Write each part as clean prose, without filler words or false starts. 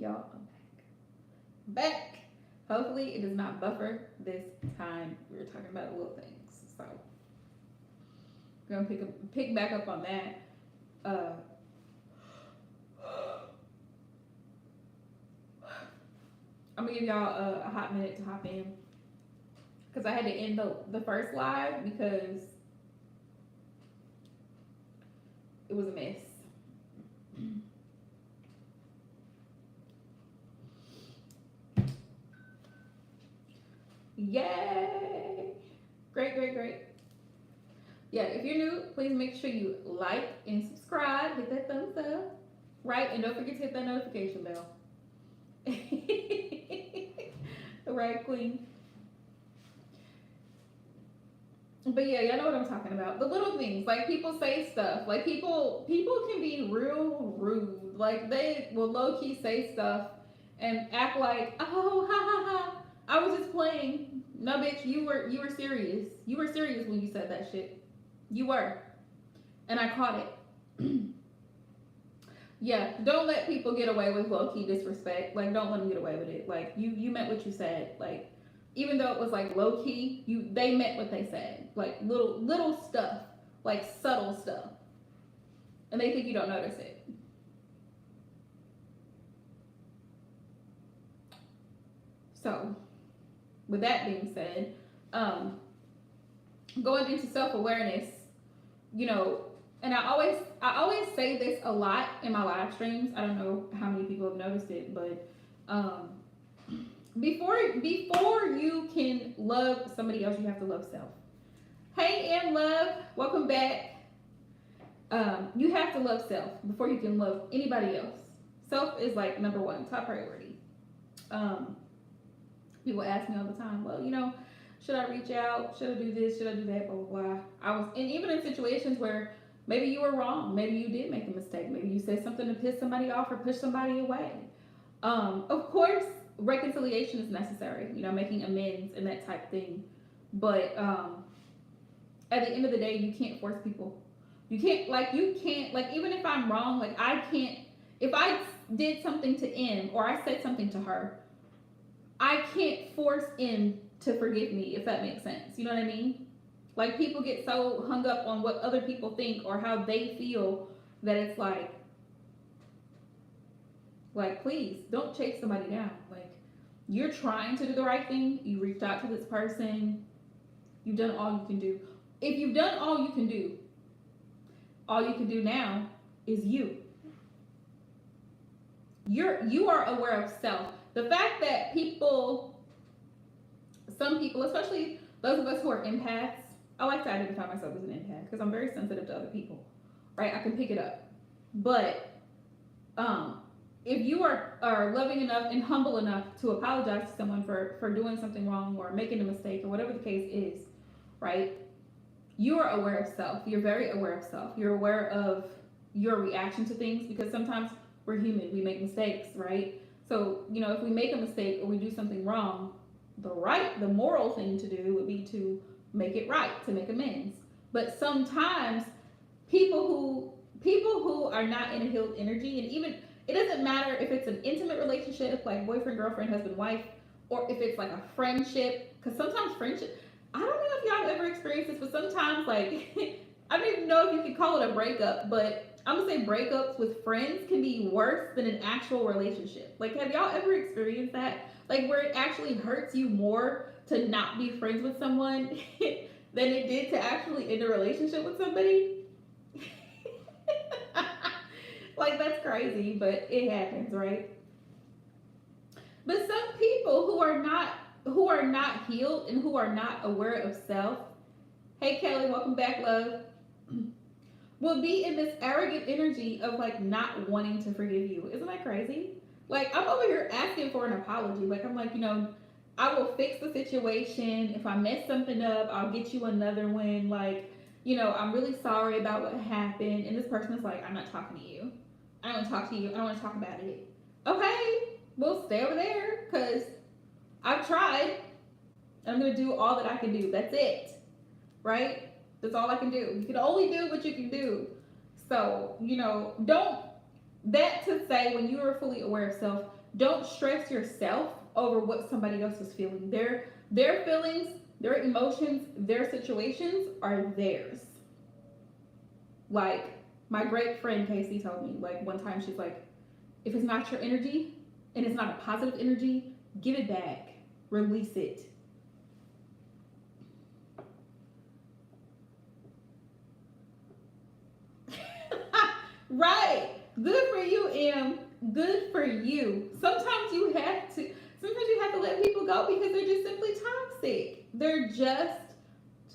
Y'all, I'm back. Hopefully, it does not buffer this time. We were talking about little things, so we're gonna pick back up on that. Uh, I'm gonna give y'all a hot minute to hop in because I had to end the first live because it was a mess. Yay! Great, great, great. Yeah, if you're new, please make sure you like and subscribe. Hit that thumbs up, right? And don't forget to hit that notification bell. Right, queen? But yeah, y'all know what I'm talking about. The little things, like people say stuff, like people can be real rude. Like they will low key say stuff and act like, oh, ha ha ha, I was just playing. No, bitch, you were serious. You were serious when you said that shit. You were, and I caught it. Yeah, don't let people get away with low key disrespect. Like, don't let them get away with it. Like, you meant what you said. Like, even though it was like low key, they meant what they said. Like little stuff, like subtle stuff, and they think you don't notice it. So, with that being said, going into self awareness, you know, and I always say this a lot in my live streams. I don't know how many people have noticed it, but before you can love somebody else, you have to love self. Hey, and love, welcome back. You have to love self before you can love anybody else. Self is like number one, top priority. Um, People ask me all the time, well, should I reach out? Should I do this? Should I do that? Blah blah blah. And even in situations where maybe you were wrong, maybe you did make a mistake, maybe you said something to piss somebody off or push somebody away. Of course, reconciliation is necessary. Making amends and that type thing. But at the end of the day, you can't force people. You can't even if I'm wrong, like I can't. If I did something to M or I said something to her, I can't force M to forgive me, if that makes sense. You know what I mean? Like people get so hung up on what other people think or how they feel that it's like please don't chase somebody down. Like you're trying to do the right thing. You reached out to this person. You've done all you can do. If you've done all you can do now is you. You are aware of self. The fact that some people, especially those of us who are empaths, I like to identify myself as an empath because I'm very sensitive to other people, right? I can pick it up. But if you are loving enough and humble enough to apologize to someone for doing something wrong or making a mistake or whatever the case is, right? You are aware of self. You're very aware of self. You're aware of your reaction to things because sometimes we're human. We make mistakes, right? So, if we make a mistake or we do something wrong, the moral thing to do would be to make it right, to make amends. But sometimes people who are not in a healed energy, and even it doesn't matter if it's an intimate relationship like boyfriend, girlfriend, husband, wife, or if it's like a friendship, because sometimes friendship, I don't know if y'all have ever experienced this, but sometimes like I don't even know if you could call it a breakup, but I'm gonna say breakups with friends can be worse than an actual relationship. Like, have y'all ever experienced that? Like, where it actually hurts you more to not be friends with someone than it did to actually end a relationship with somebody? Like, that's crazy, but it happens, right? But some people who are not healed and who are not aware of self. Hey Kelly, welcome back, love. Will be in this arrogant energy of like not wanting to forgive you. Isn't that crazy? Like I'm over here asking for an apology. Like I'm like, I will fix the situation. If I mess something up, I'll get you another one. Like, I'm really sorry about what happened. And this person is like, I'm not talking to you. I don't want to talk to you. I don't want to talk about it. Okay, we'll stay over there because I've tried. I'm going to do all that I can do. That's it. Right? That's all I can do. You can only do what you can do. So, don't that to say, when you are fully aware of self, don't stress yourself over what somebody else is feeling. Their feelings, their emotions, their situations are theirs. Like my great friend Casey told me, like one time she's like, if it's not your energy and it's not a positive energy, give it back, release it. Right. Good for you, Em. Good for you. Sometimes you have to let people go because they're just simply toxic. They're just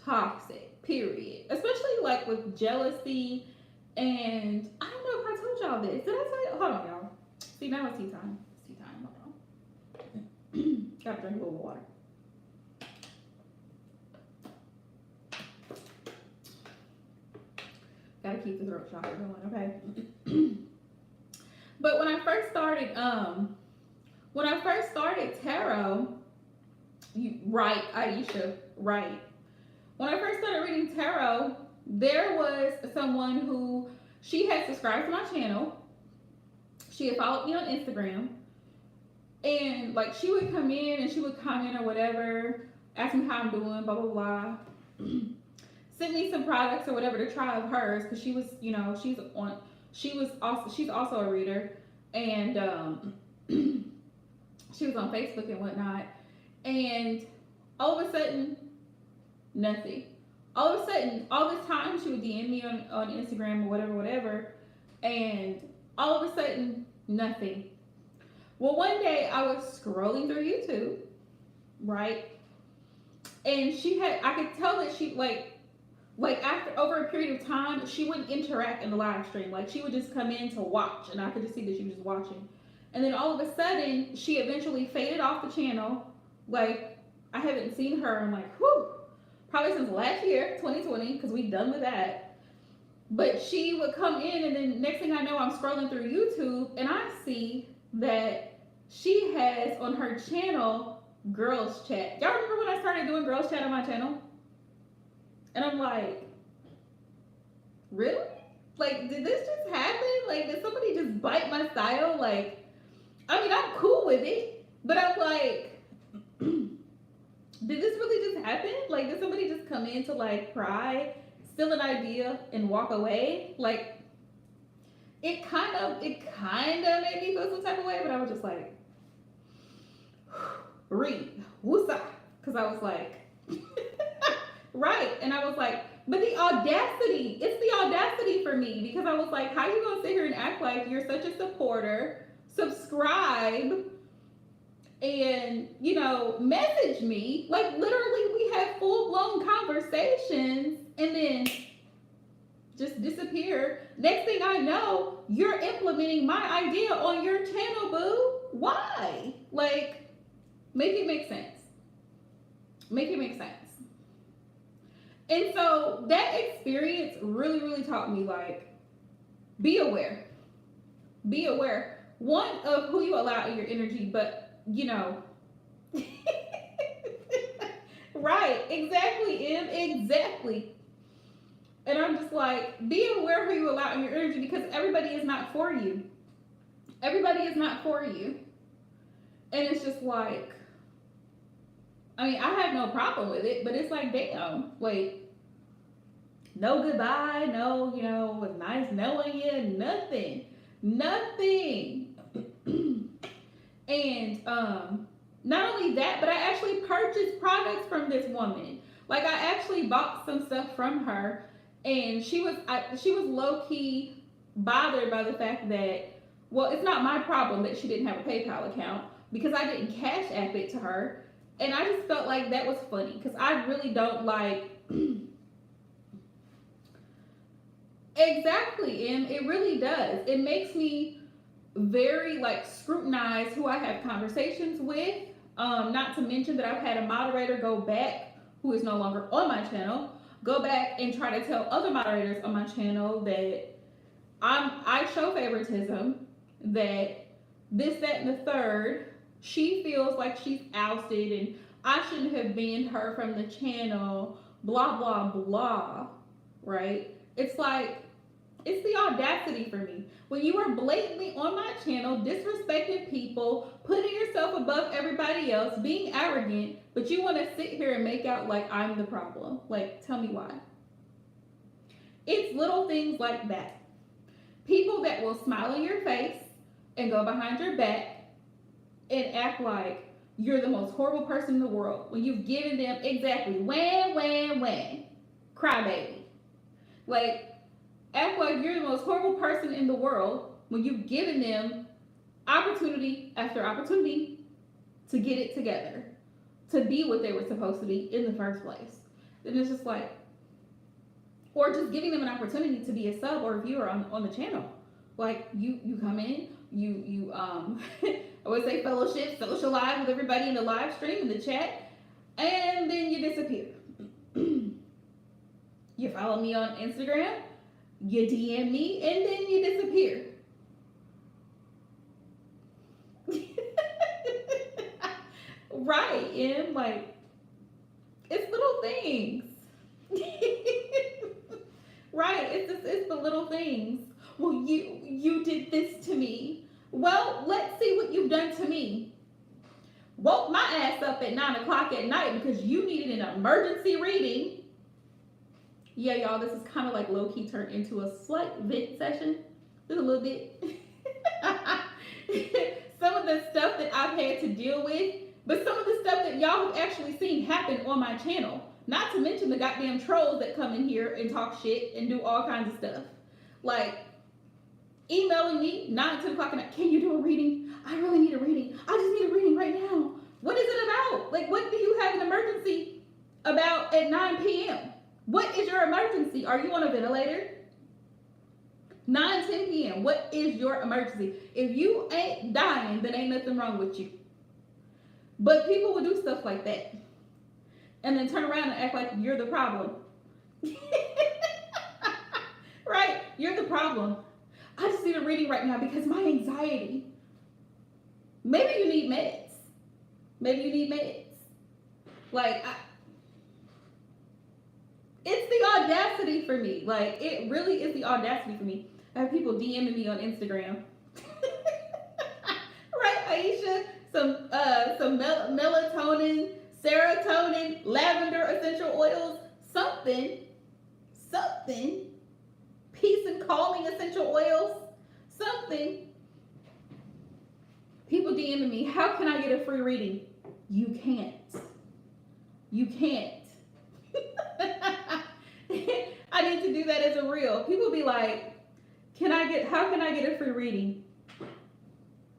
toxic. Period. Especially like with jealousy, and I don't know if I told y'all this. Did I tell you? Hold on, y'all. See, now it's tea time. It's tea time. Hold on. Gotta drink a little water. Gotta keep the throat chakra going, okay? But when I first started tarot, right, Aisha, right. When I first started reading tarot, there was someone who, she had subscribed to my channel. She had followed me on Instagram, and like she would come in and she would comment or whatever, ask me how I'm doing, blah blah blah. Sent me some products or whatever to try of hers, because she was, you know, she's also a reader, and she was on Facebook and whatnot, and all of a sudden, nothing. All of a sudden, all this time she would DM me on Instagram or whatever, and all of a sudden, nothing. Well, one day I was scrolling through YouTube, right, and I could tell that she like after over a period of time, she wouldn't interact in the live stream. Like she would just come in to watch, and I could just see that she was just watching. And then all of a sudden, she eventually faded off the channel. Like I haven't seen her in like probably since last year, 2020, because we done with that. But she would come in, and then next thing I know, I'm scrolling through YouTube, and I see that she has on her channel girls chat. Y'all remember when I started doing girls chat on my channel? And I'm like, really? Like, did this just happen? Like, did somebody just bite my style? Like, I mean, I'm cool with it, but I'm like, did this really just happen? Like, did somebody just come in to like pry, steal an idea, and walk away? Like, it kind of made me feel some type of way, but I was just like, read, woosah, because I was like, right, and I was like, but it's the audacity for me, because I was like, how you gonna sit here and act like you're such a supporter, subscribe, and, you know, message me, like literally we had full-blown conversations, and then just disappear. Next thing I know, you're implementing my idea on your channel, boo. Why? Like, make it make sense. Make it make sense. And so that experience really, really taught me, like, be aware. Be aware. One, of who you allow in your energy, but, you know. Right, exactly, Em, exactly. And I'm just like, be aware who you allow in your energy, because everybody is not for you. Everybody is not for you. And it's just like, I mean, I have no problem with it, but it's like, damn, wait, no goodbye, no, you know, it was nice knowing you, nothing. And not only that, but I actually purchased products from this woman. Like, I actually bought some stuff from her, and she was low-key bothered by the fact that, well, it's not my problem that she didn't have a PayPal account, because I didn't cash app it to her. And I just felt like that was funny, because I really don't like. Exactly, and it really does. It makes me very like scrutinize who I have conversations with. Not to mention that I've had a moderator go back, who is no longer on my channel, go back and try to tell other moderators on my channel that I show favoritism, that this, that, and the third. She feels like she's ousted and I shouldn't have banned her from the channel, blah, blah, blah, right? It's like, It's the audacity for me. When you are blatantly on my channel, disrespecting people, putting yourself above everybody else, being arrogant, but you want to sit here and make out like I'm the problem. Like, tell me why. It's little things like that. People that will smile in your face and go behind your back and act like you're the most horrible person in the world when you've given them exactly when, crybaby. Like, act like you're the most horrible person in the world when you've given them opportunity after opportunity to get it together, to be what they were supposed to be in the first place. And it's just like, or just giving them an opportunity to be a sub or a viewer on the channel. Like, you come in, you I would say fellowship, socialize with everybody in the live stream, in the chat, and then you disappear. You follow me on Instagram, you DM me, and then you disappear. Right, and like, it's little things. Right, it's the little things. Well, you did this to me. Well, let's see what you've done to me. Woke my ass up at 9 o'clock at night because you needed an emergency reading. Yeah, y'all, this is kind of like low-key turned into a slight vent session. Just a little bit. Some of the stuff that I've had to deal with, but some of the stuff that y'all have actually seen happen on my channel. Not to mention the goddamn trolls that come in here and talk shit and do all kinds of stuff. Like, emailing me 9, 10 o'clock at night, can you do a reading? I really need a reading. I just need a reading right now. What is it about? Like, what do you have an emergency about at 9 p.m.? What is your emergency? Are you on a ventilator? 9, 10 p.m. What is your emergency? If you ain't dying, then ain't nothing wrong with you. But people will do stuff like that. And then turn around and act like you're the problem. Right? You're the problem. I just need a reading right now because my anxiety. Maybe you need meds. Maybe you need meds. Like, it's the audacity for me. Like, it really is the audacity for me. I have people DMing me on Instagram. Right, Aisha? Some melatonin, serotonin, lavender essential oils, something, peace and calming essential oils, something. People DMing me, how can I get a free reading? You can't. You can't. I need to do that as a reel. People be like, how can I get a free reading?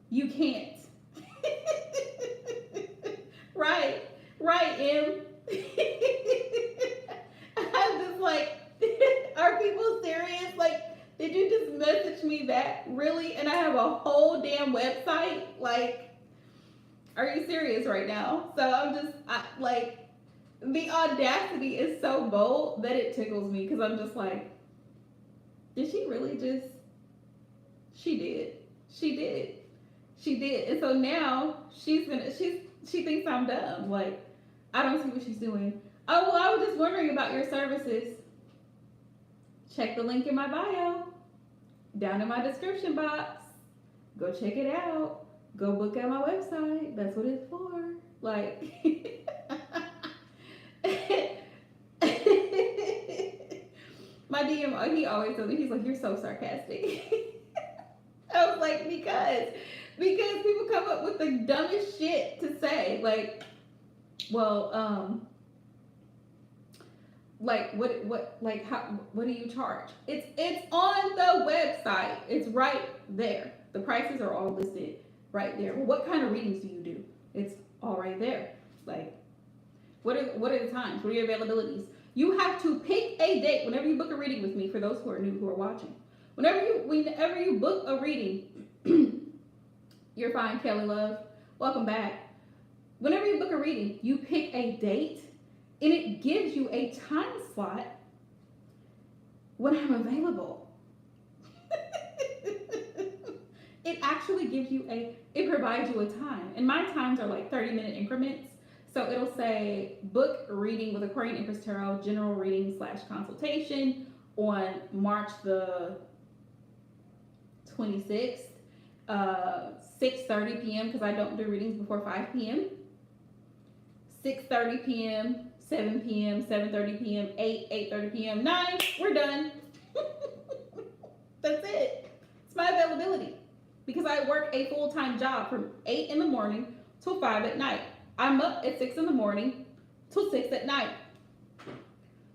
You can't. Right, Em. I'm just like, are people serious? Like, did you just message me back? Really? And I have a whole damn website? Like, are you serious right now? So I'm just, like, the audacity is so bold that it tickles me because I'm just like, did she really just? She did. And so now she thinks I'm dumb. Like, I don't see what she's doing. Oh, well, I was just wondering about your services. Check the link in my bio, down in my description box. Go check it out. Go book at my website. That's what it's for. Like, my DM, he always tells me, he's like, you're so sarcastic. I was like, because people come up with the dumbest shit to say. Like, well, like what do you charge? It's on the website. It's right there. The prices are all listed right there. What kind of readings do you do? It's all right there. Like, what are the times? What are your availabilities? You have to pick a date whenever you book a reading with me. For those who are new, who are watching, whenever you book a reading, you're fine, Kelly Love. Welcome back. Whenever you book a reading, you pick a date, and it gives you a time slot when I'm available. It actually gives you it provides you a time. And my times are like 30-minute increments. So it'll say book reading with Aquarian Empress Tarot, general reading / consultation on March the 26th, 6:30 p.m. because I don't do readings before 5 p.m. 6:30 p.m., 7 p.m., 7:30 p.m., 8, 8:30 p.m., 9, we're done. That's it. It's my availability. Because I work a full-time job from 8 in the morning till 5 at night. I'm up at 6 in the morning till 6 at night.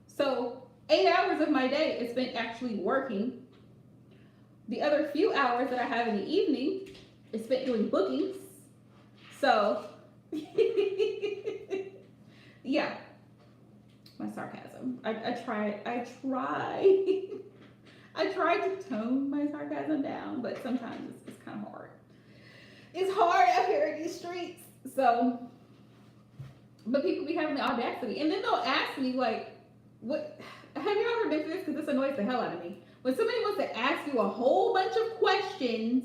So 8 hours of my day is spent actually working. The other few hours that I have in the evening is spent doing bookings. So, yeah, my sarcasm. I try I try to tone my sarcasm down, but sometimes it's kind of hard. It's hard out here in these streets. So, but people be having the audacity, and then they'll ask me like, "What? Have you ever been through this? Because this annoys the hell out of me. When somebody wants to ask you a whole bunch of questions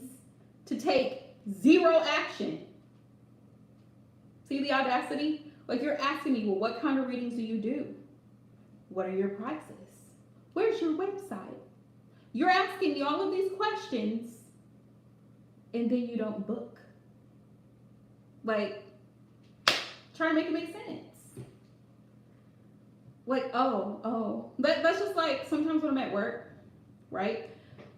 to take zero action. See the audacity? Like you're asking me, well, what kind of readings do you do? What are your prices? Where's your website? You're asking me all of these questions, and then you don't book. Like, try to make it make sense. Like, that's just like sometimes when I'm at work, right?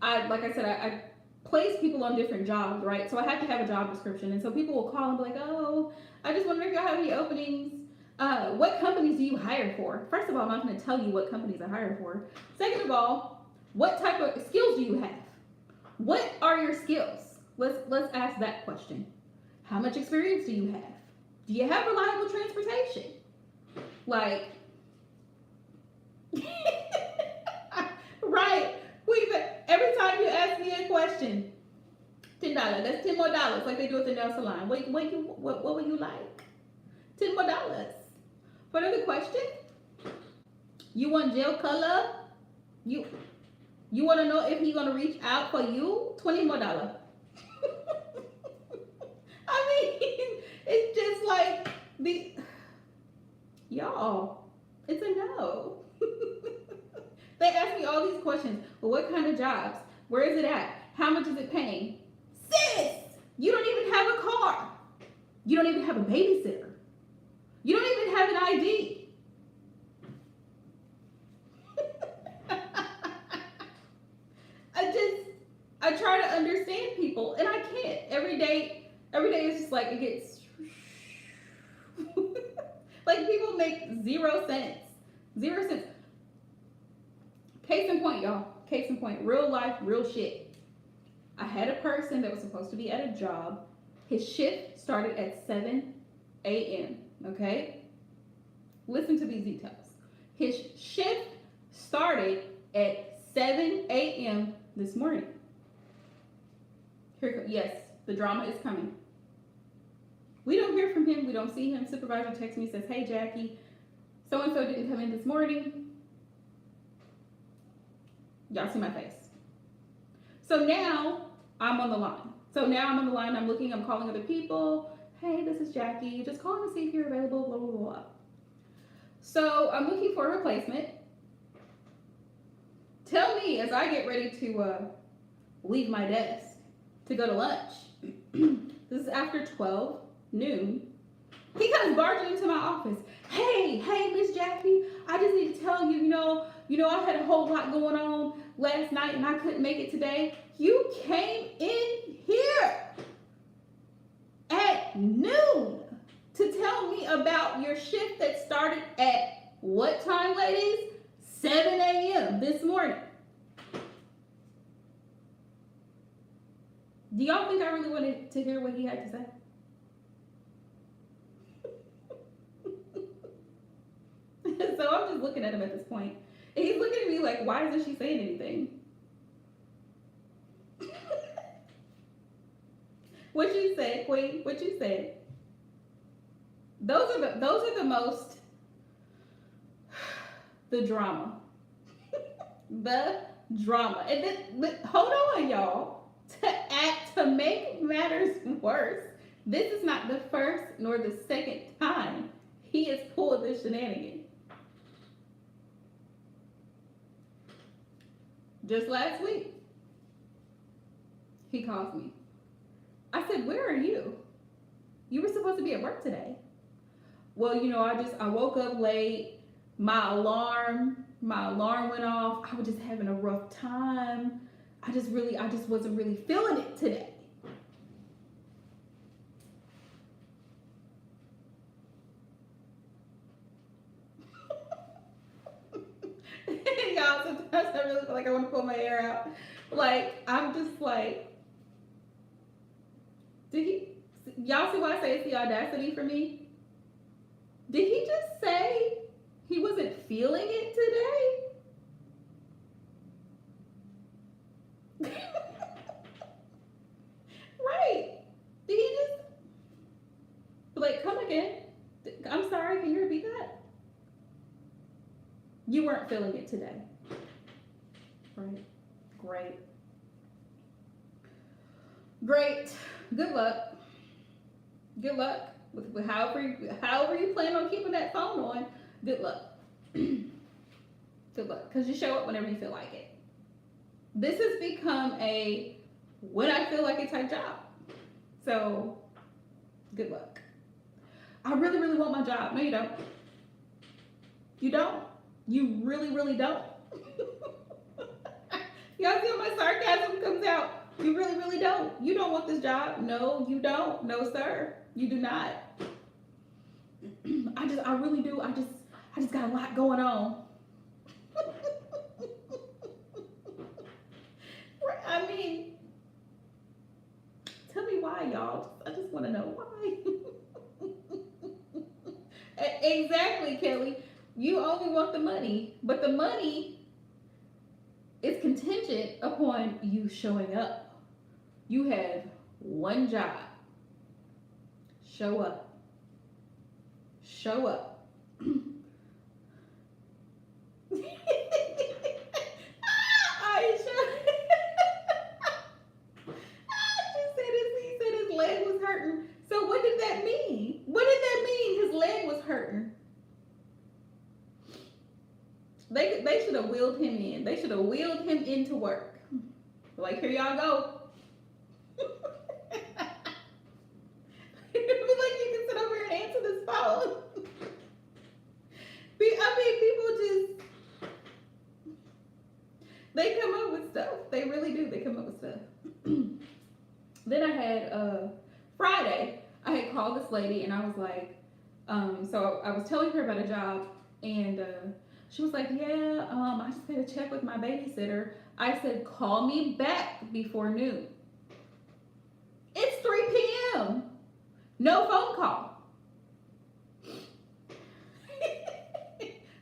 Like I said, I place people on different jobs, right? So I have to have a job description, and so people will call and be like, oh, I just wonder if y'all have any openings. What companies do you hire for? First of all, I'm not going to tell you what companies I hire for. Second of all, what type of skills do you have? What are your skills? Let's ask that question. How much experience do you have? Do you have reliable transportation? Like, right? Every time you ask me a question, $10. That's $10 more, like they do at the nail salon. What would you like? $10 more. For another question, you want gel color? You want to know if he's gonna reach out for you? $20 more. I mean, it's just like y'all. It's a no. They ask me all these questions. Well, what kind of jobs? Where is it at? How much is it paying? Sis, you don't even have a car. You don't even have a babysitter. You don't even have an ID. I try to understand people, and I can't. Every day is just like it gets like people make 0 cents. 0 cents. Case in point, y'all. Case in point. Real life, real shit. I had a person that was supposed to be at a job. His shift started at 7 a.m. Okay? Listen to these details. His shift started at 7 a.m. this morning. Yes, the drama is coming. We don't hear from him. We don't see him. Supervisor texts me, says, hey, Jackie, so-and-so didn't come in this morning. Y'all see my face. So now I'm on the line. I'm looking, I'm calling other people. Hey, this is Jackie. Just calling to see if you're available, blah, blah, blah. So I'm looking for a replacement. Tell me as I get ready to leave my desk to go to lunch. This is after 12 noon. He comes barging into my office. Hey, Miss Jackie, I just need to tell you, you know, I had a whole lot going on last night and I couldn't make it today. You came in here at noon to tell me about your shift that started at what time, ladies? 7 a.m. this morning. Do y'all think I really wanted to hear what he had to say? So I'm just looking at him at this point. And he's looking at me like, why isn't she saying anything? What you said, Queen? What you said? Those are the most the drama. The drama. And then hold on, y'all. To make matters worse, this is not the first nor the second time he has pulled this shenanigan. Just last week, He calls me. I said, where are you? You were supposed to be at work today. Well, I woke up late. My alarm went off. I was just having a rough time. I just wasn't really feeling it today. Y'all, sometimes I really feel like I want to pull my hair out. Like, I'm just like, y'all see why I say it's the audacity for me? Did he just say he wasn't feeling it today? Right. Did he just, like, come again? I'm sorry, can you repeat that? You weren't feeling it today. Right. Great. Great. Good luck. Good luck with however you plan on keeping that phone on. Good luck. Good luck, because you show up whenever you feel like it. This has become a when I feel like it type job. So, good luck. I really, really want my job. No, you don't. You don't. You really, really don't. Y'all see how my sarcasm comes out? You really, really don't. You don't want this job. No, you don't. No, sir. You do not. I really do. I just got a lot going on. I mean, tell me why, y'all. I just want to know why. Exactly, Kelly. You only want the money, but the money is contingent upon you showing up. You have one job. Show up. Show up. He said his leg was hurting. So what did that mean? What did that mean? His leg was hurting. They should have wheeled him in. They should have wheeled him into work. Like, here y'all go. Like, you can sit over here and answer this phone. People just, they come up with stuff. They really do. They come up with stuff. Then I had, Friday, I had called this lady and I was like, so I was telling her about a job and, she was like, yeah, I just got to check with my babysitter. I said, call me back before noon. It's 3 p.m. No phone call.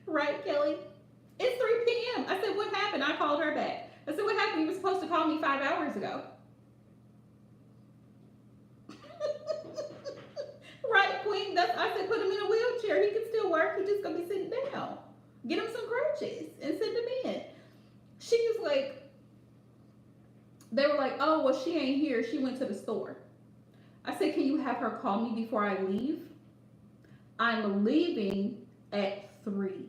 Right, Kelly? It's 3 p.m. I said, what happened? I called her back. I said, what happened? You were supposed to call me 5 hours ago. Right, Queen? I said, put him in a wheelchair. He can still work. He's just going to be sitting down. Get him some crutches and send him in. She was like, they were like, oh, well, she ain't here. She went to the store. I said, can you have her call me before I leave? I'm leaving at 3.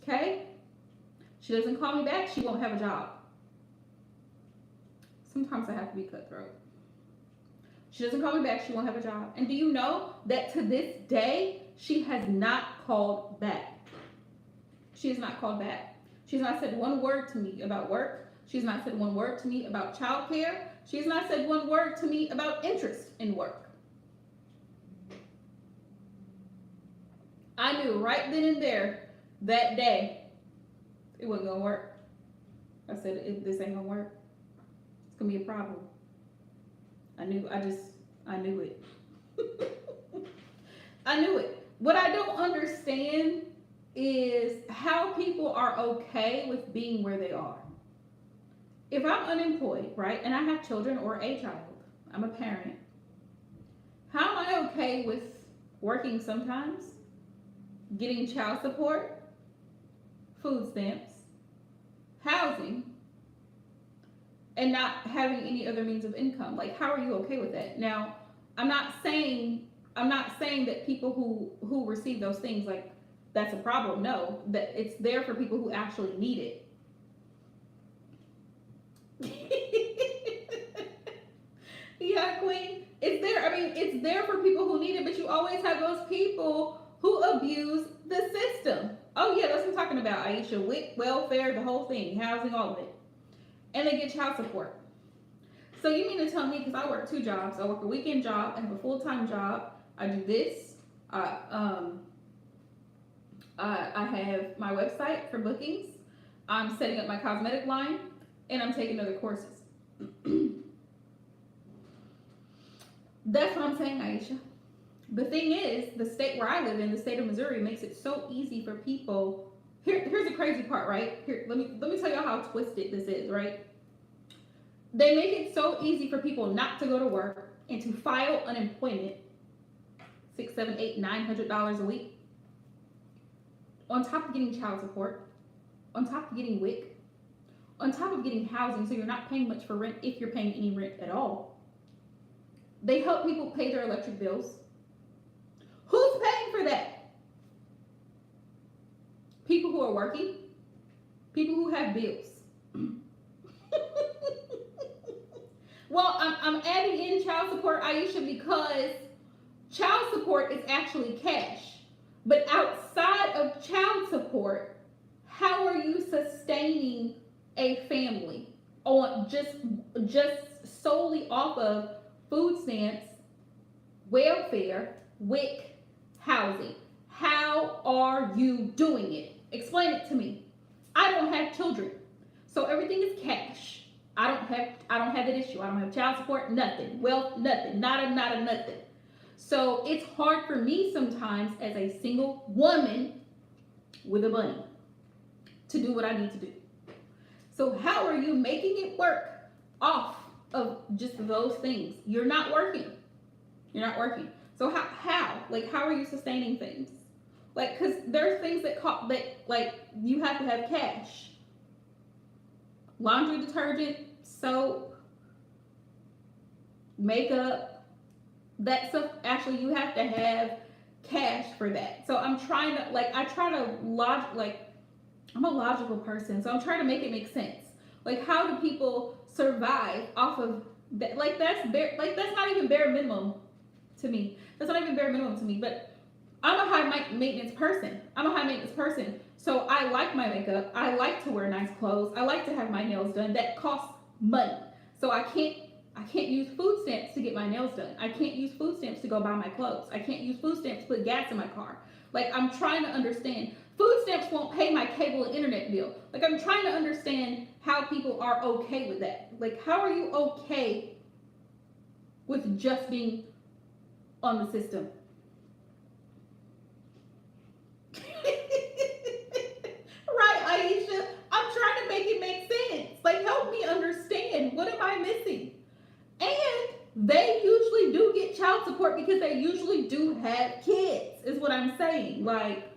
Okay? She doesn't call me back, she won't have a job. Sometimes I have to be cutthroat. She doesn't call me back, she won't have a job. And do you know that to this day, she has not called back? She has not called back. She's not said one word to me about work. She's not said one word to me about childcare. She's not said one word to me about interest in work. I knew right then and there, that day, it wasn't gonna work. I said, this ain't gonna work. It's gonna be a problem. I knew it. I knew it. What I don't understand is how people are okay with being where they are. If I'm unemployed, right, and I have children or a child, I'm a parent, how am I okay with working sometimes, getting child support, food stamps, housing, and not having any other means of income? Like, how are you okay with that? Now, I'm not saying that people who receive those things, like, that's a problem. No, that it's there for people who actually need it. Yeah, queen. It's there. I mean, it's there for people who need it, but you always have those people who abuse the system. Oh yeah, that's what I'm talking about, Aisha. WIC, welfare, the whole thing, housing, all of it, and they get child support. So you mean to tell me, because I work two jobs, I work a weekend job, I have a full-time job, I do this, I, um, I have my website for bookings, I'm setting up my cosmetic line, and I'm taking other courses. That's what I'm saying, Aisha. The thing is, the state where I live in, the state of Missouri, makes it so easy for people. Here's the crazy part, right? Here, let me tell you how twisted this is, right? They make it so easy for people not to go to work and to file unemployment, $600, $700, $800, $900 a week, on top of getting child support, on top of getting WIC, on top of getting housing, so you're not paying much for rent if you're paying any rent at all. They help people pay their electric bills. Who's paying for that? People who are working, people who have bills. Well, I'm adding in child support, Aisha, because child support is actually cash. But outside of child support, how are you sustaining a family on just solely off of food stamps, welfare, WIC, housing? How are you doing it? Explain it to me. I don't have children, so everything is cash. I don't have that issue. I don't have child support, nothing. Wealth, nothing. Nada, nothing. So it's hard for me sometimes as a single woman with a bunny to do what I need to do. So how are you making it work off of just those things? You're not working. You're not working. So how? Like, how are you sustaining things? Like, because there's things that like you have to have cash. Laundry detergent, soap, makeup, that stuff, actually you have to have cash for that. So I'm trying to, like, I'm a logical person, so I'm trying to make it make sense. Like, how do people survive off of that? Like, that's not even bare minimum to me. That's not even bare minimum to me, but I'm a high maintenance person. So I like my makeup. I like to wear nice clothes. I like to have my nails done. That costs money. So I can't use food stamps to get my nails done. I can't use food stamps to go buy my clothes. I can't use food stamps to put gas in my car. Like, I'm trying to understand. Food stamps won't pay my cable and internet bill. Like, I'm trying to understand how people are okay with that. Like, how are you okay with just being on the system? Right, Aisha? I'm trying to make it make sense. Like, help me understand. What am I missing? And they usually do get child support because they usually do have kids, is what I'm saying. Like,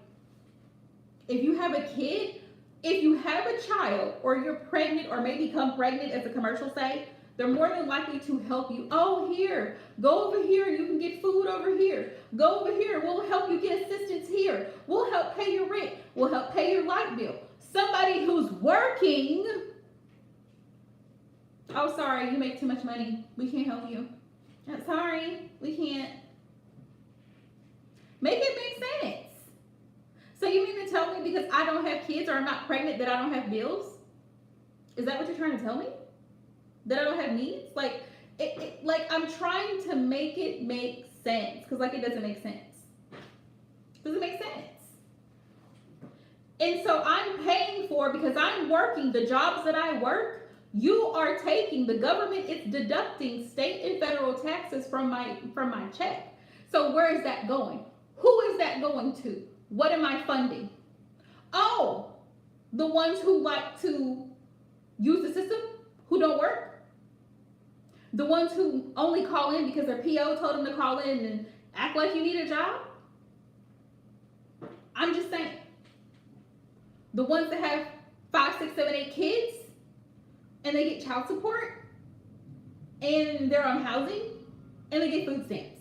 if you have a kid, if you have a child, or you're pregnant or may become pregnant, as the commercials say, they're more than likely to help you. Oh, here, go over here, you can get food over here. Go over here, we'll help you get assistance here. We'll help pay your rent. We'll help pay your light bill. Somebody who's working, oh, sorry, you make too much money. We can't help you. Sorry, we can't. Make it make sense. So you mean to tell me because I don't have kids or I'm not pregnant that I don't have bills? Is that what you're trying to tell me? That I don't have needs? Like, like, I'm trying to make it make sense, because, like, it doesn't make sense. Does it make sense? And so I'm paying for, because I'm working the jobs that I work, you are taking, the government is deducting state and federal taxes from my check. So where is that going? Who is that going to? What am I funding? Oh, the ones who like to use the system, who don't work? The ones who only call in because their PO told them to call in and act like you need a job? I'm just saying. The ones that have 5, 6, 7, 8 kids and they get child support and they're on housing and they get food stamps.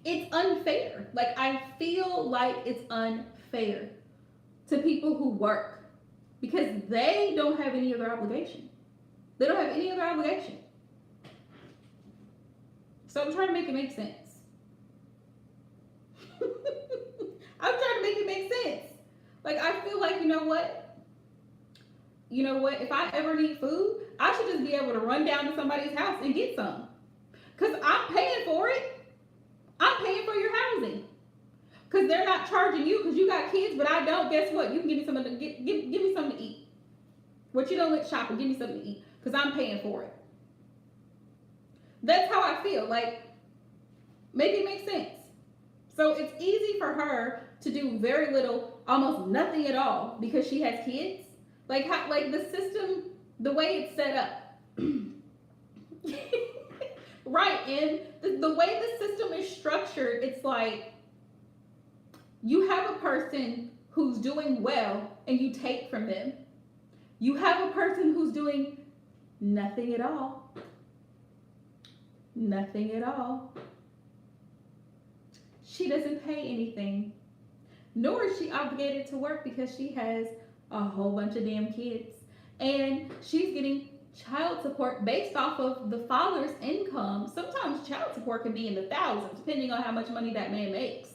It's unfair. Like, I feel like it's unfair to people who work. because they don't have any other obligation. They don't have any other obligation. So I'm trying to make it make sense. I'm trying to make it make sense. Like, I feel like, you know what? You know what? If I ever need food, I should just be able to run down to somebody's house and get some. Because I'm paying for it. I'm paying for your housing. Because they're not charging you because you got kids, but I don't. Guess what? You can give me something to give me something to eat. What you don't with shopping, give me something to eat. Because I'm paying for it. That's how I feel. Like, make it make sense. So it's easy for her to do very little, almost nothing at all, because she has kids. Like, how, like the system, the way it's set up. Right, and the way the system is structured, it's like you have a person who's doing well and you take from them. You have a person who's doing nothing at all. Nothing at all. She doesn't pay anything, nor is she obligated to work because she has a whole bunch of damn kids. And she's getting child support based off of the father's income. Sometimes child support can be in the thousands, depending on how much money that man makes.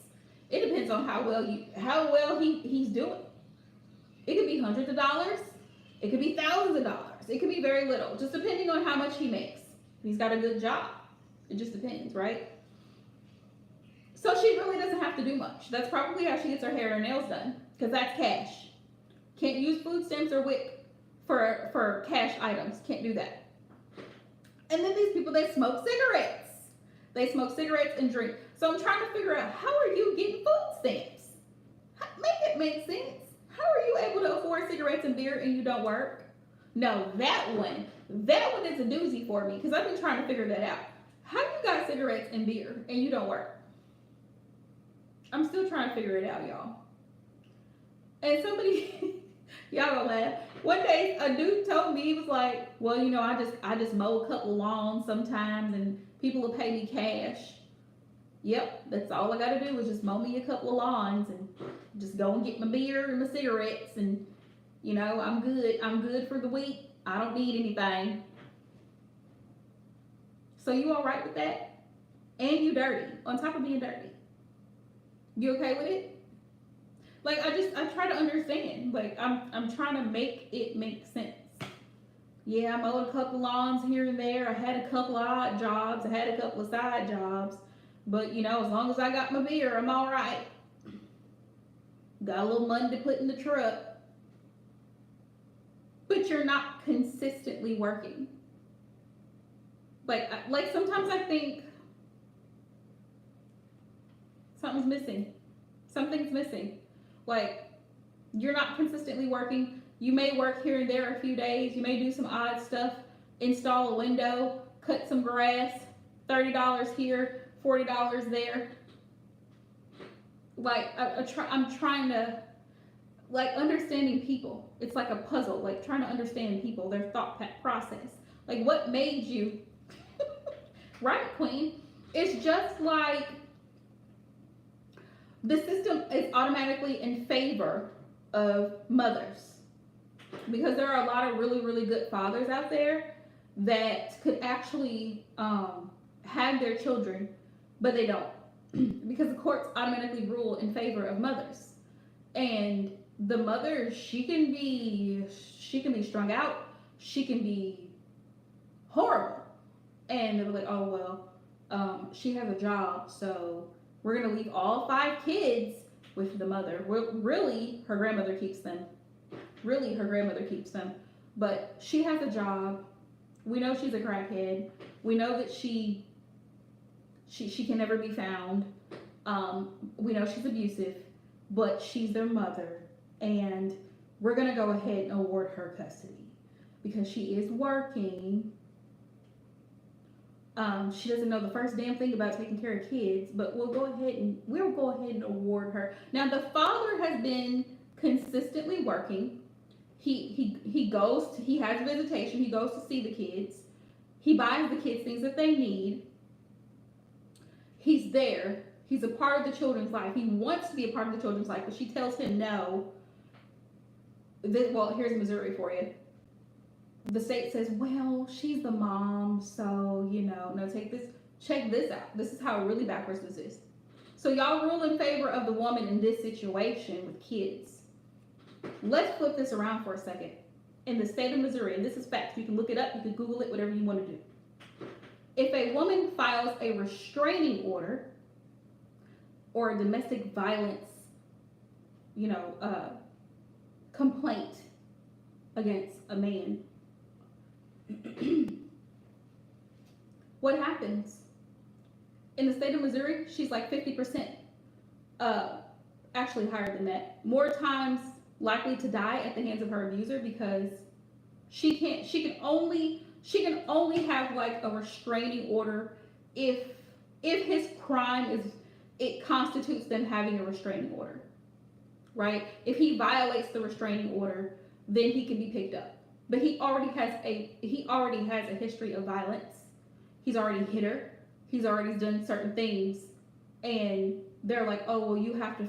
It depends on how well he's doing. It could be hundreds of dollars. It could be thousands of dollars. It could be very little, just depending on how much he makes. He's got a good job. It just depends, right? So she really doesn't have to do much. That's probably how she gets her hair and nails done, because that's cash. Can't use food stamps or WIC for cash items. Can't do that. And then these people, they smoke cigarettes. They smoke cigarettes and drink. So I'm trying to figure out, how are you getting food stamps? Make it make sense. How are you able to afford cigarettes and beer and you don't work? No, that one is a doozy for me, because I've been trying to figure that out. How you got cigarettes and beer and you don't work? I'm still trying to figure it out, y'all. And somebody, y'all gonna laugh. One day, a dude told me, he was like, well, you know, I just mow a couple lawns sometimes and people will pay me cash. Yep, that's all I gotta do is just mow me a couple of lawns and just go and get my beer and my cigarettes, and, you know, I'm good. I'm good for the week. I don't need anything. So you all right with that? And you dirty, on top of being dirty. You okay with it? Like, I try to understand. Like, I'm trying to make it make sense. Yeah, I mowed a couple lawns here and there. I had a couple of odd jobs. I had a couple of side jobs. But, you know, as long as I got my beer, I'm all right. Got a little money to put in the truck. But you're not consistently working. Like sometimes I think something's missing. Something's missing. Like, you're not consistently working. You may work here and there a few days. You may do some odd stuff. Install a window. Cut some grass. $30 here. $40 there. Like, I'm trying to, like, understanding people. It's like a puzzle. Like, trying to understand people, their thought process. Like, what made you, right, Queen? It's just like the system is automatically in favor of mothers, because there are a lot of really, really good fathers out there that could actually have their children, but they don't, because the courts automatically rule in favor of mothers. And the mother, she can be strung out, she can be horrible, and they'll be like, oh well, she has a job, so we're gonna leave all 5 kids with the mother. Really, her grandmother keeps them. Really, her grandmother keeps them. But she has a job. We know she's a crackhead. We know that she can never be found. We know she's abusive, but she's their mother, and we're gonna go ahead and award her custody because she is working. She doesn't know the first damn thing about taking care of kids, but we'll go ahead and award her. Now, the father has been consistently working. He has visitation. He goes to see the kids. He buys the kids things that they need. He's there. He's a part of the children's life. He wants to be a part of the children's life, but she tells him no. well, here's Missouri for you. The state says, well, she's the mom, so, no, check this out. This is how really backwards this is. So y'all rule in favor of the woman in this situation with kids. Let's flip this around for a second. In the state of Missouri, and this is facts, you can look it up, you can Google it, whatever you want to do. If a woman files a restraining order or a domestic violence, complaint against a man, what happens? In the state of Missouri, she's like 50%, actually higher than that. More times likely to die at the hands of her abuser because she can only have like a restraining order if his crime it constitutes them having a restraining order, right? If he violates the restraining order, then he can be picked up. But he already has a history of violence. He's already hit her. He's already done certain things, and they're like, oh, well, you have to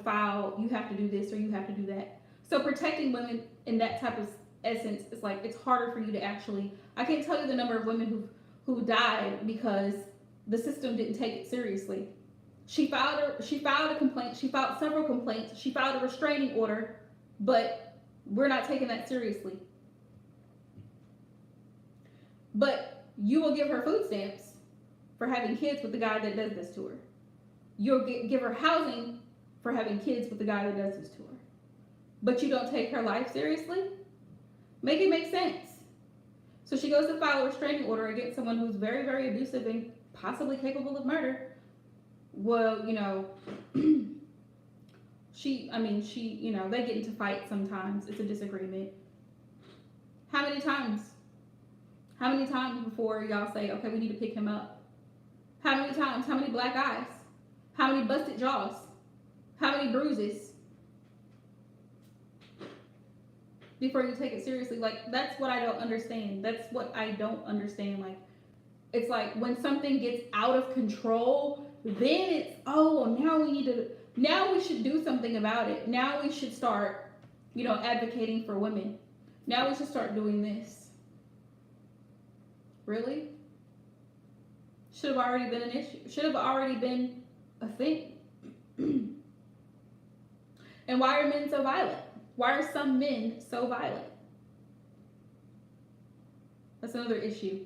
do this or you have to do that. So protecting women in that type of essence is like, it's harder for you to actually, I can't tell you the number of women who died because the system didn't take it seriously. She filed a complaint, she filed several complaints, she filed a restraining order, but we're not taking that seriously. But you will give her food stamps for having kids with the guy that does this to her. You'll give her housing for having kids with the guy that does this to her. But you don't take her life seriously? Make it make sense. So she goes to file a restraining order against someone who's very, very abusive and possibly capable of murder. Well, they get into fights sometimes. It's a disagreement. How many times? How many times before y'all say, okay, we need to pick him up? How many times? How many black eyes? How many busted jaws? How many bruises? Before you take it seriously. Like, that's what I don't understand. That's what I don't understand. Like, it's like when something gets out of control, then it's, oh, now we should do something about it. Now we should start, advocating for women. Now we should start doing this. Really? Should have already been an issue. Should have already been a thing. And why are men so violent? Why are some men so violent? That's another issue.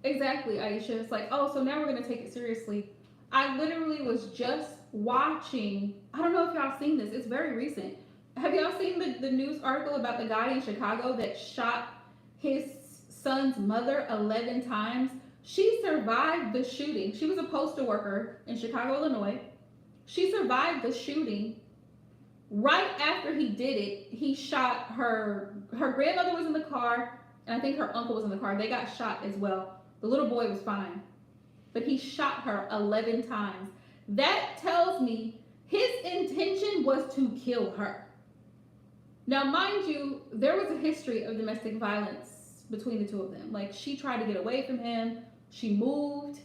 Exactly, Aisha. It's like, oh, so now we're going to take it seriously. I literally was just watching, I don't know if y'all seen this. It's very recent. Have y'all seen the news article about the guy in Chicago that shot his son's mother 11 times? She survived the shooting. She was a postal worker in Chicago, Illinois. She survived the shooting. Right after he did it, he shot her. Her grandmother was in the car, and I think her uncle was in the car. They got shot as well. The little boy was fine. But he shot her 11 times. That tells me his intention was to kill her. Now, mind you, there was a history of domestic violence between the two of them. Like, she tried to get away from him. She moved.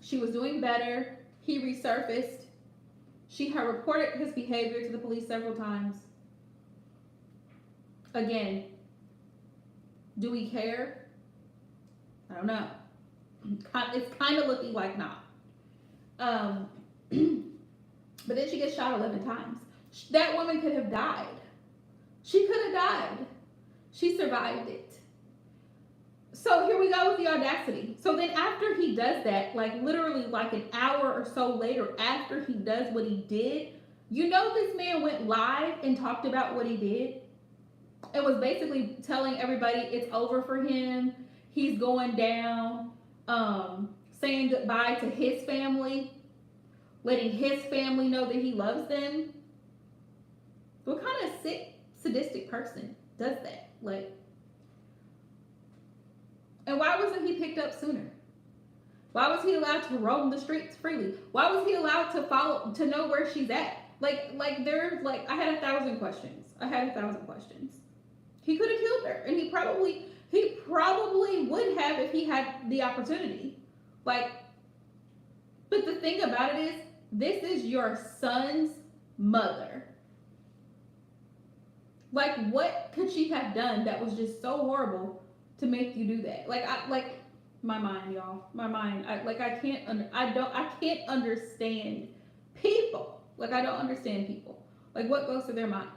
She was doing better. He resurfaced. She had reported his behavior to the police several times. Again, do we care? I don't know. It's kind of looking like not. But then she gets shot 11 times. That woman could have died. She could have died. She survived it. So here we go with the audacity. So then after he does that, like literally like an hour or so later after he does what he did, this man went live and talked about what he did. It was basically telling everybody it's over for him. He's going down, saying goodbye to his family, letting his family know that he loves them. What kind of sick, sadistic person does that? And why wasn't he picked up sooner? Why was he allowed to roam the streets freely? Why was he allowed to know where she's at? I had 1,000 questions. He could have killed her, and he probably would have if he had the opportunity. But the thing about it is, this is your son's mother. Like, what could she have done that was just so horrible to make you do that? Like my mind, y'all, my mind. I can't understand people. Like, I don't understand people. Like, what goes through their minds?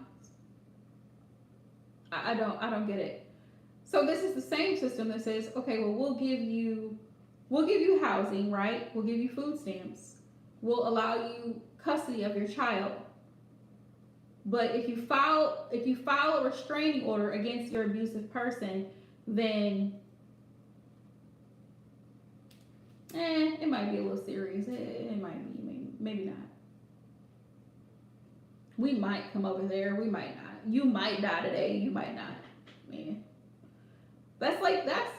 I don't get it. So this is the same system that says, okay, well, we'll give you housing, right? We'll give you food stamps. We'll allow you custody of your child. But if you file a restraining order against your abusive person, then it might be a little serious. It might be, maybe not. We might come over there. We might not. You might die today. You might not. Man, that's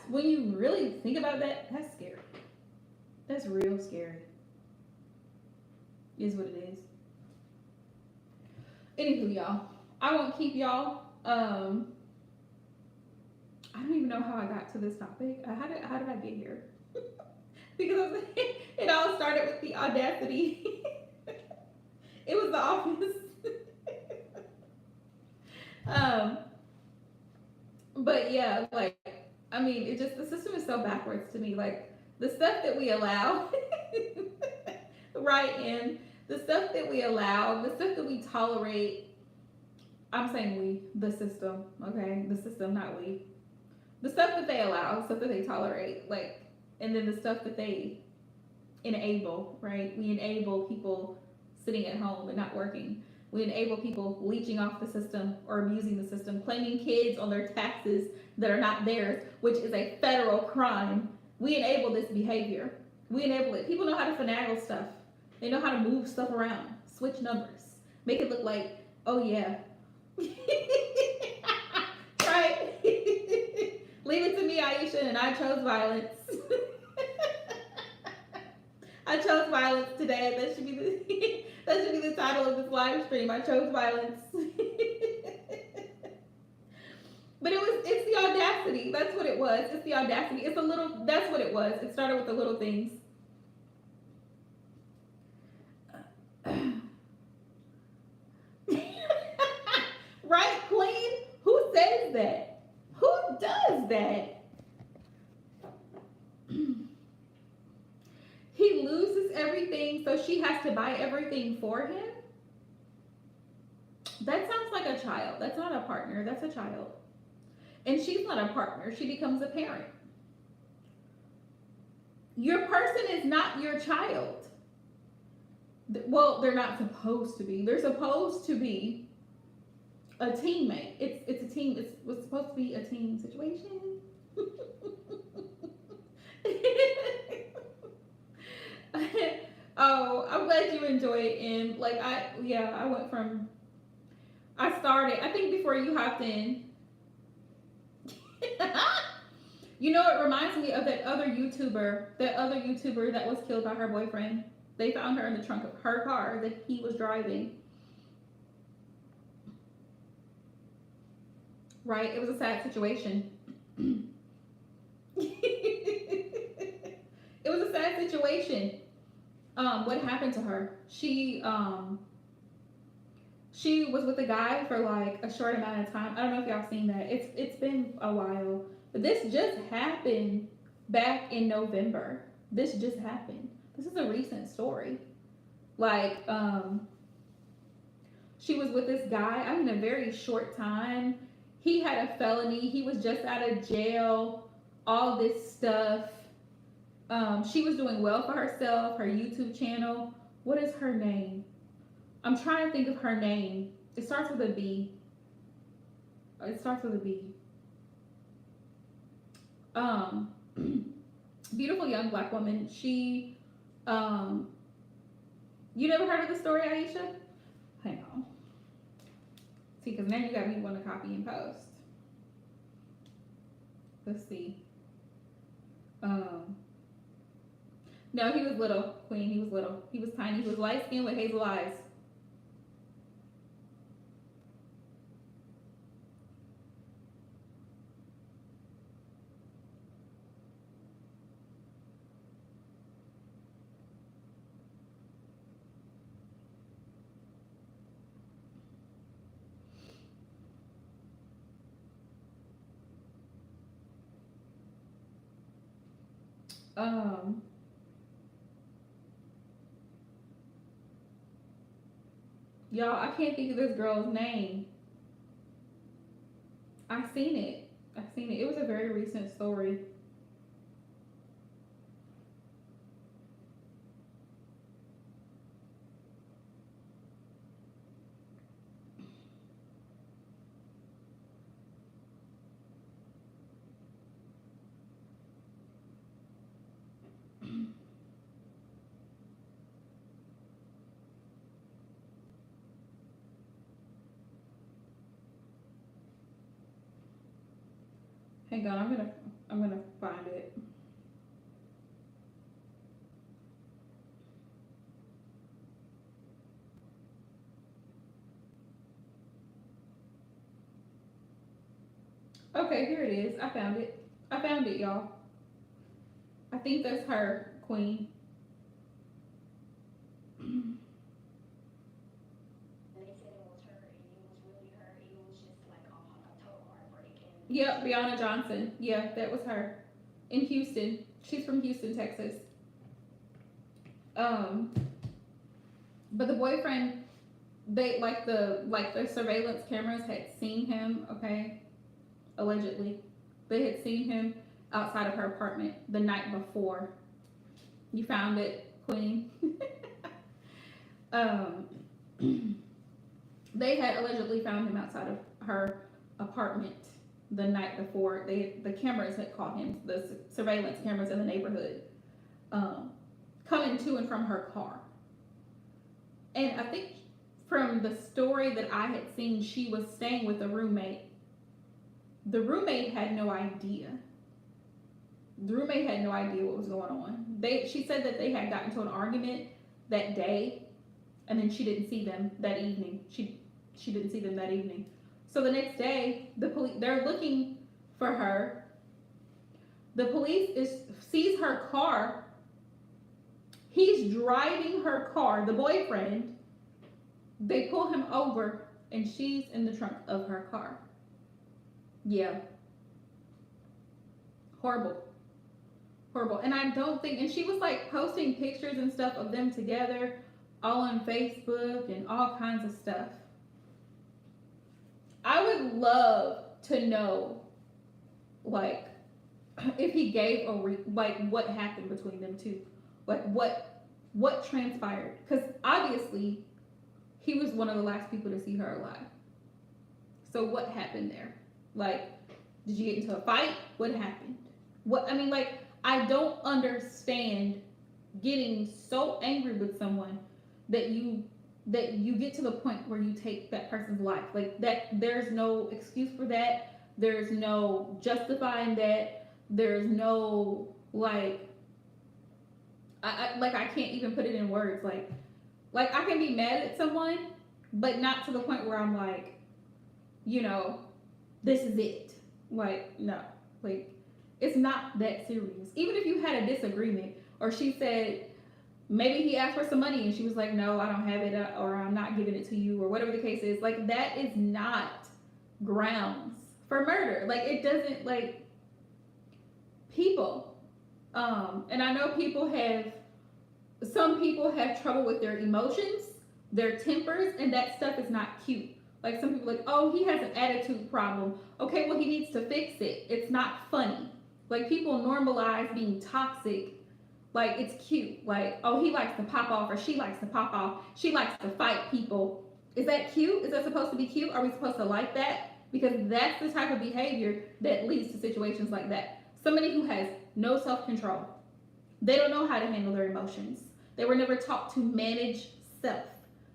when you really think about that. That's scary. That's real scary. Is what it is. Anywho, y'all, I won't keep y'all. I don't even know how I got to this topic. How did I get here? Because it all started with the audacity. It was the office. But yeah, like, I mean, the system is so backwards to me. Like, the stuff that we allow, right? And the stuff that we allow, the stuff that we tolerate. I'm saying we, the system, okay? The system, not we. The stuff that they allow, the stuff that they tolerate, like, and then the stuff that they enable, right? We enable people sitting at home and not working. We enable people leeching off the system or abusing the system, claiming kids on their taxes that are not theirs, which is a federal crime. We enable this behavior. We enable it. People know how to finagle stuff. They know how to move stuff around, switch numbers, make it look like, oh yeah. Right? Leave it to me, Aisha, and I chose violence. I chose violence today. That should be the title of this live stream. I chose violence. But it's the audacity. That's what it was. It's the audacity. That's what it was. It started with the little things. Right, Queen? Who says that? Who does that? He loses everything, so she has to buy everything for him? That sounds like a child. That's not a partner. That's a child. And she's not a partner. She becomes a parent. Your person is not your child. Well, they're not supposed to be. They're supposed to be a teammate. It's a team. It was supposed to be a team situation. Oh, I'm glad you enjoy it. And like I started, I think before you hopped in. You know, it reminds me of that other YouTuber that was killed by her boyfriend. They found her in the trunk of her car that he was driving. Right? It was a sad situation. It was a sad situation. What happened to her? She was with a guy for like a short amount of time. I don't know if y'all seen that. It's been a while. But this just happened back in November. This just happened. This is a recent story. Like, she was with this guy, I mean, a very short time. He had a felony. He was just out of jail. All this stuff. She was doing well for herself, her YouTube channel. What is her name? I'm trying to think of her name. It starts with a B. Beautiful young black woman. She, you never heard of the story, Aisha? Hang on. See, because now you got me want to copy and post. Let's see. No, he was little, Queen. He was little. He was tiny. He was light skinned with hazel eyes. Um, y'all, I can't think of this girl's name. I seen it. I seen it. It was a very recent story. Hang on, I'm gonna find it. Okay, here it is. I found it. I found it, y'all. I think that's her, Queen. Yep, Brianna Johnson. Yeah, that was her in Houston. She's from Houston, Texas. Um, but the boyfriend, they like the surveillance cameras had seen him. Okay, allegedly, they had seen him outside of her apartment the night before. You found it, Queen. um, they had allegedly found him outside of her apartment the night before. The cameras had caught him, the surveillance cameras in the neighborhood, um, coming to and from her car. And I think from the story that I had seen, she was staying with a roommate. The roommate had no idea. The roommate had no idea what was going on. She said that they had gotten into an argument that day, and then she didn't see them that evening. She didn't see them that evening. So the next day, they're looking for her. The police sees her car. He's driving her car, the boyfriend. They pull him over, and she's in the trunk of her car. Yeah. Horrible. Horrible. And I don't think, and she was like posting pictures and stuff of them together, all on Facebook and all kinds of stuff. I would love to know, like, if he gave like what happened between them two, like what transpired, because obviously he was one of the last people to see her alive. So what happened there? Like, did you get into a fight? What happened? What, I mean, like, I don't understand getting so angry with someone that you get to the point where you take that person's life. Like, that, there's no excuse for that. There's no justifying that. There's no, like, I can't even put it in words. Like I can be mad at someone, but not to the point where I'm like, you know, this is it. Like, no. Like, it's not that serious. Even if you had a disagreement, or she said, maybe he asked for some money and she was like, no, I don't have it, or I'm not giving it to you, or whatever the case is, like, that is not grounds for murder. Like, it doesn't, like, people, and I know some people have trouble with their emotions, their tempers, and that stuff is not cute. Like, some people are like, oh, he has an attitude problem. Okay, well, he needs to fix it. It's not funny. Like, people normalize being toxic. Like, it's cute. Like, oh, he likes to pop off, or she likes to pop off. She likes to fight people. Is that cute? Is that supposed to be cute? Are we supposed to like that? Because that's the type of behavior that leads to situations like that. Somebody who has no self-control. They don't know how to handle their emotions. They were never taught to manage self.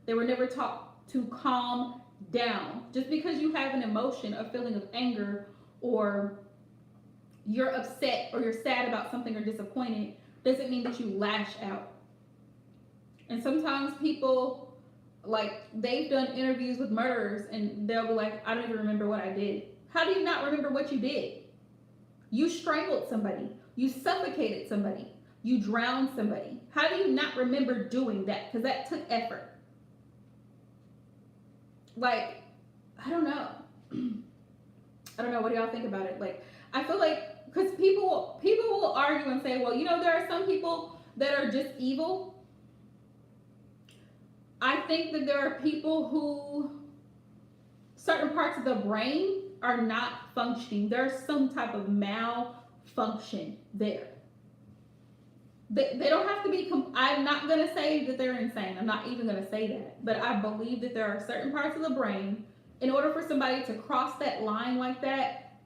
They were never taught to calm down. Just because you have an emotion, a feeling of anger, or you're upset, or you're sad about something, or disappointed, doesn't mean that you lash out. And sometimes people, like, they've done interviews with murderers and they'll be like, I don't even remember what I did. How do you not remember what you did? You strangled somebody. You suffocated somebody. You drowned somebody. How do you not remember doing that? Because that took effort. Like, I don't know. I don't know. What do y'all think about it? Like, I feel like, because people will argue argue and say, well, there are some people that are just evil. I think that there are people who certain parts of the brain are not functioning. There's some type of malfunction there. They don't have to be, I'm not going to say that they're insane. I'm not even going to say that. But I believe that there are certain parts of the brain, in order for somebody to cross that line like that,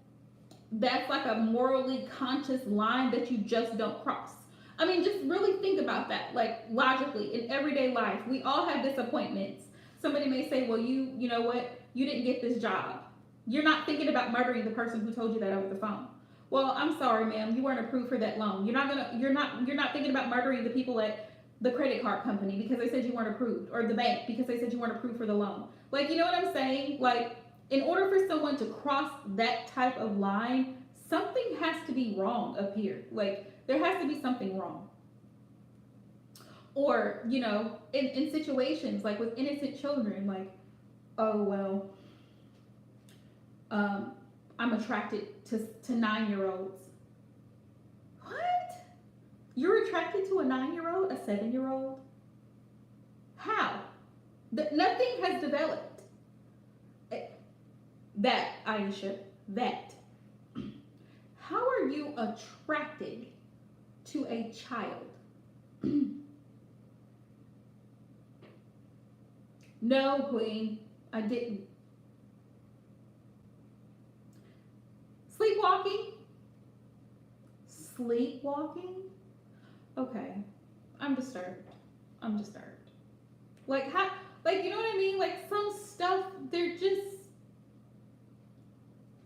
that's like a morally conscious line that you just don't cross. I mean, just really think about that. Like, logically, in everyday life, we all have disappointments. Somebody may say, well, you know what? You didn't get this job. You're not thinking about murdering the person who told you that over the phone. Well, I'm sorry, ma'am, you weren't approved for that loan. You're not thinking about murdering the people at the credit card company because they said you weren't approved, or the bank because they said you weren't approved for the loan. Like, you know what I'm saying? Like, in order for someone to cross that type of line, something has to be wrong up here. Like, there has to be something wrong. Or, in situations like with innocent children, like, oh, well, I'm attracted to 9-year-olds. What? You're attracted to a 9-year-old, a 7-year-old? How? Nothing has developed. That, Aisha, that. How are you attracted to a child? No, Queen, I didn't. Sleepwalking? Sleepwalking? Okay. I'm disturbed. Like, how, like, you know what I mean? Like, some stuff, they're just,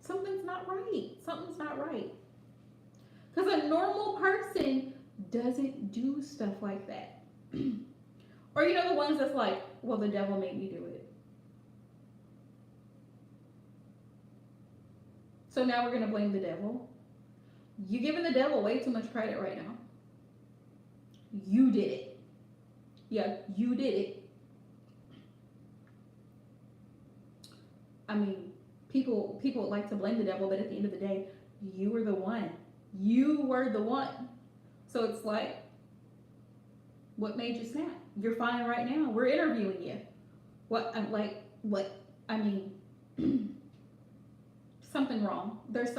something's not right. Because a normal person doesn't do stuff like that. Or, the ones that's like, well, the devil made me do it. So now we're going to blame the devil. You're giving the devil way too much credit right now. You did it. Yeah, you did it. I mean, people like to blame the devil, but at the end of the day, you were the one. So it's like, what made you snap? You're fine right now. We're interviewing you. What? I mean, something wrong. There's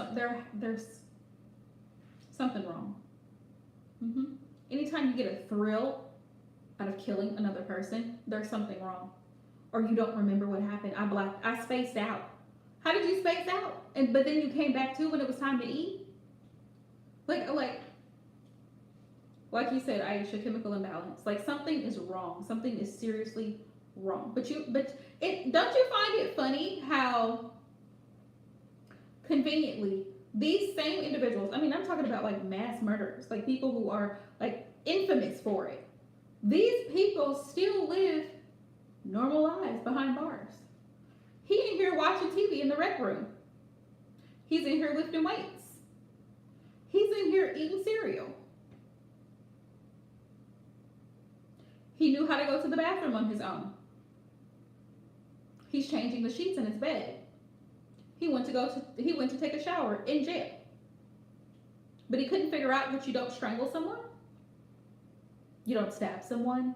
something wrong. Anytime you get a thrill out of killing another person, there's something wrong. Or you don't remember what happened. I spaced out. How did you space out? But then you came back to when it was time to eat? Like you said, Aisha, chemical imbalance. Like, something is wrong. Something is seriously wrong. Don't you find it funny how conveniently these same individuals, I mean, I'm talking about like mass murderers, like people who are like infamous for it. These people still live normal lives behind bars. He in here watching TV in the rec room. He's in here lifting weights. He's in here eating cereal. He knew how to go to the bathroom on his own. He's changing the sheets in his bed. He went to take a shower in jail. But he couldn't figure out that you don't strangle someone. You don't stab someone.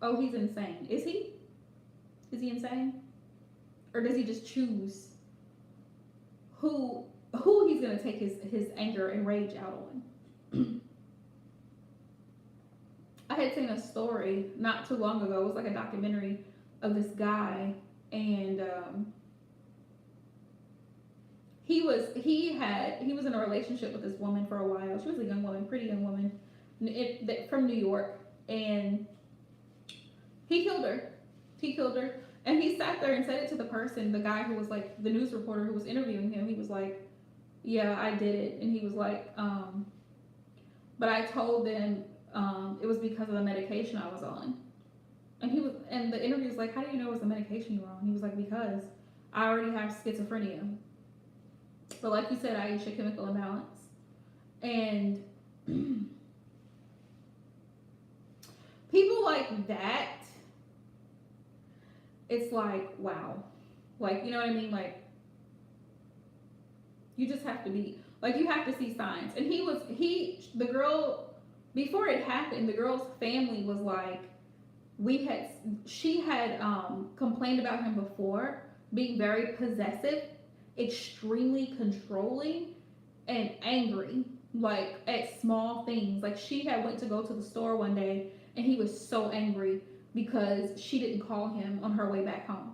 Oh, he's insane. Is he? Is he insane? Or does he just choose who he's going to take his anger and rage out on? I had seen a story not too long ago. It was like a documentary of this guy, and he was in a relationship with this woman for a while. She was a young woman, pretty young woman, from New York, and he killed her. And he sat there and said it to the person, the guy who was like the news reporter who was interviewing him. He was like, yeah, I did it. And he was like, but I told them it was because of the medication I was on. And the interview was like, how do you know it was the medication you were on? He was like, because I already have schizophrenia. But like you said, Aisha, chemical imbalance. And people like that, it's like, wow. Like, you know what I mean? Like, You just have to be like, you have to see signs. And the girl, before it happened, the girl's family was like, she had complained about him before being very possessive, extremely controlling, and angry, like at small things. Like she had went to go to the store one day and he was so angry because she didn't call him on her way back home.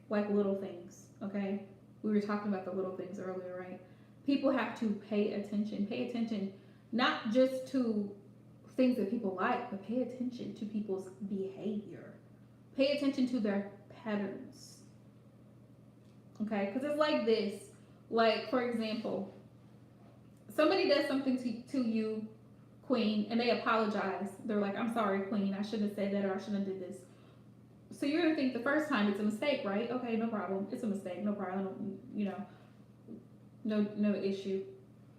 Like little things, okay? We were talking about the little things earlier, right? People have to pay attention. Pay attention not just to things that people like, but pay attention to people's behavior. Pay attention to their patterns. Okay? Because it's like this. Like, for example, somebody does something to you, Queen, and they apologize. They're like, I'm sorry, Queen, I shouldn't have said that, or I shouldn't have did this. So you're gonna think the first time it's a mistake, right? Okay, no problem. It's a mistake, no problem. You know, no issue.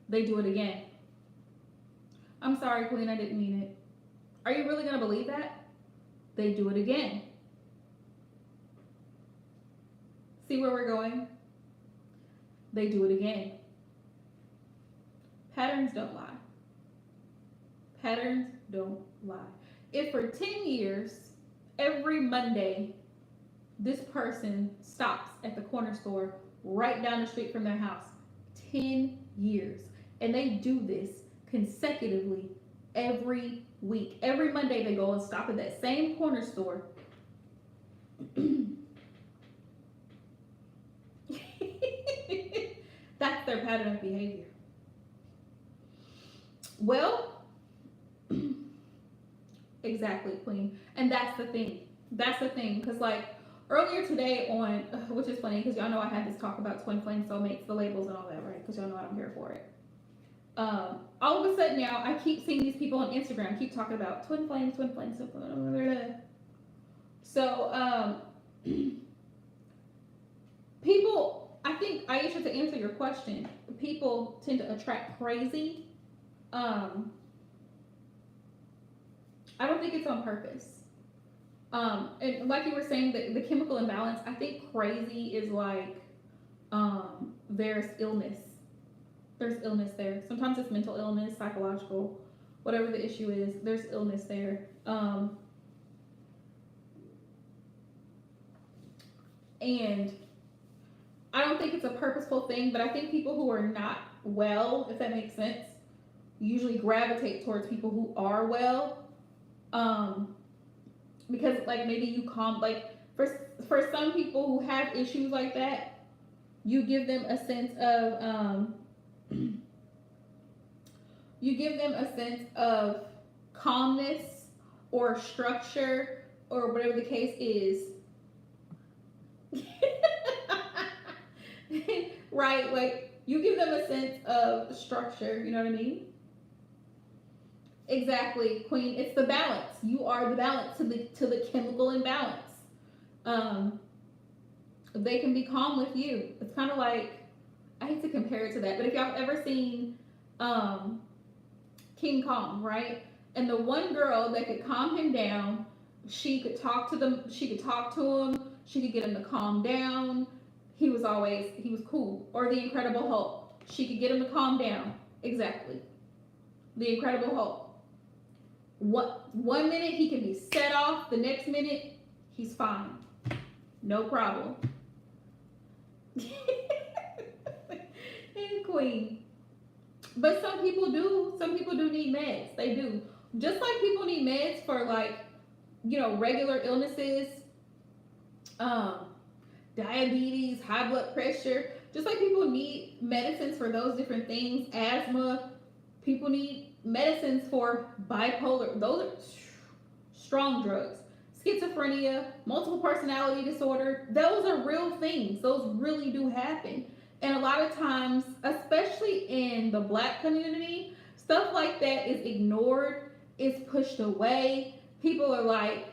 They do it again. I'm sorry, Queen, I didn't mean it. Are you really gonna believe that? They do it again. See where we're going? They do it again. Patterns don't lie. Patterns don't lie. If for 10 years, every Monday, this person stops at the corner store right down the street from their house, 10 years, and they do this consecutively every week. Every Monday they go and stop at that same corner store. That's their pattern of behavior. Well, exactly, Queen. And that's the thing. That's the thing. Because, like, earlier today on, which is funny because y'all know I had this talk about twin flame soulmates, the labels and all that, right? Because y'all know I'm here for it. All of a sudden now, I keep seeing these people on Instagram keep talking about twin flames, twin flames, twin flames. So, people, I think, Aisha, to answer your question, people tend to attract crazy. I don't think it's on purpose. And like you were saying, the chemical imbalance, I think crazy is like, there's illness. There's illness there. Sometimes it's mental illness, psychological, whatever the issue is, there's illness there. And I don't think it's a purposeful thing, but I think people who are not well, if that makes sense, usually gravitate towards people who are well. Because like maybe you like for some people who have issues like that, you give them a sense of calmness or structure or whatever the case is. Right? Like you give them a sense of structure, you know what I mean? Exactly, Queen. It's the balance. You are the balance to the chemical imbalance. They can be calm with you. It's kind of like, I hate to compare it to that, but if y'all ever seen King Kong, right? And the one girl that could calm him down, she could talk to him, she could get him to calm down. He was cool. Or the Incredible Hulk. She could get him to calm down. Exactly. The Incredible Hulk. One minute he can be set off, the next minute he's fine. No problem. And Queen. But some people do need meds. They do. Just like people need meds for like, regular illnesses, diabetes, high blood pressure. Just like people need medicines for those different things, asthma, people need medicines for bipolar. Those are strong drugs. Schizophrenia, multiple personality disorder, those are real things. Those really do happen. And a lot of times, especially in the Black community, stuff like that is ignored, it's pushed away. People are like,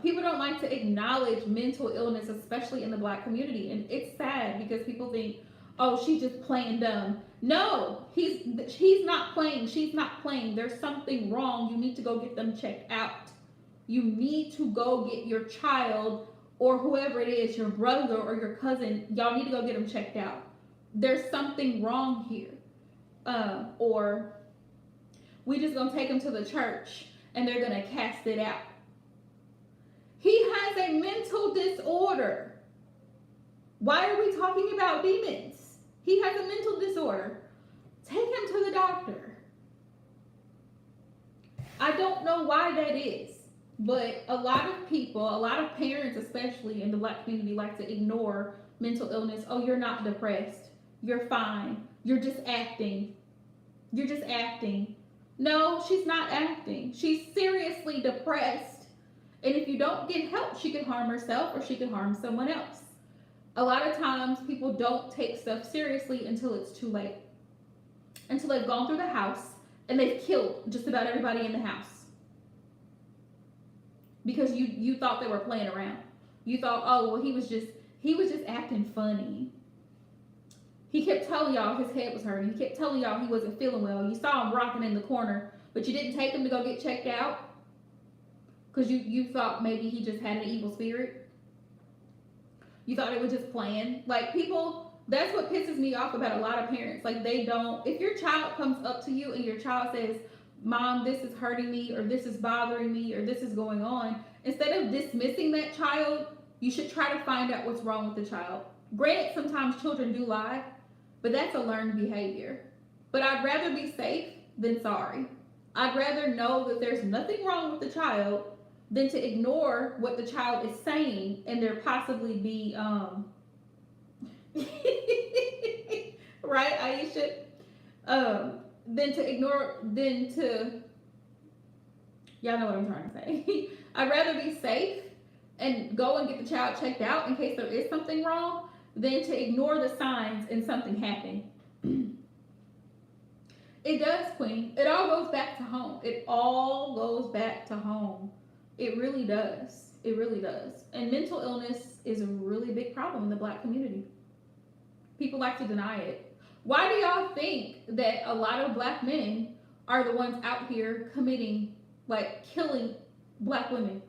people don't like to acknowledge mental illness, especially in the Black community. And it's sad because people think, oh, she's just playing dumb. No, he's not playing. She's not playing. There's something wrong. You need to go get them checked out. You need to go get your child or whoever it is, your brother or your cousin, y'all need to go get them checked out. There's something wrong here. Or we just gonna take them to the church and they're gonna cast it out. He has a mental disorder. Why are we talking about demons? He has a mental disorder. Take him to the doctor. I don't know why that is, but a lot of people, a lot of parents, especially in the Black community, like to ignore mental illness. Oh, you're not depressed. You're fine. You're just acting. You're just acting. No, she's not acting. She's seriously depressed. And if you don't get help, she could harm herself or she could harm someone else. A lot of times people don't take stuff seriously until it's too late. Until they've gone through the house and they've killed just about everybody in the house. Because you thought they were playing around. You thought, oh, well, he was just acting funny. He kept telling y'all his head was hurting. He kept telling y'all he wasn't feeling well. You saw him rocking in the corner, but you didn't take him to go get checked out because you thought maybe he just had an evil spirit. You thought it was just playing. Like, people, that's what pisses me off about a lot of parents. Like, they don't, if your child comes up to you and your child says, Mom, this is hurting me, or this is bothering me, or this is going on, instead of dismissing that child, you should try to find out what's wrong with the child. Granted, sometimes children do lie, but that's a learned behavior. But I'd rather be safe than sorry. I'd rather know that there's nothing wrong with the child than to ignore what the child is saying and there possibly be, right, Aisha? Y'all know what I'm trying to say. I'd rather be safe and go and get the child checked out in case there is something wrong than to ignore the signs and something happen. It does, Queen. It all goes back to home. It all goes back to home. It really does. It really does. And mental illness is a really big problem in the Black community. People like to deny it. Why do y'all think that a lot of Black men are the ones out here committing, like, killing Black women?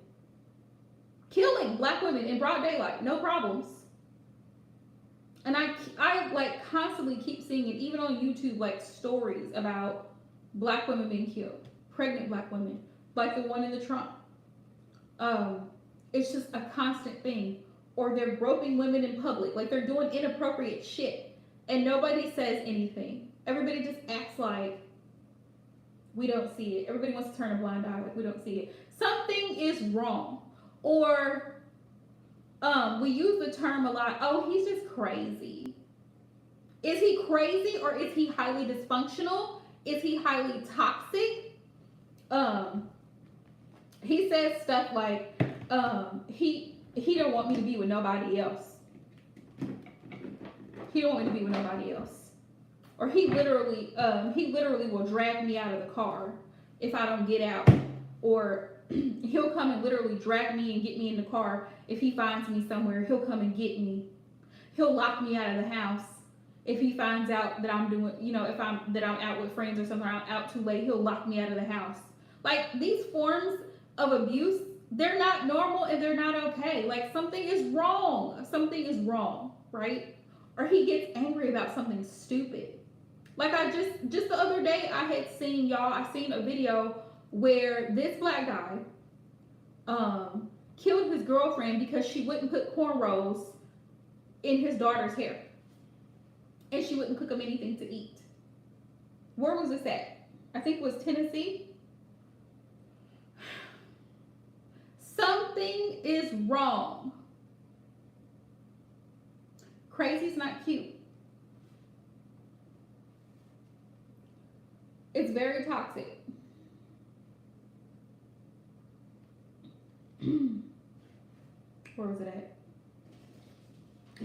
Killing Black women in broad daylight, no problems. And I like constantly keep seeing it, even on YouTube, like stories about Black women being killed, pregnant Black women, like the one in the Trump. It's just a constant thing. Or they're groping women in public, like they're doing inappropriate shit, and nobody says anything. Everybody just acts like we don't see it. Everybody wants to turn a blind eye, like we don't see it. Something is wrong. Or we use the term a lot, oh, he's just crazy. Is he crazy, or is he highly dysfunctional? Is he highly toxic? He says stuff like, he don't want me to be with nobody else. He don't want me to be with nobody else. Or he literally will drag me out of the car if I don't get out. Or he'll come and literally drag me and get me in the car. If he finds me somewhere, he'll come and get me. He'll lock me out of the house. If he finds out that I'm doing, that I'm out with friends or something, or I'm out too late, he'll lock me out of the house. Like, these forms of abuse, they're not normal and they're not okay. Like, something is wrong. Something is wrong, right? Or he gets angry about something stupid. Like, I just the other day, I seen a video where this Black guy killed his girlfriend because she wouldn't put cornrows in his daughter's hair. And she wouldn't cook him anything to eat. Where was this at? I think it was Tennessee. Something is wrong. Crazy's not cute. It's very toxic. Where was it at?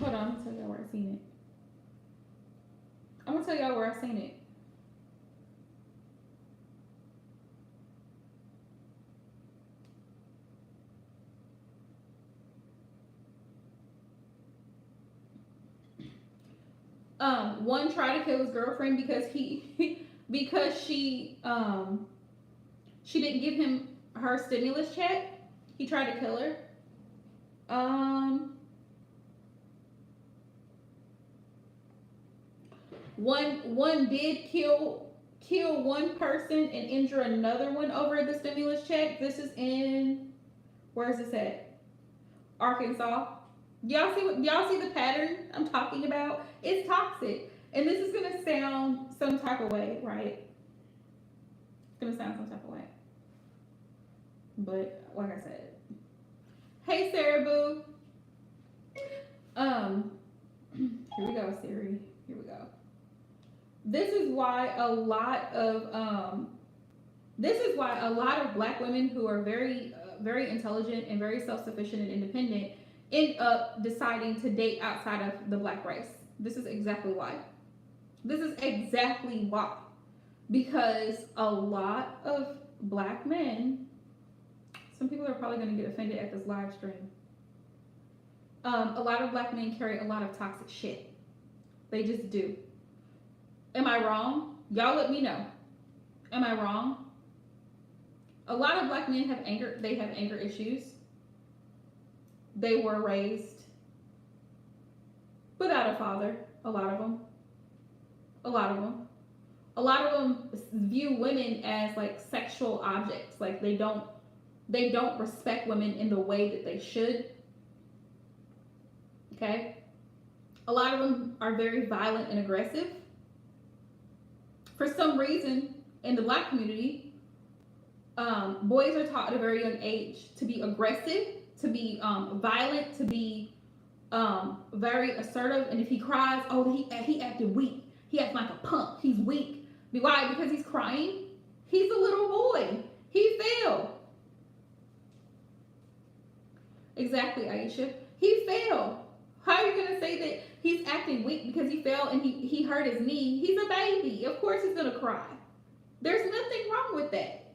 Hold on, I'm gonna tell y'all where I seen it. I'm gonna tell y'all where I seen it. One tried to kill his girlfriend because she didn't give him her stimulus check. He tried to kill her. Um, one did kill one person and injure another one over the stimulus check. This is in, where is this at? Arkansas. Y'all see the pattern I'm talking about? It's toxic. And this is gonna sound some type of way, right? It's gonna sound some type of way. But like I said. Hey Sarah Boo. Here we go, Siri. Here we go. This is why a lot of black women who are very intelligent and very self-sufficient and independent end up deciding to date outside of the black race. This is exactly why. Because a lot of black men, some people are probably going to get offended at this live stream. A lot of black men carry a lot of toxic shit. They just do. Am I wrong? Y'all let me know. Am I wrong? A lot of black men have anger. They have anger issues. They were raised without a father. A lot of them. A lot of them view women as like sexual objects. Like they don't respect women in the way that they should. Okay? A lot of them are very violent and aggressive. For some reason, in the black community, boys are taught at a very young age to be aggressive, to be violent, to be very assertive. And if he cries, oh, he acted weak. He acts like a punk. He's weak. Why? Because he's crying. He's a little boy. He fell. Exactly, Aisha. He fell. How are you going to say that he's acting weak because he fell and he hurt his knee? He's a baby. Of course he's going to cry. There's nothing wrong with that.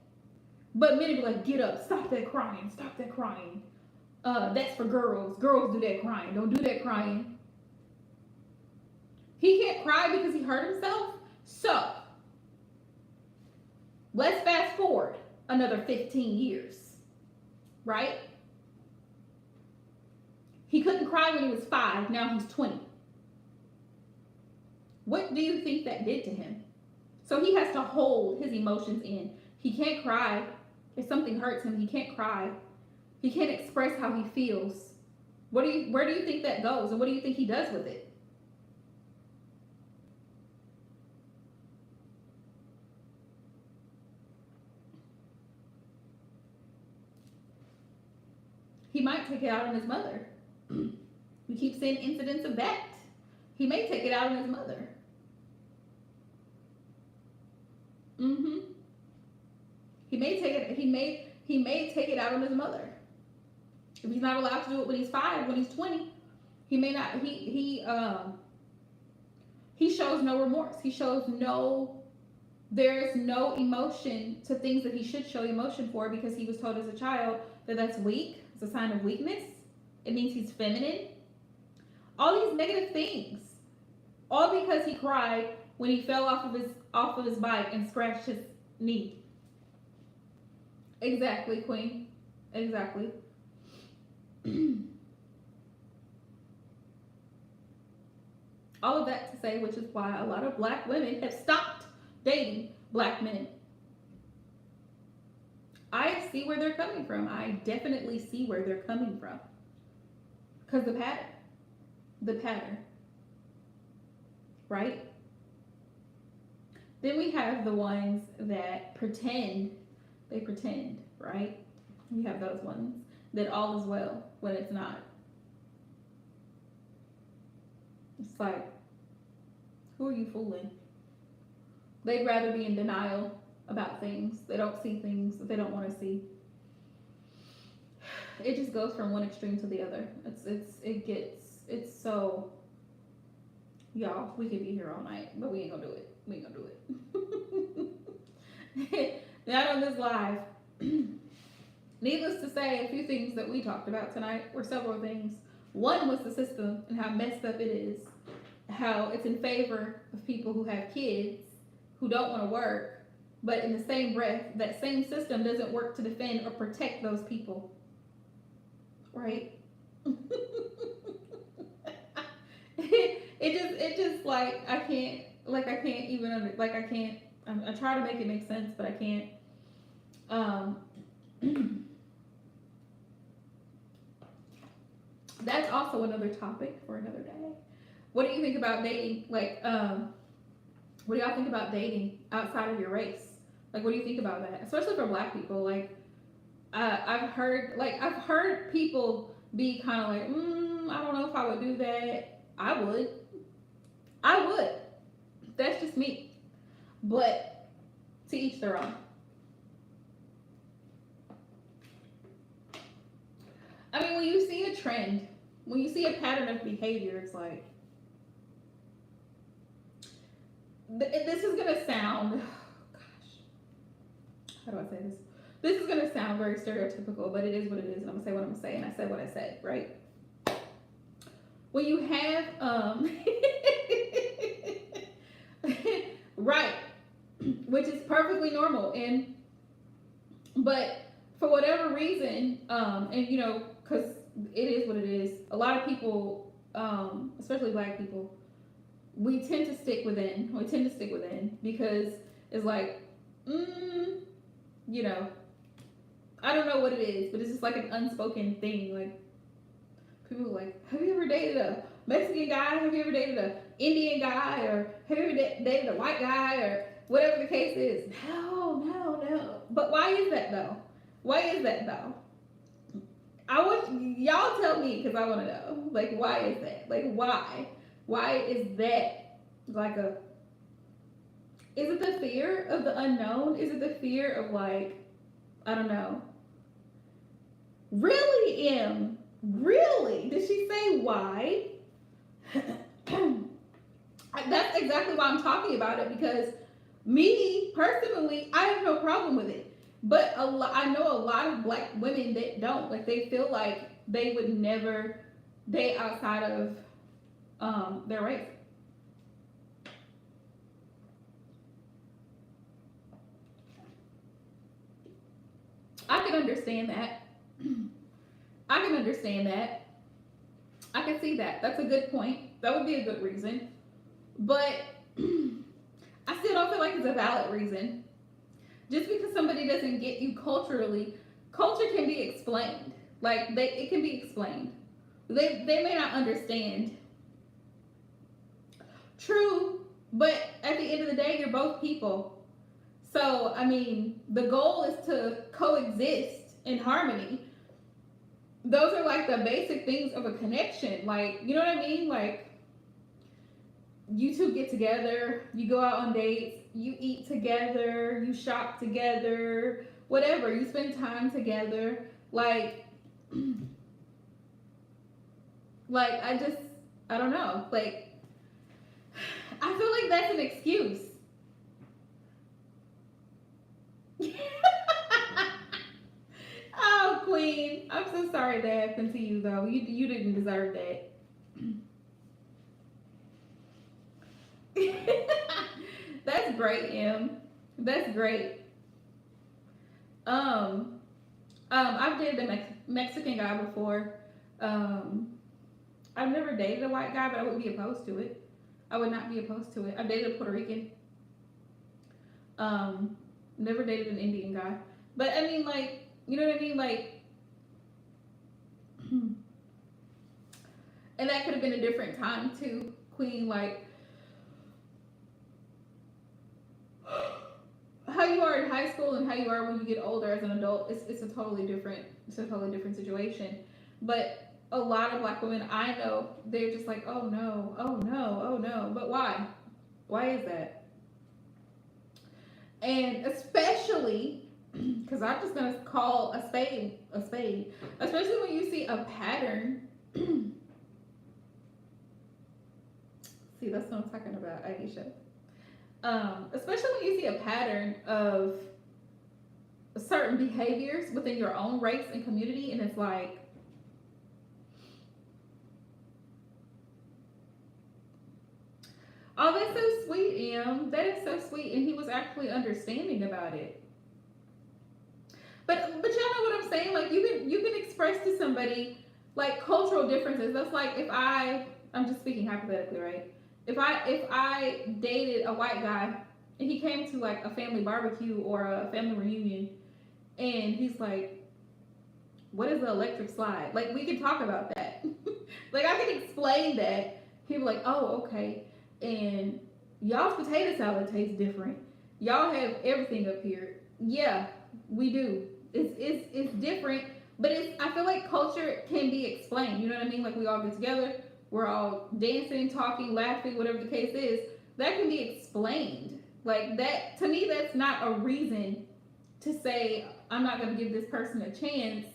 But men be like, get up. Stop that crying. Stop that crying. That's for girls. Girls do that crying. Don't do that crying. He can't cry because he hurt himself. So, let's fast forward another 15 years. Right? He couldn't cry when he was 5. Now he's 20. What do you think that did to him? So he has to hold his emotions in. He can't cry. If something hurts him, he can't cry. He can't express how he feels. Where do you think that goes? And what do you think he does with it? He might take it out on his mother. We keep seeing incidents of that. He may take it out on his mother. He may take it out on his mother. If he's not allowed to do it when he's 5, when he's 20, he may not. He shows no remorse. There's no emotion to things that he should show emotion for, because he was told as a child that that's weak. It's a sign of weakness. It means he's feminine. All these negative things. All because he cried when he fell off of his bike and scratched his knee. Exactly, Queen. Exactly. All of that to say, which is why a lot of black women have stopped dating black men. I see where they're coming from. I definitely see where they're coming from. Because the pattern, right? Then we have the ones that pretend, right? We have those ones that all is well when it's not. It's like, who are you fooling? They'd rather be in denial about things. They don't see things that they don't want to see. It just goes from one extreme to the other. It's so, y'all, we could be here all night, but we ain't gonna do it. Not on this live. Needless to say, a few things that we talked about tonight were several things. One was the system and how messed up it is. How it's in favor of people who have kids who don't want to work, but in the same breath, that same system doesn't work to defend or protect those people. right? It just like I can't even like I can't. I try to make it make sense, but I can't. Um, that's also another topic for another day. What do you think about dating? Like, what do y'all think about dating outside of your race? Like, what do you think about that? Especially for Black people. Like, I've heard people be kind of like, I don't know if I would do that. I would. That's just me. But to each their own. I mean, when you see a trend, when you see a pattern of behavior, it's like this is gonna sound. Gosh, how do I say this? This is gonna sound very stereotypical, but it is what it is, and I'm gonna say what I'm gonna say, and I said what I said, right? When you have right, which is perfectly normal, but for whatever reason, and you know, because it is what it is. A lot of people, especially Black people, we tend to stick within. We tend to stick within because it's like, you know, I don't know what it is, but it's just like an unspoken thing. Like people are like, have you ever dated a Mexican guy? Have you ever dated an Indian guy? Or have you ever dated a white guy? Or whatever the case is. No. But why is that though? Why is that though? I want y'all tell me because I want to know. Like, why is that? Like, why? Why is that like a? Is it the fear of the unknown? Is it the fear of like, I don't know. Really, Em? Really? Did she say why? That's exactly why I'm talking about it because me personally, I have no problem with it. But I know a lot of Black women that don't. Like they feel like they would never date outside of their race. I can understand that. I can understand that. I can see that. That's a good point. That would be a good reason. But I still don't feel like it's a valid reason. Just because somebody doesn't get you culturally, culture can be explained. Like it can be explained. They may not understand. True, but at the end of the day, you're both people. So I mean, the goal is to coexist in harmony. Those are like the basic things of a connection. Like, you know what I mean? Like you two get together, you go out on dates, you eat together, you shop together, whatever, you spend time together. Like I don't know. Like I feel like that's an excuse. Oh, Queen, I'm so sorry that happened to you though. You didn't deserve that. That's great, Em. That's great. Um, I've dated a Mexican guy before. Um, I've never dated a white guy, but I wouldn't be opposed to it. I would not be opposed to it. I've dated a Puerto Rican. Um, Never dated an Indian guy. But I mean, like, you know what I mean? Like, and that could have been a different time too, Queen. Like, how you are in high school and how you are when you get older as an adult, it's a totally different situation. But a lot of Black women I know, they're just like, oh no, oh no, oh no. But why? Why is that? And especially because I'm just gonna call a spade a spade, especially when you see a pattern. See, that's what I'm talking about, Aisha. Especially when you see a pattern of certain behaviors within your own race and community, and it's like, oh, that's so sweet, Em. That is so sweet, and he was actually understanding about it. But y'all know what I'm saying? Like you can express to somebody like cultural differences. That's like if I'm just speaking hypothetically, right? If I dated a white guy and he came to like a family barbecue or a family reunion and he's like, what is the electric slide? Like we could talk about that. Like I could explain that. People like, oh, okay. And y'all's potato salad tastes different. Y'all have everything up here. Yeah, we do. It's different, but I feel like culture can be explained. You know what I mean? Like we all get together, we're all dancing, talking, laughing, whatever the case is. That can be explained. Like that to me, that's not a reason to say I'm not going to give this person a chance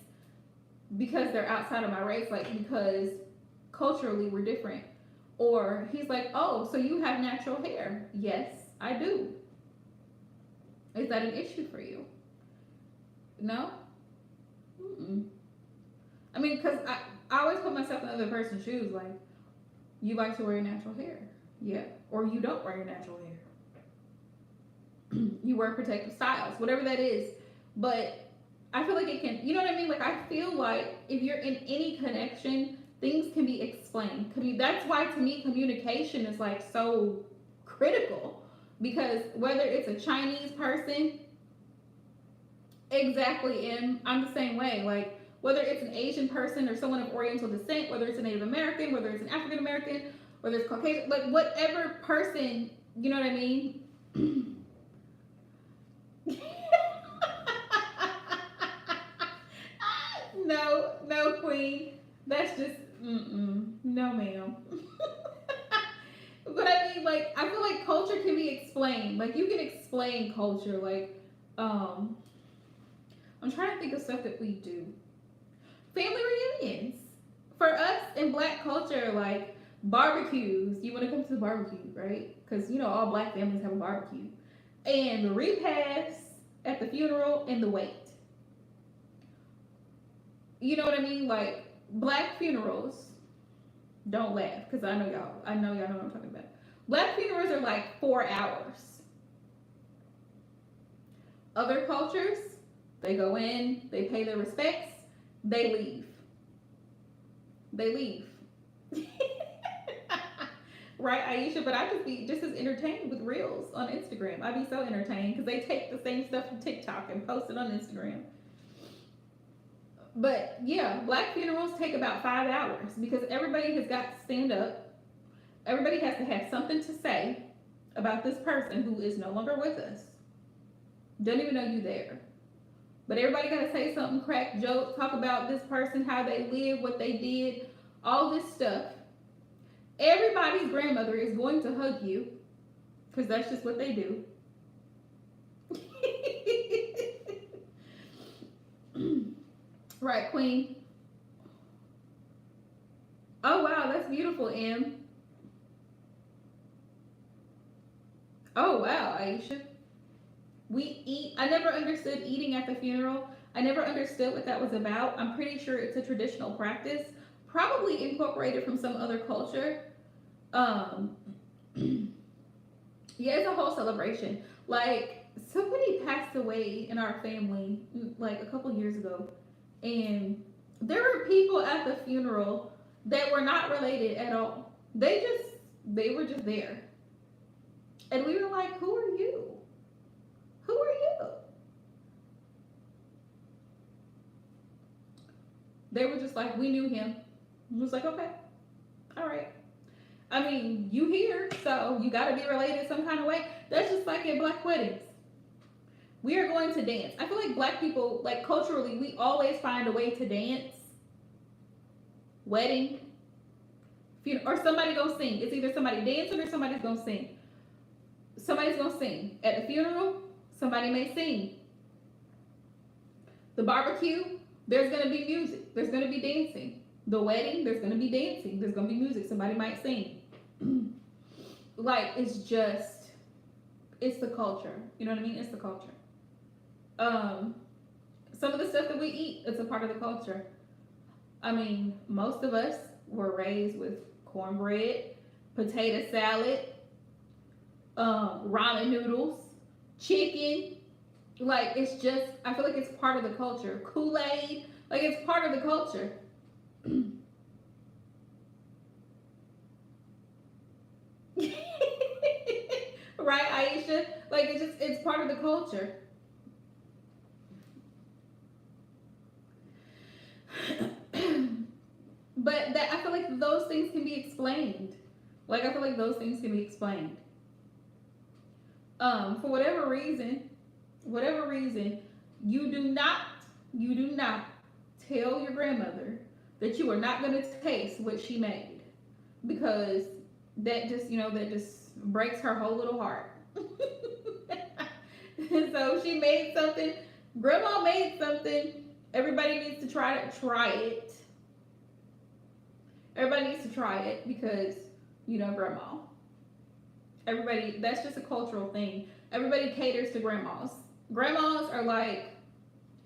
because they're outside of my race. Like because culturally we're different. Or he's like, oh, so you have natural hair? Yes, I do. Is that an issue for you? No? Mm-mm. I mean, because I always put myself in the other person's shoes. Like, you like to wear your natural hair. Yeah. Or you don't wear your natural hair. You wear protective styles, whatever that is. But I feel like it can, you know what I mean? Like, I feel like if you're in any connection, things can be explained. That's why, to me, communication is like so critical. Because whether it's a Chinese person, exactly, and I'm the same way. Like, whether it's an Asian person or someone of Oriental descent, whether it's a Native American, whether it's an African American, whether it's Caucasian, like whatever person, you know what I mean? No, queen. That's just, no, ma'am. But I mean, like, I feel like culture can be explained. Like, you can explain culture. Like, I'm trying to think of stuff that we do. Family reunions. For us in black culture, like barbecues, you want to come to the barbecue, right? Because, you know, all black families have a barbecue. And the repast at the funeral and the wait. You know what I mean? Like, black funerals, don't laugh, because I know y'all know what I'm talking about. Black funerals are like 4 hours. Other cultures, they go in, they pay their respects, they leave. They leave. Right, Aisha? But I just be just as entertained with reels on Instagram. I be so entertained because they take the same stuff from TikTok and post it on Instagram. But yeah, black funerals take about 5 hours because everybody has got to stand up. Everybody has to have something to say about this person who is no longer with us. Don't even know you there. But everybody got to say something, crack jokes, talk about this person, how they live, what they did, all this stuff. Everybody's grandmother is going to hug you because that's just what they do. Right, queen. Oh, wow, that's beautiful, Em. Oh, wow, Aisha. We eat. I never understood eating at the funeral. I never understood what that was about. I'm pretty sure it's a traditional practice, probably incorporated from some other culture. Yeah, it's a whole celebration. Like, somebody passed away in our family like a couple years ago, and there were people at the funeral that were not related at all. They were just there. And we were like, who are you? Who are you? They were just like, we knew him. I was like, okay, all right. I mean, you here, so you got to be related some kind of way. That's just like at black weddings. We are going to dance. I feel like black people, like culturally, we always find a way to dance. Wedding, or somebody gonna sing. It's either somebody dancing or somebody's gonna sing. Somebody's gonna sing. At the funeral, somebody may sing. The barbecue, there's gonna be music. There's gonna be dancing. The wedding, there's gonna be dancing. There's gonna be music. Somebody might sing. Like, it's the culture. You know what I mean? It's the culture. Some of the stuff that we eat, it's a part of the culture. I mean, most of us were raised with cornbread, potato salad, ramen noodles, chicken. Like, it's just, I feel like it's part of the culture. Kool-Aid, like, it's part of the culture. Right, Aisha? Like it's part of the culture. But that I feel like those things can be explained. Like I feel like those things can be explained. For whatever reason, you do not you do not tell your grandmother that you are not going to taste what she made, because that just breaks her whole little heart. So she made something, grandma made something, everybody needs to try it. Everybody needs to try it because grandma. Everybody, that's just a cultural thing. Everybody caters to grandmas. Grandmas are like,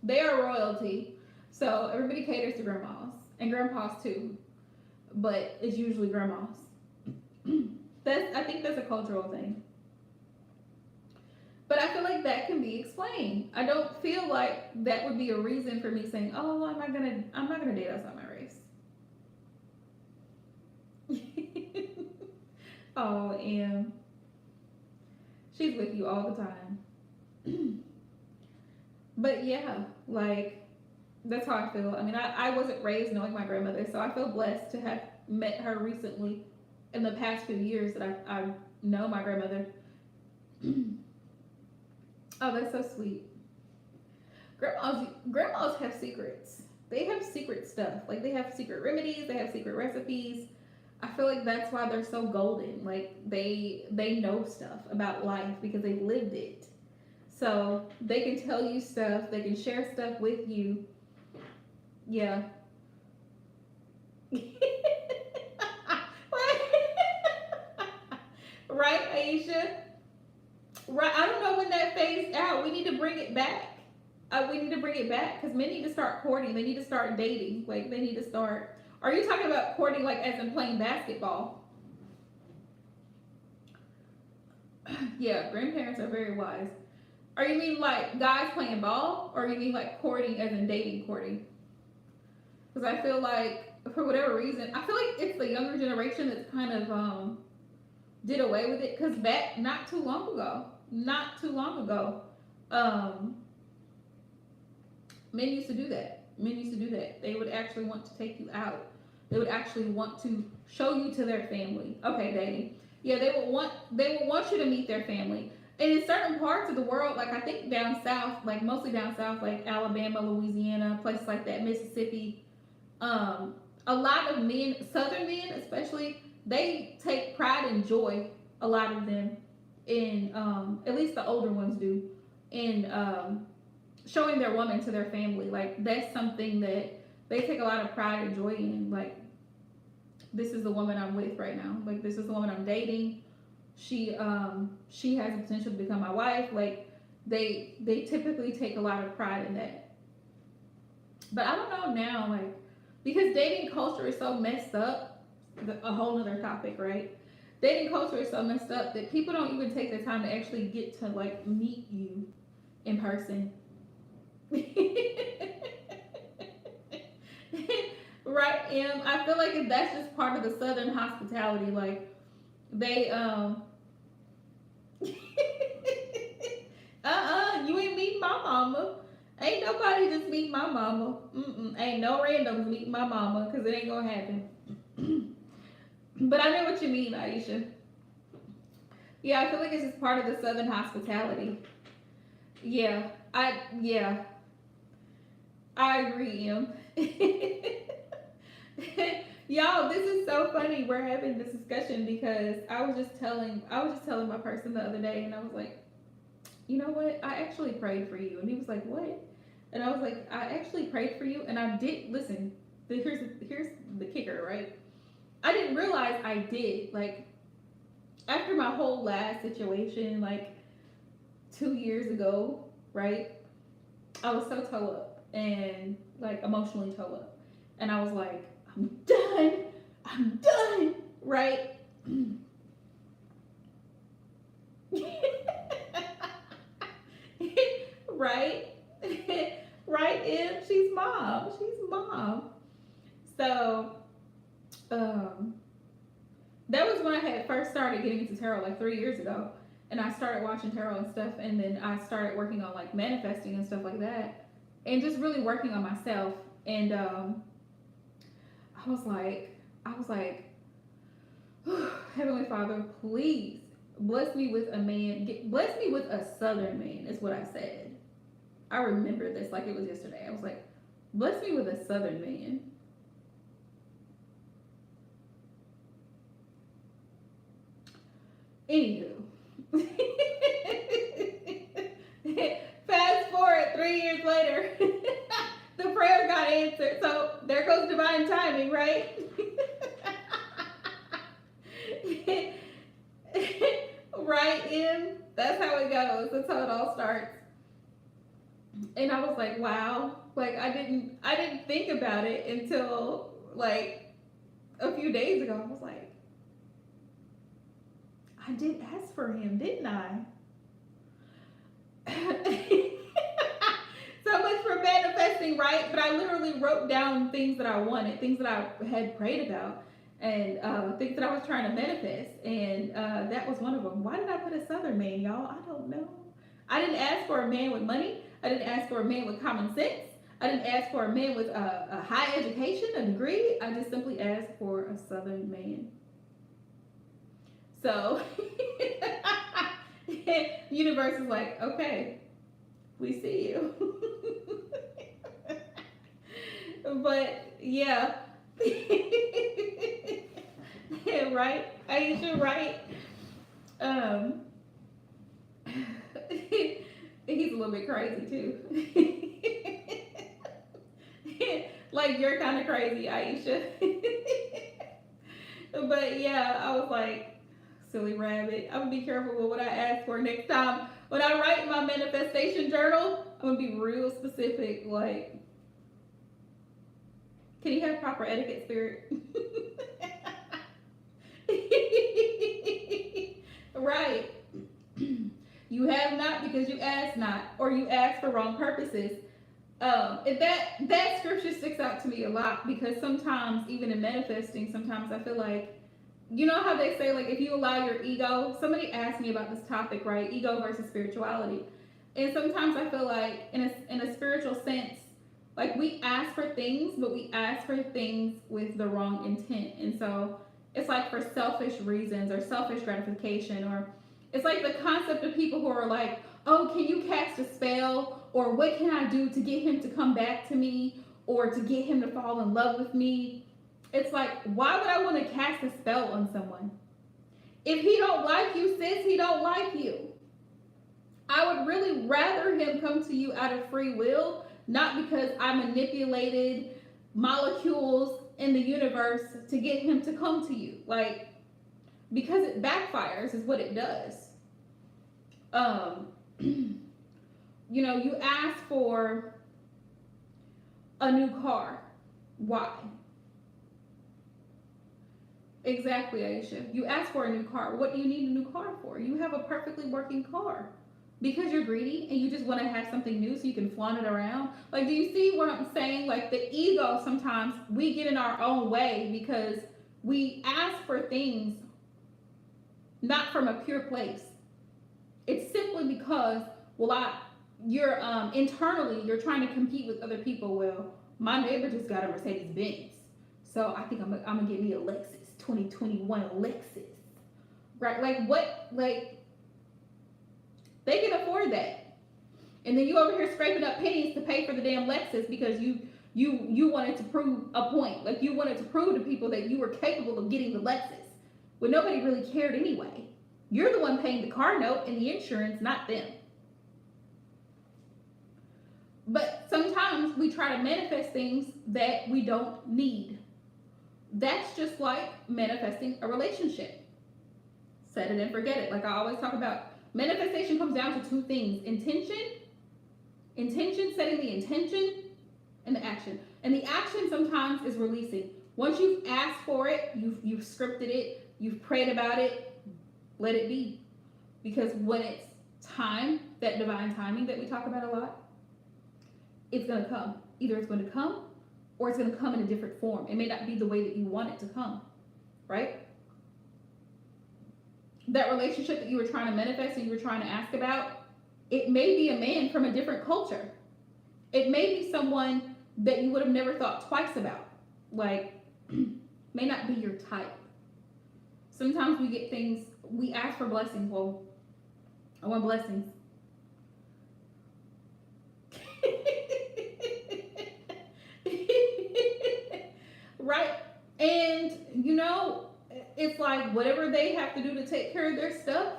they are royalty. So everybody caters to grandmas and grandpas too, but it's usually grandmas. I think that's a cultural thing. But I feel like that can be explained. I don't feel like that would be a reason for me saying, "Oh, I'm not gonna date outside my race." Oh, and she's with you all the time. But yeah, like that's how I feel. I mean, I wasn't raised knowing my grandmother, so I feel blessed to have met her recently in the past few years that I know my grandmother. Oh, that's so sweet. Grandmas have secrets. They have secret stuff. Like they have secret remedies, they have secret recipes. I feel like that's why they're so golden. Like they know stuff about life because they've lived it. So they can tell you stuff, they can share stuff with you. Yeah. Right, Aisha? Right. I don't know when that phased out. We need to bring it back. We need to bring it back because men need to start courting. They need to start dating. Like they need to start. Are you talking about courting like as in playing basketball? Yeah, grandparents are very wise. Or you mean like guys playing ball, or you mean like courting as in dating courting? Because I feel like for whatever reason, I feel like it's the younger generation that's kind of did away with it. Because back not too long ago, um, men used to do that. Men used to do that. They would actually want to take you out. They would actually want to show you to their family. Okay, dating. Yeah, they would want you to meet their family. And in certain parts of the world, like I think down south, like mostly down south, like Alabama, Louisiana, places like that, Mississippi, a lot of men, Southern men especially, they take pride and joy. A lot of them, in at least the older ones do, in showing their woman to their family. Like that's something that they take a lot of pride and joy in. Like this is the woman I'm with right now. Like this is the woman I'm dating. She has the potential to become my wife. Like they typically take a lot of pride in that. But I don't know now, like because dating culture is so messed up. A whole other topic, right? Dating culture is so messed up that people don't even take the time to actually get to like meet you in person. Right, and I feel like that's just part of the Southern hospitality. Like they you ain't meet my mama. Ain't nobody just meet my mama. Ain't no randoms meet my mama because it ain't gonna happen. But I know what you mean, Aisha. Yeah, I feel like it's just part of the Southern hospitality. Yeah, I agree, Em. Y'all, this is so funny. We're having this discussion because I was just telling my person the other day, and I was like, you know what? I actually prayed for you, and he was like, what? And I was like, I actually prayed for you, and I did. Listen, here's the kicker, right? I didn't realize I did. Like after my whole last situation, like 2 years ago, right? I was so toe up and like emotionally toe up. And I was like, I'm done. I'm done. Right? Right? Right, Em? She's mom. She's mom. So when I had first started getting into tarot like 3 years ago, and I started watching tarot and stuff, and then I started working on like manifesting and stuff like that, and just really working on myself. And I was like, Heavenly Father, please bless me with a man. Bless me with a Southern man, is what I said. I remember this like it was yesterday. I was like, bless me with a Southern man. Anywho. Fast forward 3 years later, the prayer got answered. So there goes divine timing, right? Right, in. That's how it goes. That's how it all starts. And I was like, wow. Like I didn't think about it until like a few days ago. I was like, I did ask for him, didn't I? So much for manifesting, right? But I literally wrote down things that I wanted, things that I had prayed about, and things that I was trying to manifest. And that was one of them. Why did I put a Southern man, y'all? I don't know. I didn't ask for a man with money. I didn't ask for a man with common sense. I didn't ask for a man with a high education, a degree. I just simply asked for a Southern man. So, universe is like, okay, we see you. But yeah. Right? Aisha, right? He's a little bit crazy too. Like you're kind of crazy, Aisha. But yeah, I was like, silly rabbit. I'm gonna be careful with what I ask for next time. When I write my manifestation journal, I'm gonna be real specific. Like, can you have proper etiquette, spirit? Right. You have not because you ask not, or you ask for wrong purposes. And that scripture sticks out to me a lot because sometimes, even in manifesting, sometimes I feel like, you know how they say, like, if you allow your ego, somebody asked me about this topic, right? Ego versus spirituality. And sometimes I feel like in a spiritual sense, like we ask for things, but we ask for things with the wrong intent. And so it's like for selfish reasons or selfish gratification, or it's like the concept of people who are like, oh, can you cast a spell? Or what can I do to get him to come back to me? Or to get him to fall in love with me? It's like, why would I want to cast a spell on someone? If he don't like you, sis, he don't like you. I would really rather him come to you out of free will, not because I manipulated molecules in the universe to get him to come to you. Like, because it backfires is what it does. You know, you ask for a new car. Why? Exactly, Aisha. You ask for a new car. What do you need a new car for? You have a perfectly working car. Because you're greedy and you just want to have something new so you can flaunt it around. Like, do you see what I'm saying? Like, the ego, sometimes we get in our own way because we ask for things not from a pure place. It's simply because, well, you're internally, you're trying to compete with other people. Well, my neighbor just got a Mercedes Benz, so I think I'm gonna get me a Lexus, 2021 Lexus, right? Like what? Like they can afford that, and then you over here scraping up pennies to pay for the damn Lexus because you wanted to prove a point. Like you wanted to prove to people that you were capable of getting the Lexus, when nobody really cared anyway. You're the one paying the car note and the insurance, not them. But sometimes we try to manifest things that we don't need. That's just like manifesting a relationship. Set it and forget it. Like I always talk about, manifestation comes down to two things: intention, setting the intention, and the action. And the action sometimes is releasing. Once you've asked for it, you've scripted it, you've prayed about it, let it be. Because when it's time, that divine timing that we talk about a lot, it's going to come. Either it's going to come or it's going to come in a different form. It may not be the way that you want it to come, right? that relationship that you were trying to manifest and you were trying to ask about, it may be a man from a different culture. It may be someone that you would have never thought twice about. Like, may not be your type. Sometimes we get things, we ask for blessings. Well, I want blessings. Right? And, you know, it's like whatever they have to do to take care of their stuff,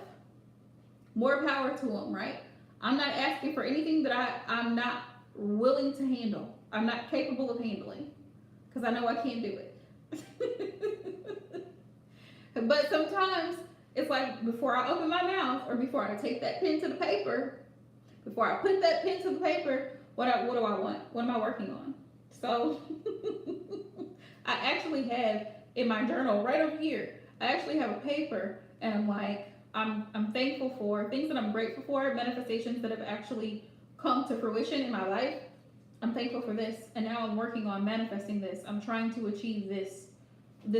more power to them, right? I'm not asking for anything that I'm not willing to handle. I'm not capable of handling because I know I can't do it. But sometimes it's like before I open my mouth or before I take that pen to the paper, before I put that pen to the paper, what do I want? What am I working on? So I actually have in my journal right over here, I actually have a paper and I'm like, I'm thankful for things that I'm grateful for, manifestations that have actually come to fruition in my life. I'm thankful for this, and now I'm working on manifesting this. I'm trying to achieve this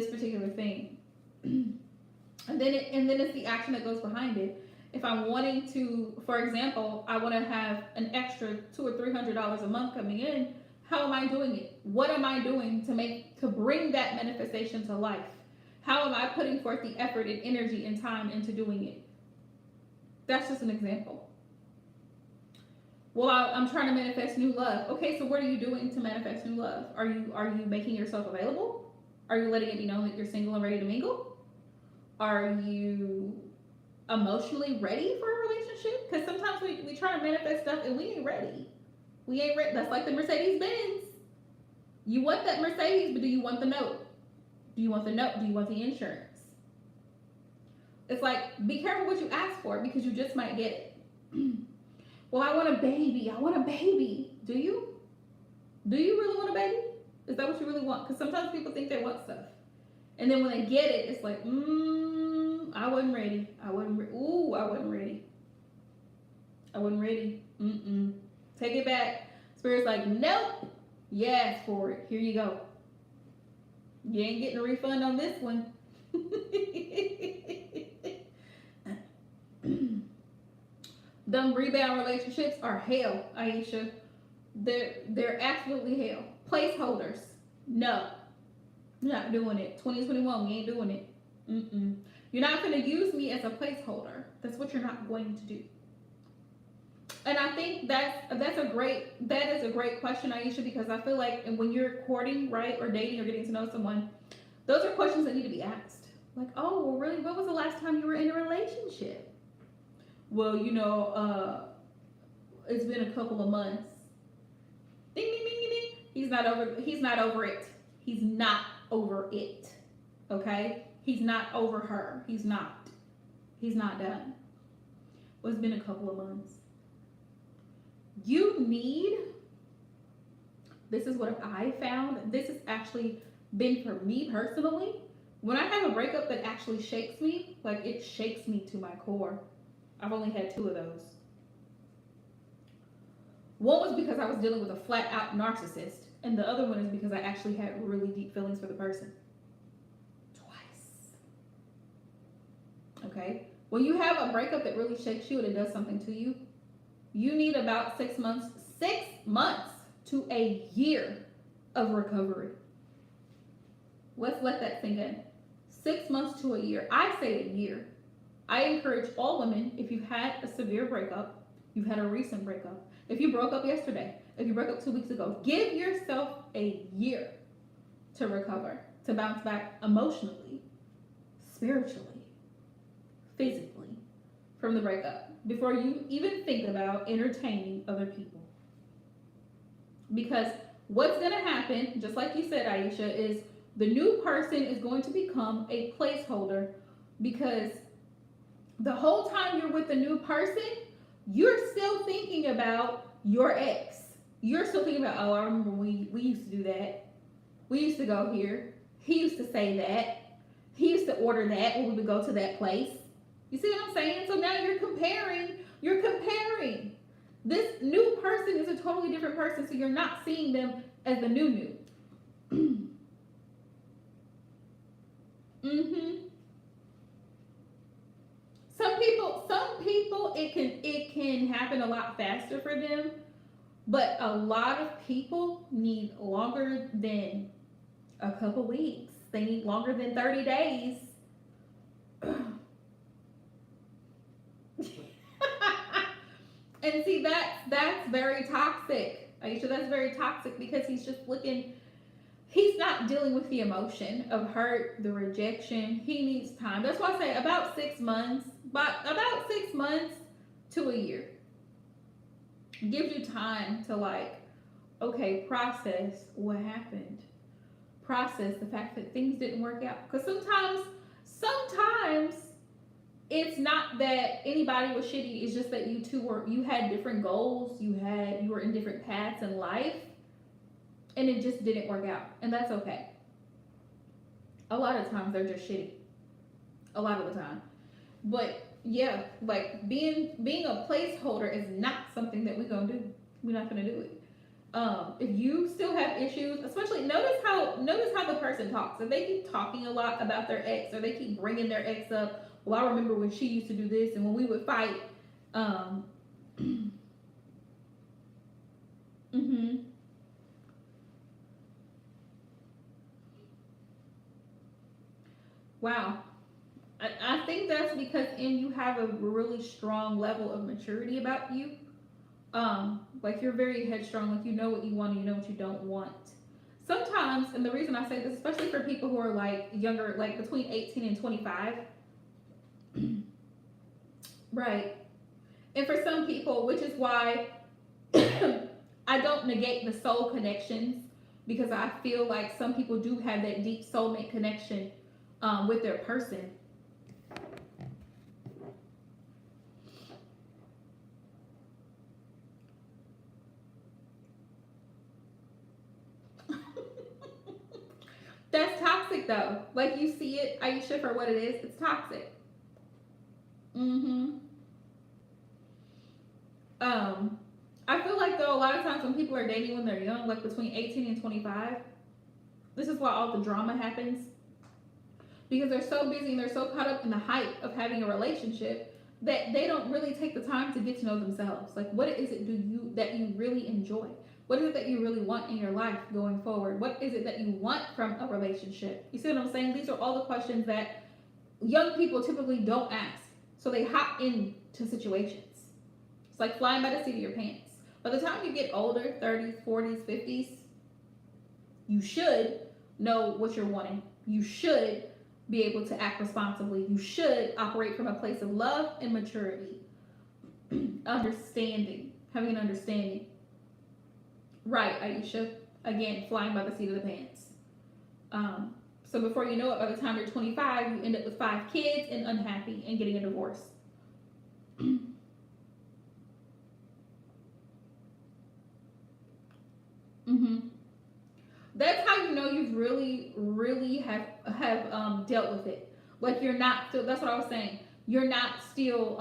particular thing. and then it's the action that goes behind it. If I'm wanting to, for example, I want to have an extra $200 or $300 a month coming in, how am I doing it? What am I doing to bring that manifestation to life? How am I putting forth the effort and energy and time into doing it? That's just an example. Well, I'm trying to manifest new love. Okay, so what are you doing to manifest new love? Are you making yourself available? Are you letting it be known that you're single and ready to mingle? Are you emotionally ready for a relationship? Because sometimes we try to manifest stuff and we ain't ready. We ain't ready. That's like the Mercedes Benz. You want that Mercedes, but do you want the note? Do you want the note? Do you want the insurance? It's like, be careful what you ask for because you just might get it. Well, I want a baby. I want a baby. Do you? Do you really want a baby? Is that what you really want? Because sometimes people think they want stuff. And then when they get it, it's like, I wasn't ready. I wasn't ready. I wasn't ready. Take it back. Spirit's like, nope. You asked for it. Here you go. You ain't getting a refund on this one. Them rebound relationships are hell, Aisha. They're absolutely hell. Placeholders. No. You're not doing it. 2021, we ain't doing it. You're not going to use me as a placeholder. That's what you're not going to do. And I think that is a great question, Aisha, because I feel like when you're courting, right, or dating or getting to know someone, those are questions that need to be asked. Like, oh, well, really, when was the last time you were in a relationship? Well, it's been a couple of months. Ding, ding, ding, ding, ding. He's not over it. He's not over it. Okay? He's not over her. He's not done. Well, it's been a couple of months. This is what I found. This has actually been for me personally. When I have a breakup that actually shakes me, like it shakes me to my core. I've only had 2 of those. One was because I was dealing with a flat out narcissist, and the other one is because I actually had really deep feelings for the person. Twice. Okay? When you have a breakup that really shakes you and it does something to you, you need about 6 months to a year of recovery. Let's let that sink in. 6 months to a year. I say a year. I encourage all women, if you've had a severe breakup, you've had a recent breakup, if you broke up yesterday, if you broke up 2 weeks ago, give yourself a year to recover, to bounce back emotionally, spiritually, physically from the breakup before you even think about entertaining other people. Because what's going to happen, just like you said, Aisha, is the new person is going to become a placeholder because the whole time you're with the new person, you're still thinking about your ex. You're still thinking about, oh, I remember we used to do that. We used to go here. He used to say that. He used to order that when we would go to that place. You see what I'm saying? So now you're comparing. This new person is a totally different person, so you're not seeing them as the new. people, it can happen a lot faster for them, but a lot of people need longer than a couple weeks. They need longer than 30 days. And see, that's very toxic, Aisha. That's very toxic because he's just looking. He's not dealing with the emotion of hurt, the rejection. He needs time. That's why I say about 6 months, about 6 months to a year gives you time to like, okay, process what happened, process the fact that things didn't work out. Because sometimes it's not that anybody was shitty. It's just that you had different goals. You were in different paths in life, and it just didn't work out, and that's okay. A lot of times they're just shitty. A lot of the time, but yeah, like being a placeholder is not something that we're gonna do. We're not gonna do it. If you still have issues, especially notice how the person talks. If they keep talking a lot about their ex, or they keep bringing their ex up, well, I remember when she used to do this, and when we would fight. Mm-hmm. Wow. I think that's because you have a really strong level of maturity about you. Like you're very headstrong, like you know what you want and you know what you don't want. Sometimes, and the reason I say this, especially for people who are like younger, like between 18 and 25, right? And for some people, which is why I don't negate the soul connections, because I feel like some people do have that deep soulmate connection with their person. That's toxic though. Like you see it, Aisha, for what it is. It's toxic. Mm-hmm. I feel like though a lot of times when people are dating when they're young, like between 18 and 25, this is why all the drama happens. Because they're so busy and they're so caught up in the hype of having a relationship that they don't really take the time to get to know themselves. Like what is it that you really enjoy? What is it that you really want in your life going forward? What is it that you want from a relationship? You see what I'm saying? These are all the questions that young people typically don't ask. So they hop into situations. It's like flying by the seat of your pants. By the time you get older, 30s, 40s, 50s, you should know what you're wanting. You should be able to act responsibly. You should operate from a place of love and maturity, understanding, having an understanding. Right, Aisha. Again, flying by the seat of the pants. So before you know it, by the time you're 25, you end up with 5 kids and unhappy and getting a divorce. Mm-hmm. That's how you know you've really have dealt with it. Like you're not still. That's what I was saying. You're not still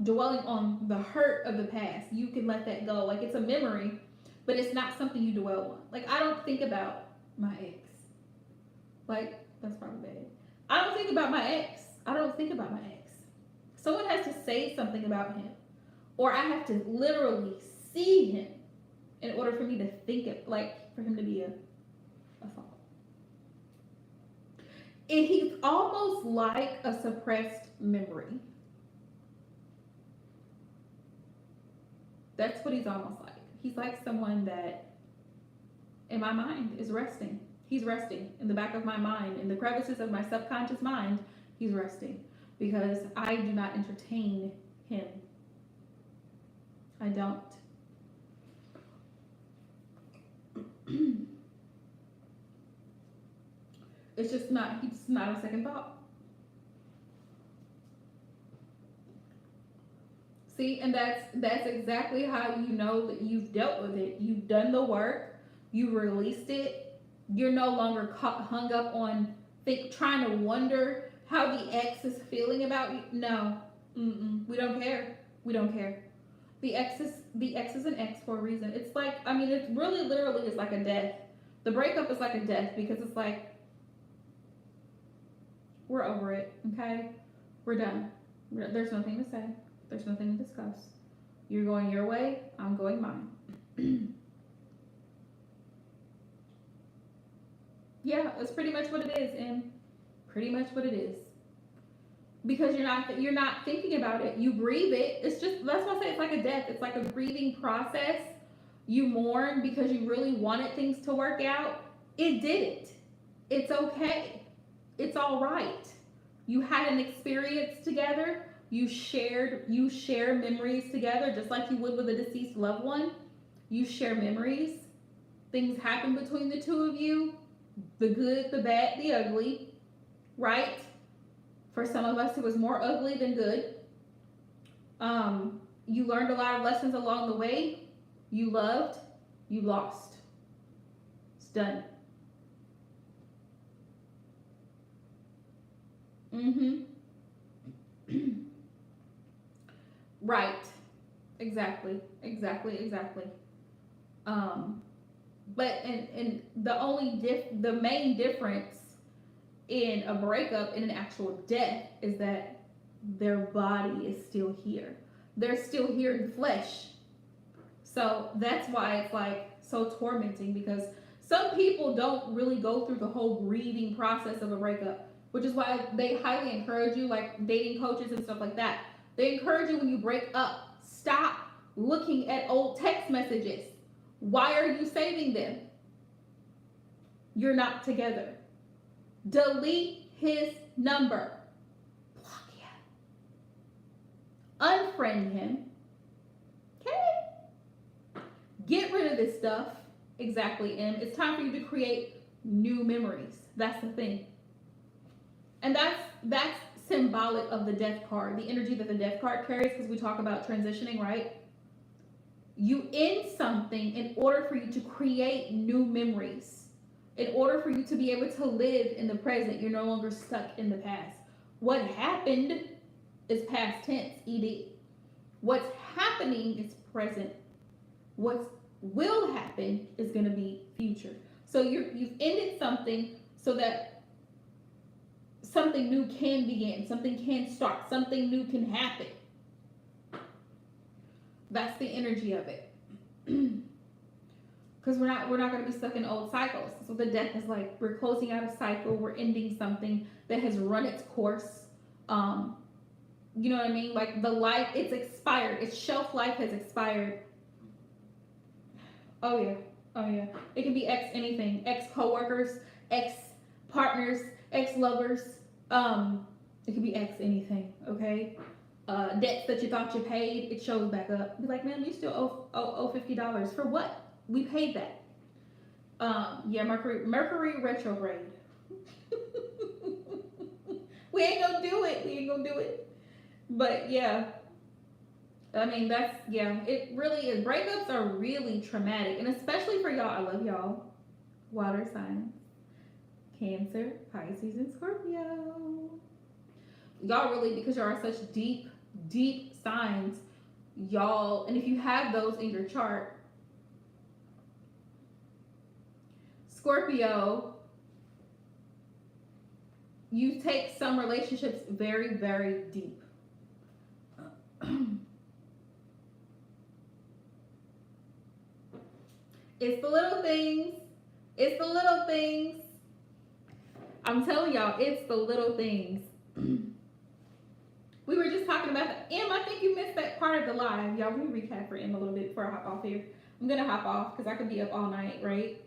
dwelling on the hurt of the past. You can let that go. Like it's a memory, but it's not something you dwell on. Like I don't think about my ex. Like that's probably bad. I don't think about my ex. I don't think about my ex. Someone has to say something about him, or I have to literally see him in order for me to think of, like, for him to be a thought. And he's almost like a suppressed memory. That's what he's almost like. He's like someone that, in my mind, is resting. He's resting in the back of my mind, in the crevices of my subconscious mind. He's resting because I do not entertain him. I don't. It's just not. He's not a second thought. See, and that's exactly how you know that you've dealt with it. You've done the work. You released it. You're no longer hung up on trying to wonder how the ex is feeling about you. No, we don't care. We don't care. The ex is an ex for a reason. It's like, I mean, it really literally is like a death. The breakup is like a death because it's like we're over it. Okay, we're done. There's nothing to say. There's nothing to discuss. You're going your way, I'm going mine. Yeah, that's pretty much what it is, and pretty much what it is. Because you're not thinking about it. You grieve it. It's just, that's why I say it's like a death. It's like a grieving process. You mourn because you really wanted things to work out. It didn't. It's okay. It's all right. You had an experience together. You share memories together, just like you would with a deceased loved one. You share memories. Things happen between the two of you. The good, the bad, the ugly, right? For some of us, it was more ugly than good. You learned a lot of lessons along the way. You loved, you lost. It's done. Right. Exactly. Exactly. Exactly. Um, but and the main difference in a breakup and an actual death is that their body is still here. They're still here in flesh. So that's why it's like so tormenting, because some people don't really go through the whole grieving process of a breakup, which is why they highly encourage you, like dating coaches and stuff like that. They encourage you when you break up, stop looking at old text messages. Why are you saving them? You're not together. Delete his number. Block him. Unfriend him. Okay? Get rid of this stuff. Exactly. And it's time for you to create new memories. That's the thing. And that's symbolic of the death card, the energy that the death card carries, because we talk about transitioning, right? You end something in order for you to create new memories. In order for you to be able to live in the present, you're no longer stuck in the past. What happened is past tense, ed. What's happening is present. What will happen is going to be future. So you've ended something so that something new can begin, something can start, something new can happen. That's the energy of it. Because we're not going to be stuck in old cycles. So the death is like, we're closing out a cycle, we're ending something that has run its course. You know what I mean? Like the life, it's expired. Its shelf life has expired. Oh yeah. Oh yeah. It can be ex anything. Ex coworkers, ex partners, ex lovers. It can be ex anything. Okay. Debts that you thought you paid, it shows back up. Be like, man, you still owe $50 for what? We paid that. Yeah, Mercury retrograde. We ain't gonna do it. But yeah, I mean, it really is. Breakups are really traumatic, and especially for y'all. I love y'all. Water signs, Cancer, Pisces, and Scorpio. Y'all really, because y'all are such deep signs, y'all, and if you have those in your chart, Scorpio, you take some relationships very, very deep. It's the little things. It's the little things. I'm telling y'all, it's the little things. We were just talking about M. I think you missed that part of the live. Y'all, let me recap for M a little bit before I hop off here. I'm gonna hop off because I could be up all night, right?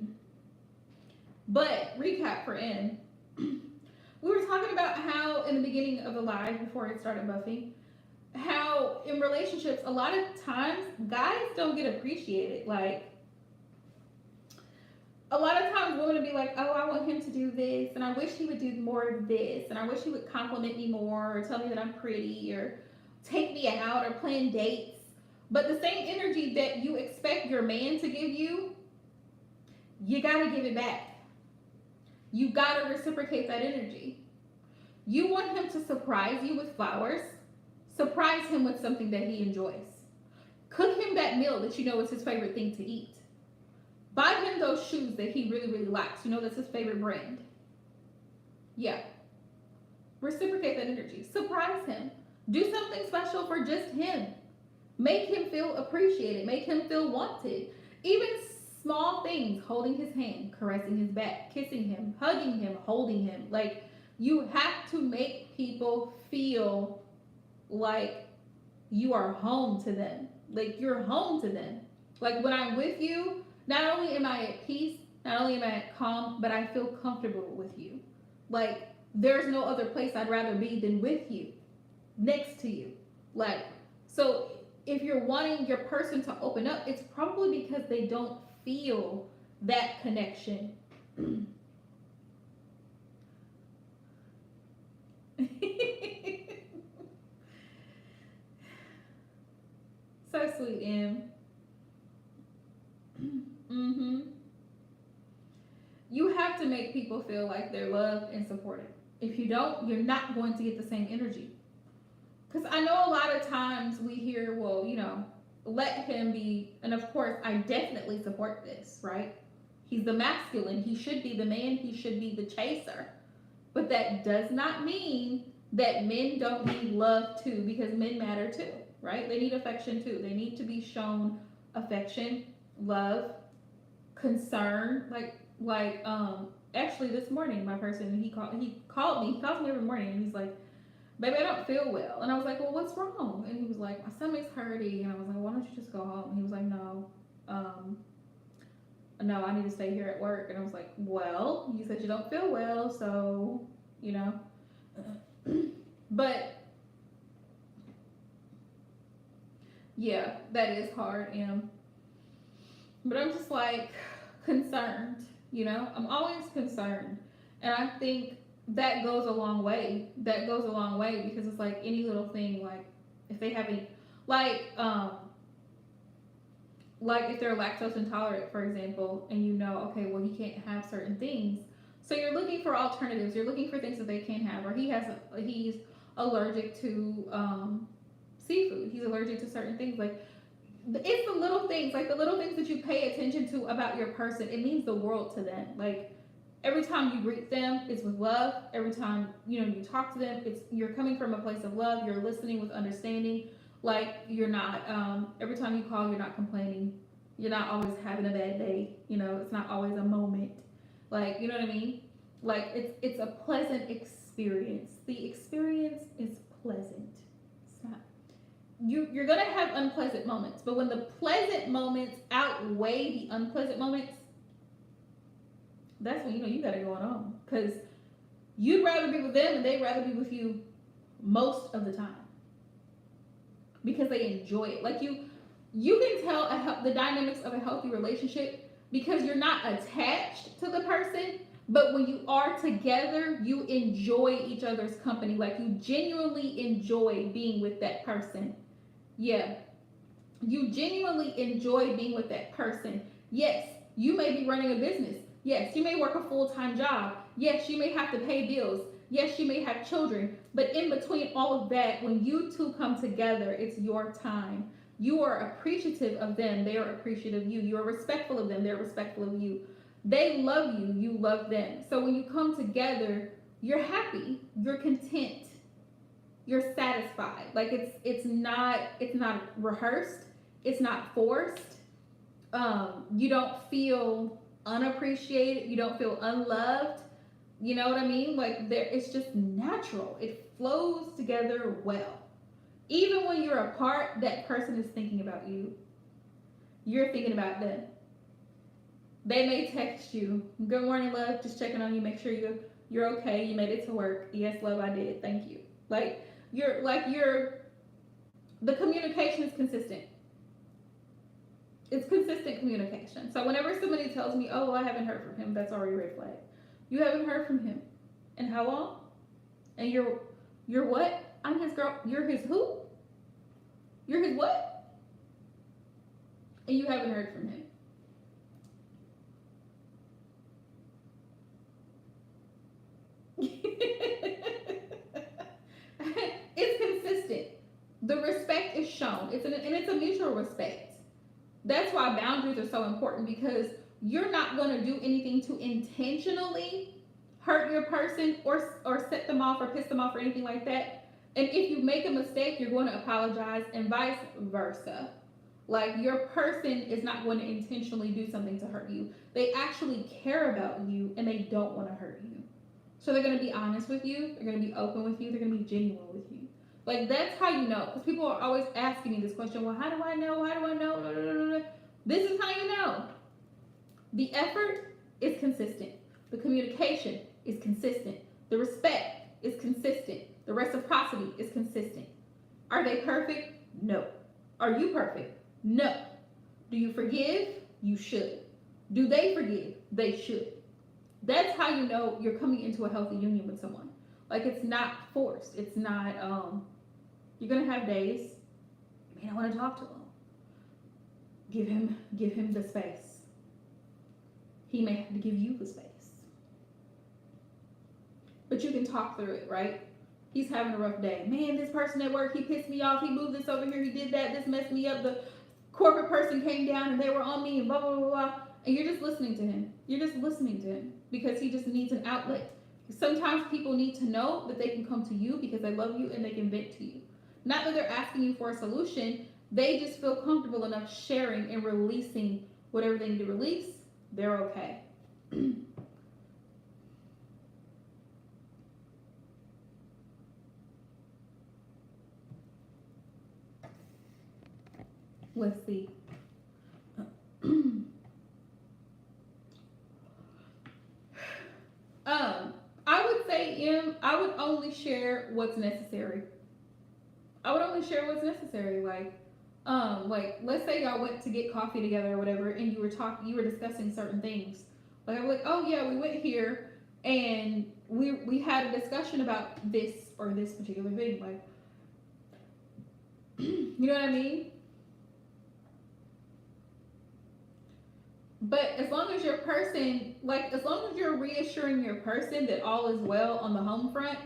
But recap for M. We were talking about how in the beginning of the live, before it started buffing, how in relationships a lot of times guys don't get appreciated. Like a lot of times women will be like, oh, I want him to do this, and I wish he would do more of this, and I wish he would compliment me more, or tell me that I'm pretty, or take me out, or plan dates. But the same energy that you expect your man to give you, you gotta give it back. You gotta reciprocate that energy. You want him to surprise you with flowers. Surprise him with something that he enjoys. Cook him that meal that you know is his favorite thing to eat. Buy him those shoes that he really, really likes. You know that's his favorite brand. Yeah. Reciprocate that energy. Surprise him. Do something special for just him. Make him feel appreciated. Make him feel wanted. Even small things, holding his hand, caressing his back, kissing him, hugging him, holding him. Like, you have to make people feel like you are home to them. Like, you're home to them. Like, when I'm with you, not only am I at peace, not only am I at calm, but I feel comfortable with you. Like, there's no other place I'd rather be than with you, next to you. Like, so if you're wanting your person to open up, it's probably because they don't feel that connection. So sweet, Em. Mm-hmm. You have to make people feel like they're loved and supported. If you don't, you're not going to get the same energy. Because I know a lot of times we hear, well, let him be, and of course, I definitely support this, right? He's the masculine. He should be the man. He should be the chaser. But that does not mean that men don't need love too, because men matter too, right? They need affection too. They need to be shown affection, love, concern. Actually this morning, my person, he calls me every morning, and he's like, baby, I don't feel well. And I was like, well, what's wrong? And he was like, my stomach's hurting. And I was like, why don't you just go home? And he was like, no, I need to stay here at work. And I was like, well, you said you don't feel well, so, but yeah, that is hard, but I'm just like concerned, I'm always concerned. And I think that goes a long way. Because it's like any little thing, like if they have any, like if they're lactose intolerant, for example, and okay, well, he can't have certain things, so you're looking for alternatives. You're looking for things that they can have, or he's allergic to seafood. He's allergic to certain things. Like, it's the little things, that you pay attention to about your person. It means the world to them. Like, every time you greet them, it's with love. Every time you talk to them, you're coming from a place of love. You're listening with understanding. Like, you're not every time you call, you're not complaining. You're not always having a bad day. It's not always a moment. Like, you know what I mean? Like, it's a pleasant experience. The experience is pleasant. It's not. You're gonna have unpleasant moments, but when the pleasant moments outweigh the unpleasant moments, that's when you gotta go on, because you'd rather be with them and they'd rather be with you most of the time, because they enjoy it. Like, you can tell the dynamics of a healthy relationship because you're not attached to the person, but when you are together, you enjoy each other's company. Like, you genuinely enjoy being with that person. Yeah, you genuinely enjoy being with that person. Yes, you may be running a business. Yes, you may work a full-time job. Yes, you may have to pay bills. Yes, you may have children. But in between all of that, when you two come together, it's your time. You are appreciative of them. They are appreciative of you. You are respectful of them. They're respectful of you. They love you. You love them. So when you come together, you're happy. You're content. You're satisfied. Like, it's not rehearsed. It's not forced. You don't feel unappreciated. You don't feel unloved. You know what I mean? Like, it's just natural. It flows together well. Even when you're apart, that person is thinking about you. You're thinking about them. They may text you, good morning, love, just checking on you, make sure you're okay, you made it to work. Yes, love, I did, thank you. The communication is consistent. It's consistent communication. So whenever somebody tells me, oh, well, I haven't heard from him, that's already a red flag. You haven't heard from him. And how long? And you're what? I'm his girl. You're his who? You're his what? And you haven't heard from him. It's consistent. The respect is shown. It's a mutual respect. That's why boundaries are so important, because you're not going to do anything to intentionally hurt your person or set them off or piss them off or anything like that. And if you make a mistake, you're going to apologize, and vice versa. Like, your person is not going to intentionally do something to hurt you. They actually care about you and they don't want to hurt you. So they're going to be honest with you, they're going to be open with you, they're going to be genuine with you. Like, that's how you know. Because people are always asking me this question, well, how do I know? How do I know? This is how you know. The effort is consistent. The communication is consistent. The respect is consistent. The reciprocity is consistent. Are they perfect? No. Are you perfect? No. Do you forgive? You should. Do they forgive? They should. That's how you know you're coming into a healthy union with someone. Like, it's not forced. It's not, you're going to have days you may not want to talk to him. Give him the space. He may have to give you the space. But you can talk through it, right? He's having a rough day. Man, this person at work, he pissed me off. He moved this over here. He did that. This messed me up. The corporate person came down and they were on me and blah, blah, blah, blah. And you're just listening to him. You're just listening to him because he just needs an outlet. Sometimes people need to know that they can come to you because they love you and they can vent to you. Not that they're asking you for a solution. They just feel comfortable enough sharing and releasing whatever they need to release. They're okay. Let's see. I would say, I would only share what's necessary. I would only share what's necessary. Like let's say y'all went to get coffee together or whatever, and you were discussing certain things. Like, I'm like, oh yeah, we went here and we had a discussion about this or this particular thing. Like, you know what I mean? But as long as your person, as long as you're reassuring your person that all is well on the home front,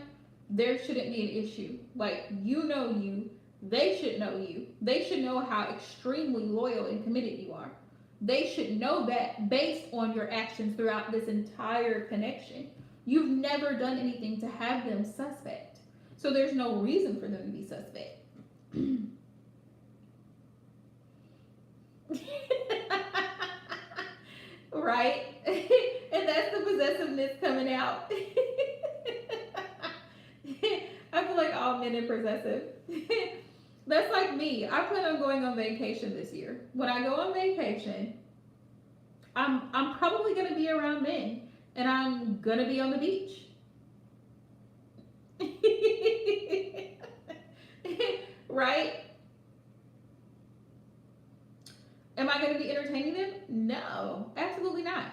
there shouldn't be an issue. Like, you know you, they should know you. They should know how extremely loyal and committed you are. They should know that based on your actions throughout this entire connection. You've never done anything to have them suspect. So there's no reason for them to be suspect. Right? And that's the possessiveness coming out. I feel like all men are possessive. That's like me. I plan on going on vacation this year. When I go on vacation, I'm probably gonna be around men, and I'm gonna be on the beach. Right? Am I going to be entertaining them? No, absolutely not.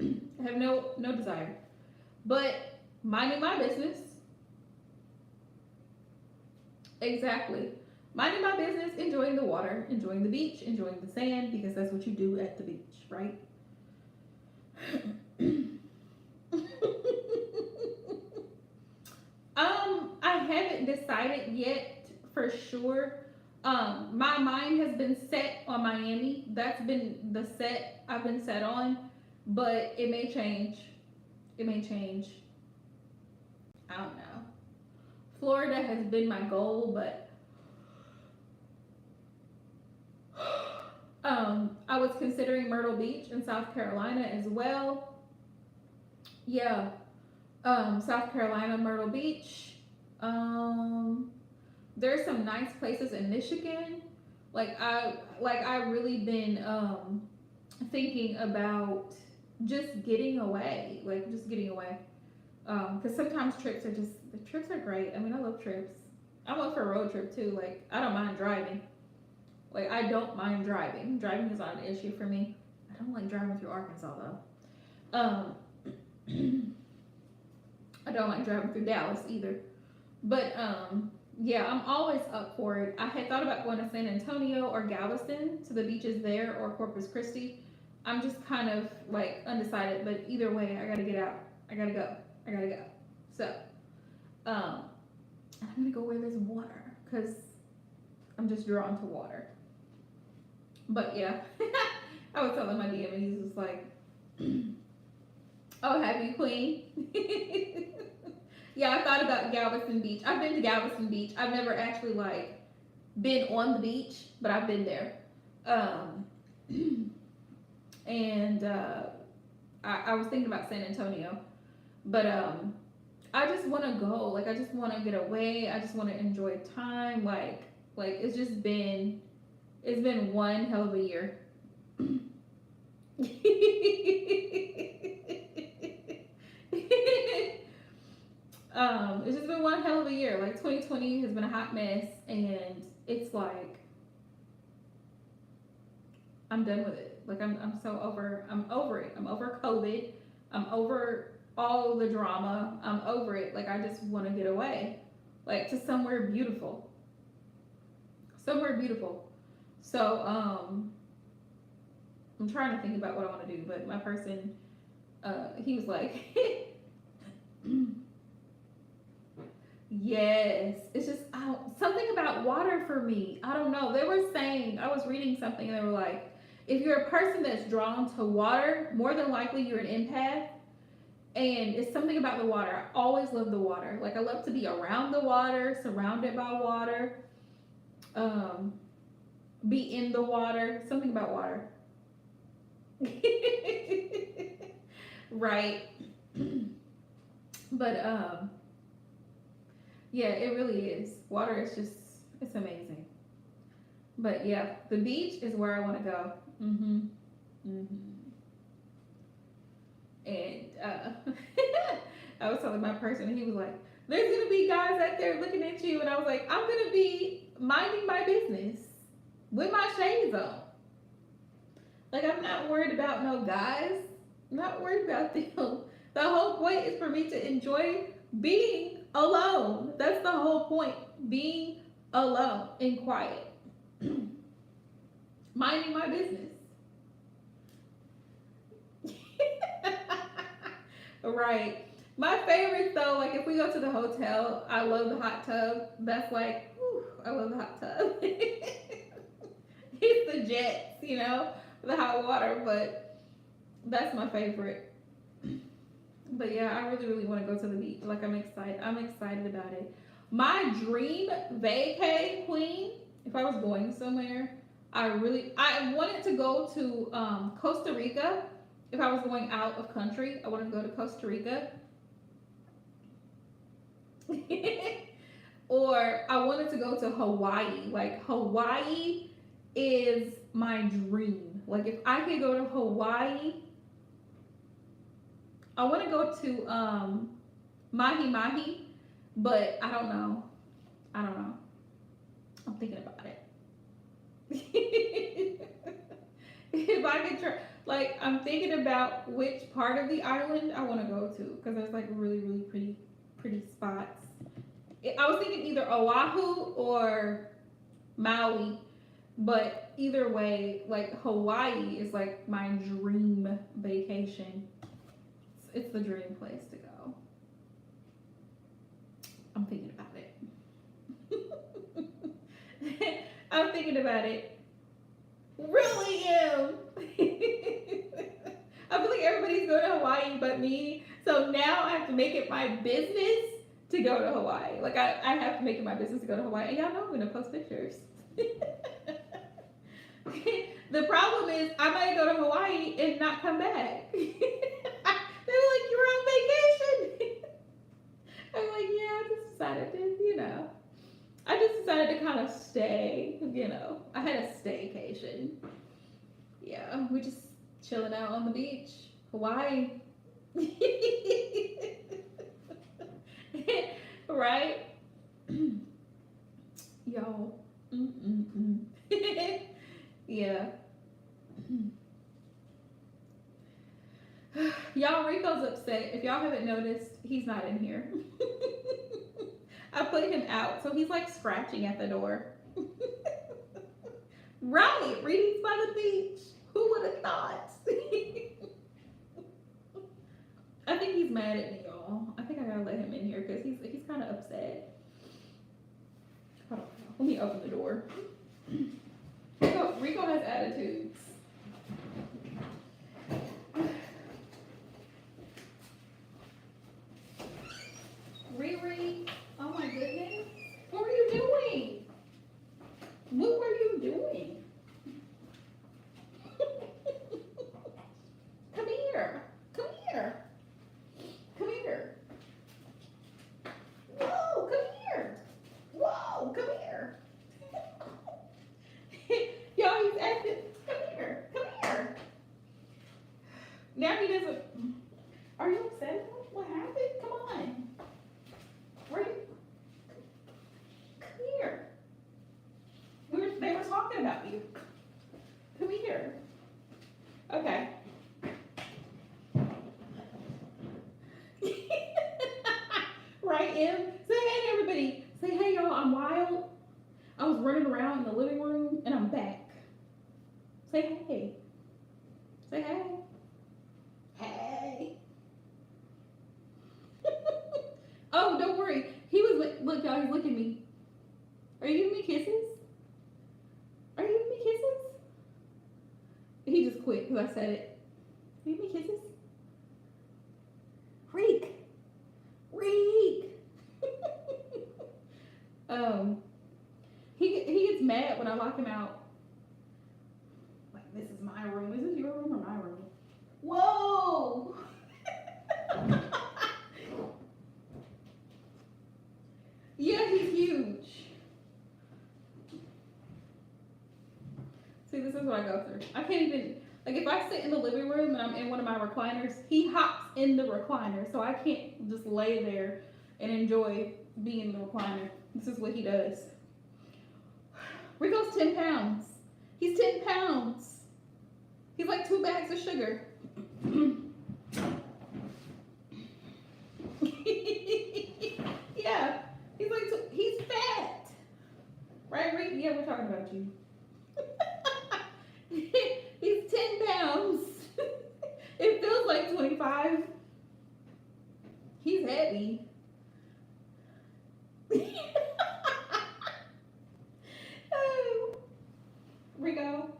I have no desire. But minding my business. Exactly. Minding my business, enjoying the water, enjoying the beach, enjoying the sand, because that's what you do at the beach, right? I haven't decided yet for sure. My mind has been set on Miami. That's been the set I've been set on, but it may change. It may change. I don't know. Florida has been my goal, but I was considering Myrtle Beach in South Carolina as well. Yeah. South Carolina, Myrtle Beach. There's some nice places in Michigan. I really been thinking about just getting away. Because sometimes the trips are great. I mean, I love trips. I'm up for a road trip too. Like, I don't mind driving. I don't mind driving. Driving is not an issue for me. I don't like driving through Arkansas though. I don't like driving through Dallas either. But yeah, I'm always up for it. I had thought about going to San Antonio or Galveston to the beaches there, or Corpus Christi. I'm just kind of undecided, but either way, I gotta get out. I gotta go. So, I'm gonna go where there's water because I'm just drawn to water. But yeah, I was telling my DM and he's just like, "Oh, happy queen." Yeah, I thought about Galveston Beach. I've been to Galveston Beach. I've never actually like been on the beach, but I've been there. Um, and I was thinking about San Antonio, but I just want to go. Like, I just want to get away. I just want to enjoy time. Like it's been one hell of a year. It's just been one hell of a year. Like 2020 has been a hot mess, and it's like I'm done with it. Like I'm over it. I'm over COVID. I'm over all the drama. I'm over it. Like I just want to get away, like to somewhere beautiful. Somewhere beautiful. So I'm trying to think about what I want to do, but my person, he was like, yes, it's just something about water for me. I don't know. They were saying, I was reading something and they were like, if you're a person that's drawn to water, more than likely you're an empath. And it's something about the water. I always love the water. Like I love to be around the water, surrounded by water, be in the water. Something about water. Right. But yeah, it really is. Water is just, it's amazing. But yeah, the beach is where I want to go. And I was telling my person, and he was like, there's gonna be guys out there looking at you, and I was like, I'm gonna be minding my business with my shades on. Like I'm not worried about no guys. I'm not worried about them. The whole point is for me to enjoy being alone. That's the whole point. Being alone and quiet. Minding my business. Right. My favorite though, like if we go to the hotel, I love the hot tub. That's like, whew, I love the hot tub. It's the jets, you know, the hot water, but that's my favorite. But yeah, I really, really want to go to the beach. Like I'm excited. I'm excited about it. My dream vacay queen, if I was going somewhere, I wanted to go to Costa Rica. If I was going out of country, I wanted to go to Costa Rica. Or I wanted to go to Hawaii. Like Hawaii is my dream. Like if I could go to Hawaii, I want to go to Mahi Mahi, but I don't know. I don't know. I'm thinking about it. If I could try, like I'm thinking about which part of the island I want to go to because there's like really, really pretty spots. I was thinking either Oahu or Maui, but either way, like Hawaii is like my dream vacation. It's the dream place to go. I'm thinking about it. I'm thinking about it. Really am. I feel like everybody's going to Hawaii but me. So now I have to make it my business to go to Hawaii. Like I have to make it my business to go to Hawaii. And y'all know I'm gonna post pictures. The problem is I might go to Hawaii and not come back. They're like, you're on vacation. I'm like, yeah, I just decided to, I just decided to kind of stay, I had a staycation. Yeah, we just chilling out on the beach, Hawaii. Right? Yo. Yeah. Y'all, Rico's upset. If y'all haven't noticed, he's not in here. I put him out, so he's like scratching at the door. Right, readings by the beach. Who would have thought? I think he's mad at me, y'all. I think I gotta let him in here because he's kind of upset. Hold on, let me open the door. Rico has attitudes. was running around in the living room and I'm back. Say hey. Say hey. Hey. Oh, don't worry. He was look, y'all. He's looking at me. Are you giving me kisses? Are you giving me kisses? He just quit because I said it. Are you giving me kisses? Reek. He gets mad when I lock him out. Like, this is my room. Is this your room or my room? Whoa! Yeah, he's huge. See, this is what I go through. I can't even, like, if I sit in the living room and I'm in one of my recliners, he hops in the recliner, so I can't just lay there and enjoy being in the recliner. This is what he does. Rico's 10 pounds. He's 10 pounds. He's like 2 bags of sugar. Yeah. He's like, he's fat. Right, Rick? Yeah, we're talking about you. He's 10 pounds. It feels like 25. He's heavy. Oh. Rico.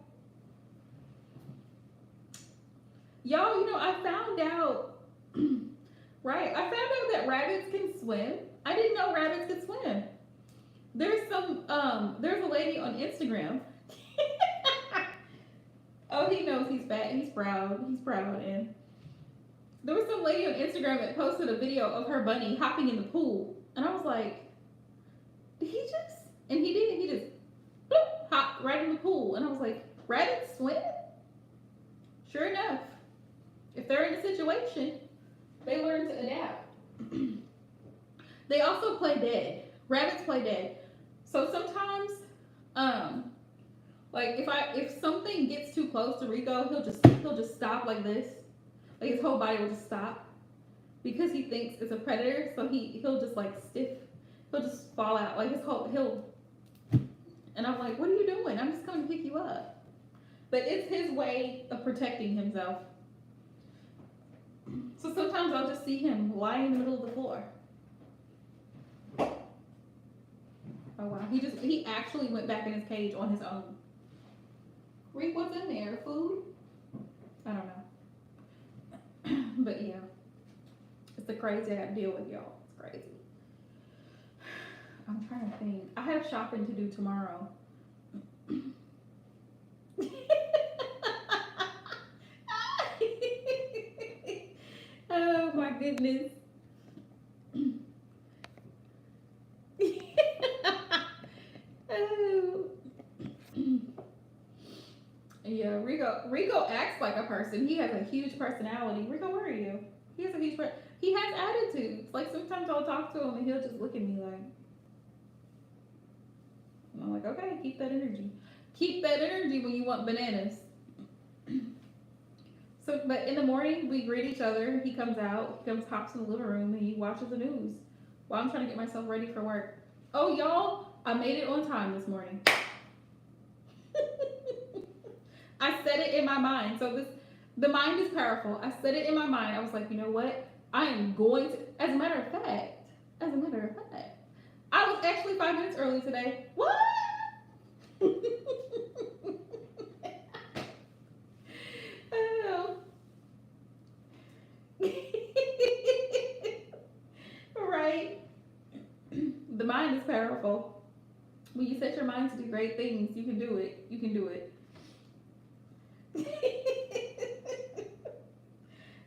Y'all, I found out, right? I found out that rabbits can swim. I didn't know rabbits could swim. There's a lady on Instagram. Oh, he knows he's fat. He's proud. And there was some lady on Instagram that posted a video of her bunny hopping in the pool. And I was like, did he just? And he did. He just bloop, hopped right in the pool. And I was like, rabbits swim? Sure enough, if they're in a situation, they learn to adapt. They also play dead. Rabbits play dead. So sometimes, like if something gets too close to Rico, he'll just stop like this. Like his whole body will just stop because he thinks it's a predator. So he'll just like stiff. He'll just fall out. Like he'll. And I'm like, what are you doing? I'm just coming to pick you up. But it's his way of protecting himself. So sometimes I'll just see him lying in the middle of the floor. Oh wow, he actually went back in his cage on his own. Reek, what's in there? Food? I don't know. But yeah, it's the crazy I got to deal with, y'all. It's crazy. I'm trying to think. I have shopping to do tomorrow. Oh my goodness. Oh. Yeah, Rico acts like a person. He has a huge personality. Rico, where are you? He has a huge he has attitudes. Like sometimes I'll talk to him and he'll just look at me like, and I'm like, okay, keep that energy. Keep that energy when you want bananas. So, but in the morning we greet each other. He comes out, hops in the living room, and he watches the news while I'm trying to get myself ready for work. Oh, y'all, I made it on time this morning. I said it in my mind. So the mind is powerful. I said it in my mind. I was like, you know what? I am going to, as a matter of fact, I was actually 5 minutes early today. What? Oh. Right. The mind is powerful. When you set your mind to do great things, you can do it. You can do it.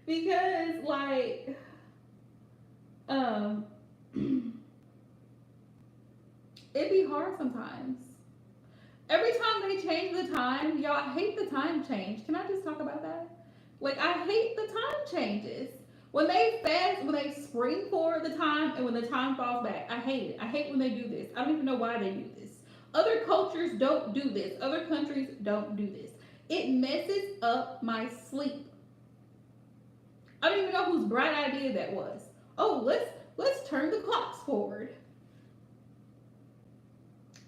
Because like it'd be hard sometimes. Every time they change the time, y'all, I hate the time change. Can I just talk about that? Like, I hate the time changes. When they spring forward the time and when the time falls back, I hate it. I hate when they do this. I don't even know why they do this. Other cultures don't do this. Other countries don't do this. It messes up my sleep. I don't even know whose bright idea that was. Oh, let's turn the clocks forward.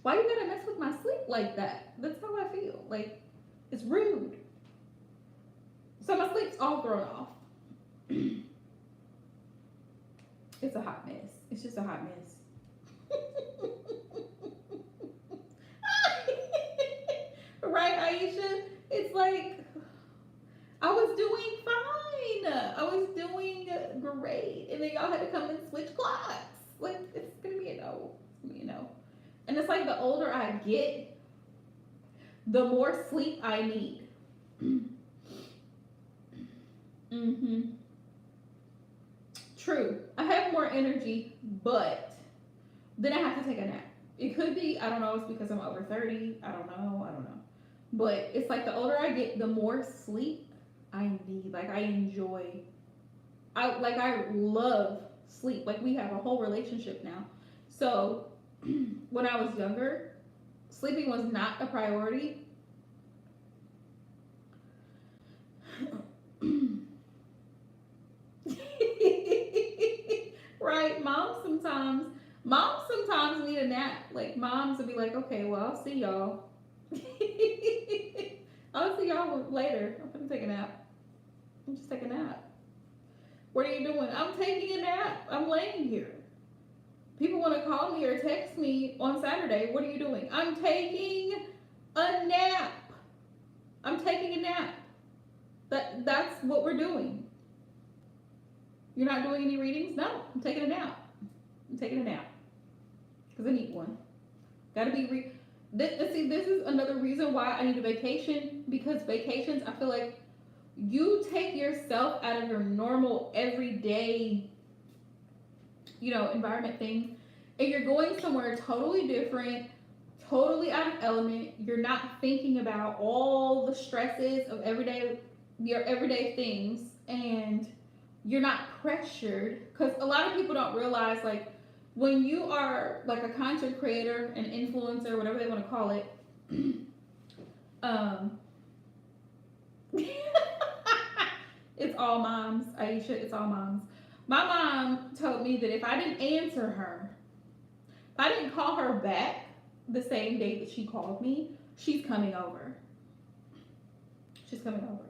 Why you gotta mess with take my sleep like that. That's how I feel. Like, it's rude. So my sleep's all thrown off. It's a hot mess. It's just a hot mess. Right, Aisha? It's like I was doing fine. I was doing great. And then y'all had to come and switch clocks. Like, it's gonna be a no. It's gonna be a no. And it's like the older I get, the more sleep I need. Mm-hmm. True. I have more energy, but then I have to take a nap. It could be, I don't know, it's because I'm over 30. I don't know. But it's like the older I get, the more sleep I need. Like, I enjoy, I love sleep. Like, we have a whole relationship now. So when I was younger, sleeping was not a priority. Right, moms sometimes need a nap. Like, moms will be like, okay, well, I'll see y'all. I'll see y'all later. I'm gonna take a nap. I'm just taking a nap. What are you doing? I'm taking a nap. I'm laying here. People want to call me or text me on Saturday. What are you doing? I'm taking a nap. I'm taking a nap. That's what we're doing. You're not doing any readings? No, I'm taking a nap. I'm taking a nap because I need one. Gotta be see, this is another reason why I need a vacation, because vacations, I feel like you take yourself out of your normal everyday, environment thing, and you're going somewhere totally different, totally out of element. You're not thinking about all the stresses of your everyday things, and you're not pressured, because a lot of people don't realize, like, when you are like a content creator, an influencer, whatever they want to call it, it's all moms, Aisha, it's all moms. My mom told me that if I didn't answer her, if I didn't call her back the same day that she called me, she's coming over. She's coming over.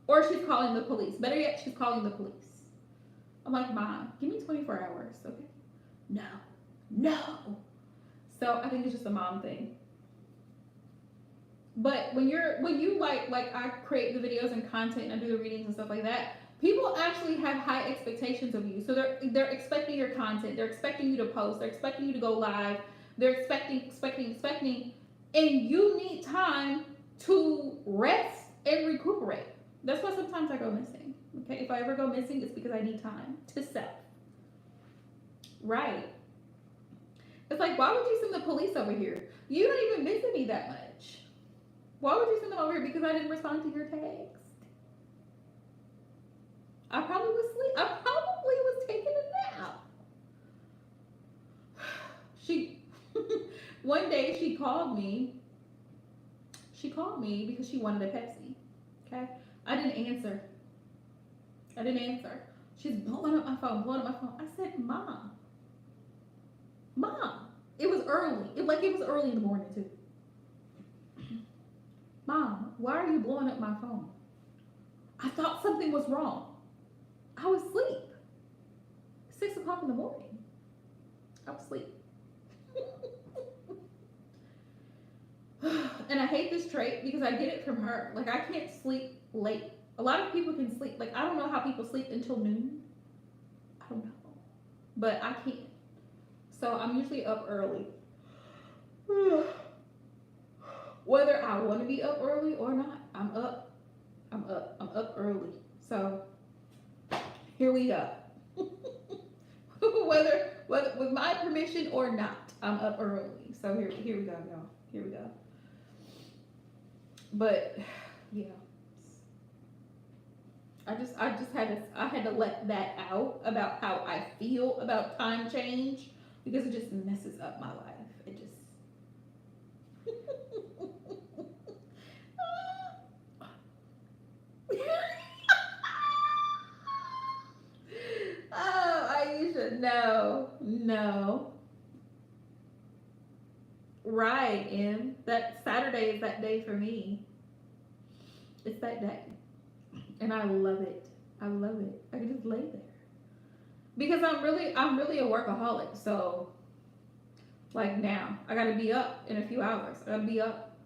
Or she's calling the police. Better yet, she's calling the police. I'm like, Mom, give me 24 hours, okay? No. So I think it's just a mom thing. But when you like I create the videos and content and I do the readings and stuff like that, people actually have high expectations of you. So they're expecting your content, they're expecting you to post, they're expecting you to go live, they're expecting, and you need time to rest and recuperate. That's why sometimes I go missing. Okay, if I ever go missing, it's because I need time to self. Right. It's like, why would you send the police over here? You don't even visit me that much. Why would you send them over here? Because I didn't respond to your text. I probably was asleep. I probably was taking a nap. One day she called me. She called me because she wanted a Pepsi. Okay? I didn't answer. She's blowing up my phone. I said, Mom, it was early. It was early in the morning too. Mom, why are you blowing up my phone? I thought something was wrong. I was asleep. 6 o'clock in the morning. I was asleep. And I hate this trait because I get it from her. Like, I can't sleep late. A lot of people can sleep. Like, I don't know how people sleep until noon. I don't know. But I can't. So I'm usually up early. Whether I want to be up early or not, I'm up. I'm up early. So here we go. whether with my permission or not, I'm up early. So here we go, y'all. Here we go. But yeah, I had to let that out about how I feel about time change, because it just messes up my life. It just oh, Aisha, no. Right, and that Saturday is that day for me. It's that day. And I love it. I love it. I can just lay there. Because I'm really a workaholic. So like now, I gotta be up in a few hours. I gotta be up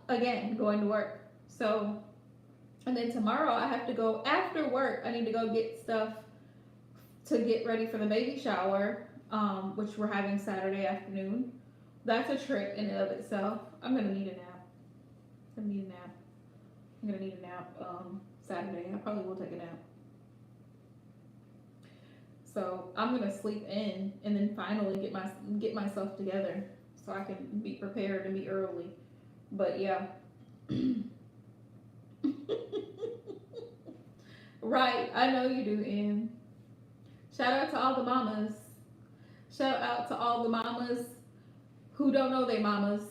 again, going to work. So and then tomorrow I have to go after work. I need to go get stuff to get ready for the baby shower, which we're having Saturday afternoon. That's a trip in and of itself. I'm gonna need a nap. I'm gonna need a nap. I'm gonna need a nap Saturday. I probably will take a nap. So I'm gonna sleep in and then finally get myself together so I can be prepared and be early. But yeah. Right, I know you do, Em. Shout out to all the mamas. Shout out to all the mamas who don't know they mamas.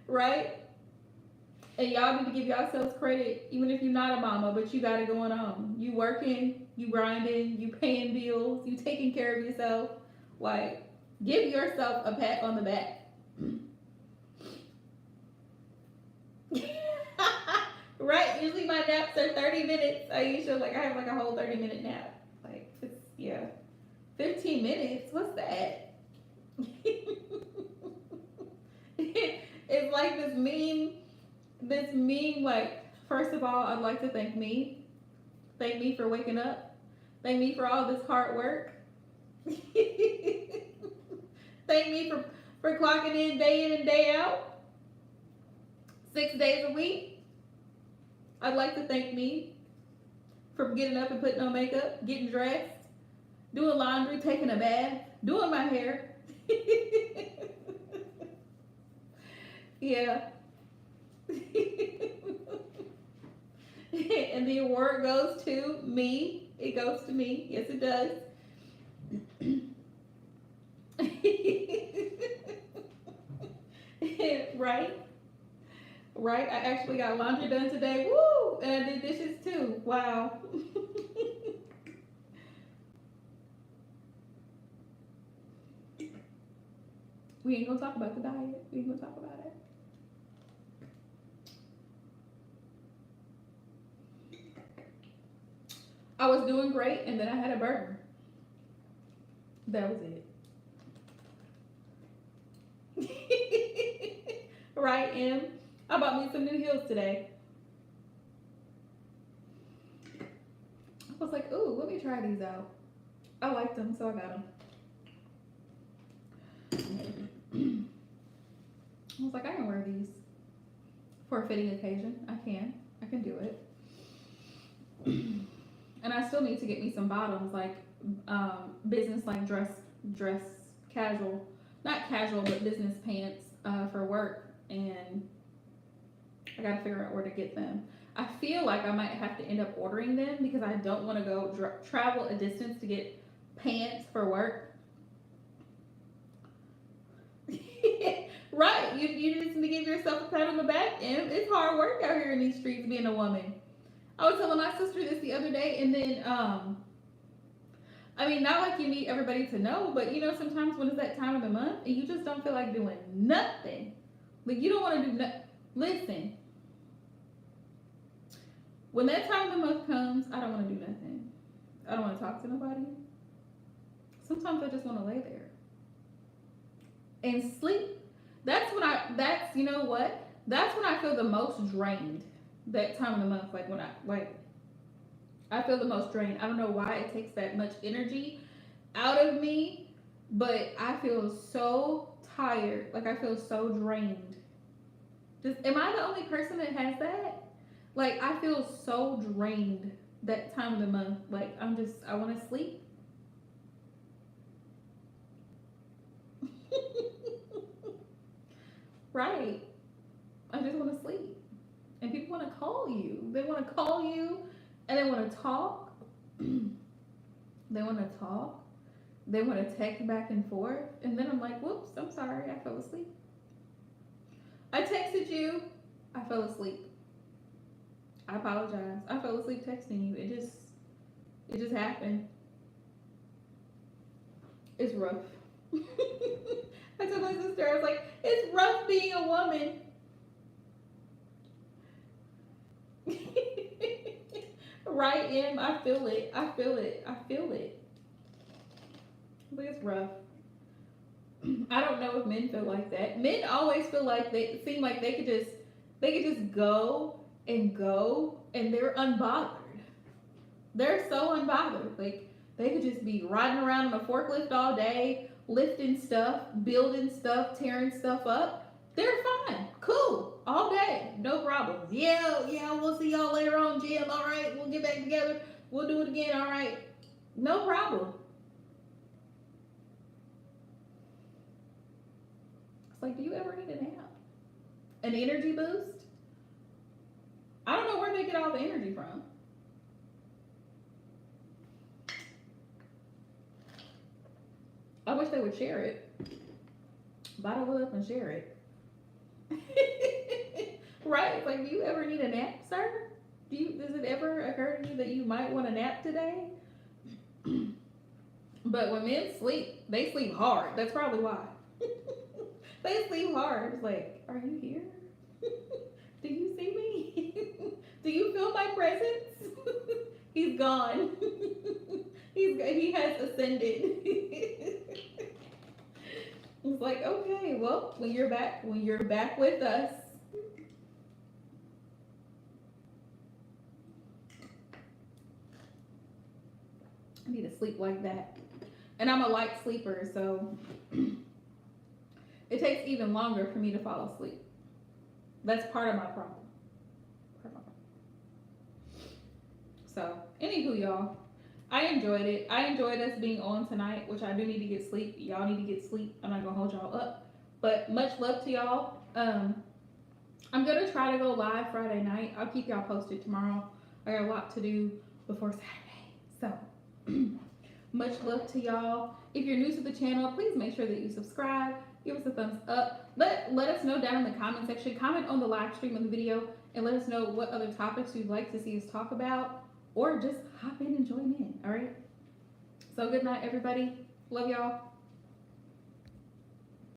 Right? And y'all need to give yourselves credit, even if you're not a mama, but you got it going on. You working, you grinding, you paying bills, you taking care of yourself. Like, give yourself a pat on the back. Right? Usually my naps are 30 minutes. I have like a whole 30-minute nap. Like, it's, yeah. 15 minutes? What's that? It's like this meme, like, first of all, I'd like to thank me. Thank me for waking up. Thank me for all this hard work. Thank me for clocking in and day out. 6 days a week. I'd like to thank me for getting up and putting on makeup, getting dressed, doing laundry, taking a bath, doing my hair. Yeah. And the award goes to me. It goes to me. Yes, it does. Right? Right? I actually got laundry done today. Woo! And I did dishes too. Wow. We ain't gonna talk about the diet. We ain't gonna talk about it. I was doing great and then I had a burger. That was it. Right, Em? I bought me some new heels today. I was like, ooh, let me try these out. I liked them, so I got them. I was like, I can wear these for a fitting occasion. I can. I can do it. And I still need to get me some bottoms, like business, like dress casual, not casual, but business pants for work. And I gotta figure out where to get them. I feel like I might have to end up ordering them because I don't want to go travel a distance to get pants for work. Right, you just need to give yourself a pat on the back, and it's hard work out here in these streets being a woman. I was telling my sister this the other day, and then I mean, not like you need everybody to know, but you know, sometimes when it's that time of the month and you just don't feel like doing nothing, like you don't want to do nothing. Listen, when that time of the month comes, I don't want to do nothing. I don't want to talk to nobody. Sometimes I just want to lay there and sleep. You know what? That's when I feel the most drained. That time of the month, like when I feel the most drained. I don't know why it takes that much energy out of me, but I feel so tired. Like I feel so drained. Just am I the only person that has that? Like I feel so drained that time of the month. Like I want to sleep. Right. I just want to sleep. And people want to call you. They want to call you and they want to talk. They want to talk. They want to text back and forth. And then I'm like, whoops, I'm sorry. I fell asleep. I texted you. I fell asleep. I apologize. I fell asleep texting you. It just happened. It's rough. I told my sister, I was like, it's rough being a woman. Right, Em? I feel it. I feel it. I feel it. But it's rough. I don't know if men feel like that. Men always feel like they seem like they could just go and they're unbothered. They're so unbothered. Like they could just be riding around on a forklift all day, lifting stuff, building stuff, tearing stuff up. They're fine, cool, all day, no problems. Yeah, yeah, we'll see y'all later on, Jim. All right, we'll get back together. We'll do it again. All right, no problem. It's like, do you ever need a nap? An energy boost? I don't know where they get all the energy from. I wish they would share it. Bottle it up and share it. Right? It's like, do you ever need a nap, sir? Does it ever occur to you that you might want a nap today? But when men sleep, they sleep hard. That's probably why. They sleep hard. It's like, are you here? Do you see me? Do you feel my presence? He's gone. He has ascended. It's like, okay, well, when you're back with us. I need to sleep like that. And I'm a light sleeper, so it takes even longer for me to fall asleep. That's part of my problem. So, anywho, y'all, I enjoyed it. I enjoyed us being on tonight, which I do need to get sleep. Y'all need to get sleep. I'm not gonna hold y'all up, but much love to y'all. I'm gonna try to go live Friday night. I'll keep y'all posted tomorrow. I got a lot to do before Saturday, so much love to y'all. If you're new to the channel, please make sure that you subscribe. Give us a thumbs up. Let us know down in the comment section. Comment on the live stream of the video and let us know what other topics you'd like to see us talk about, or just hop in and join in. All right. So good night, everybody. Love y'all.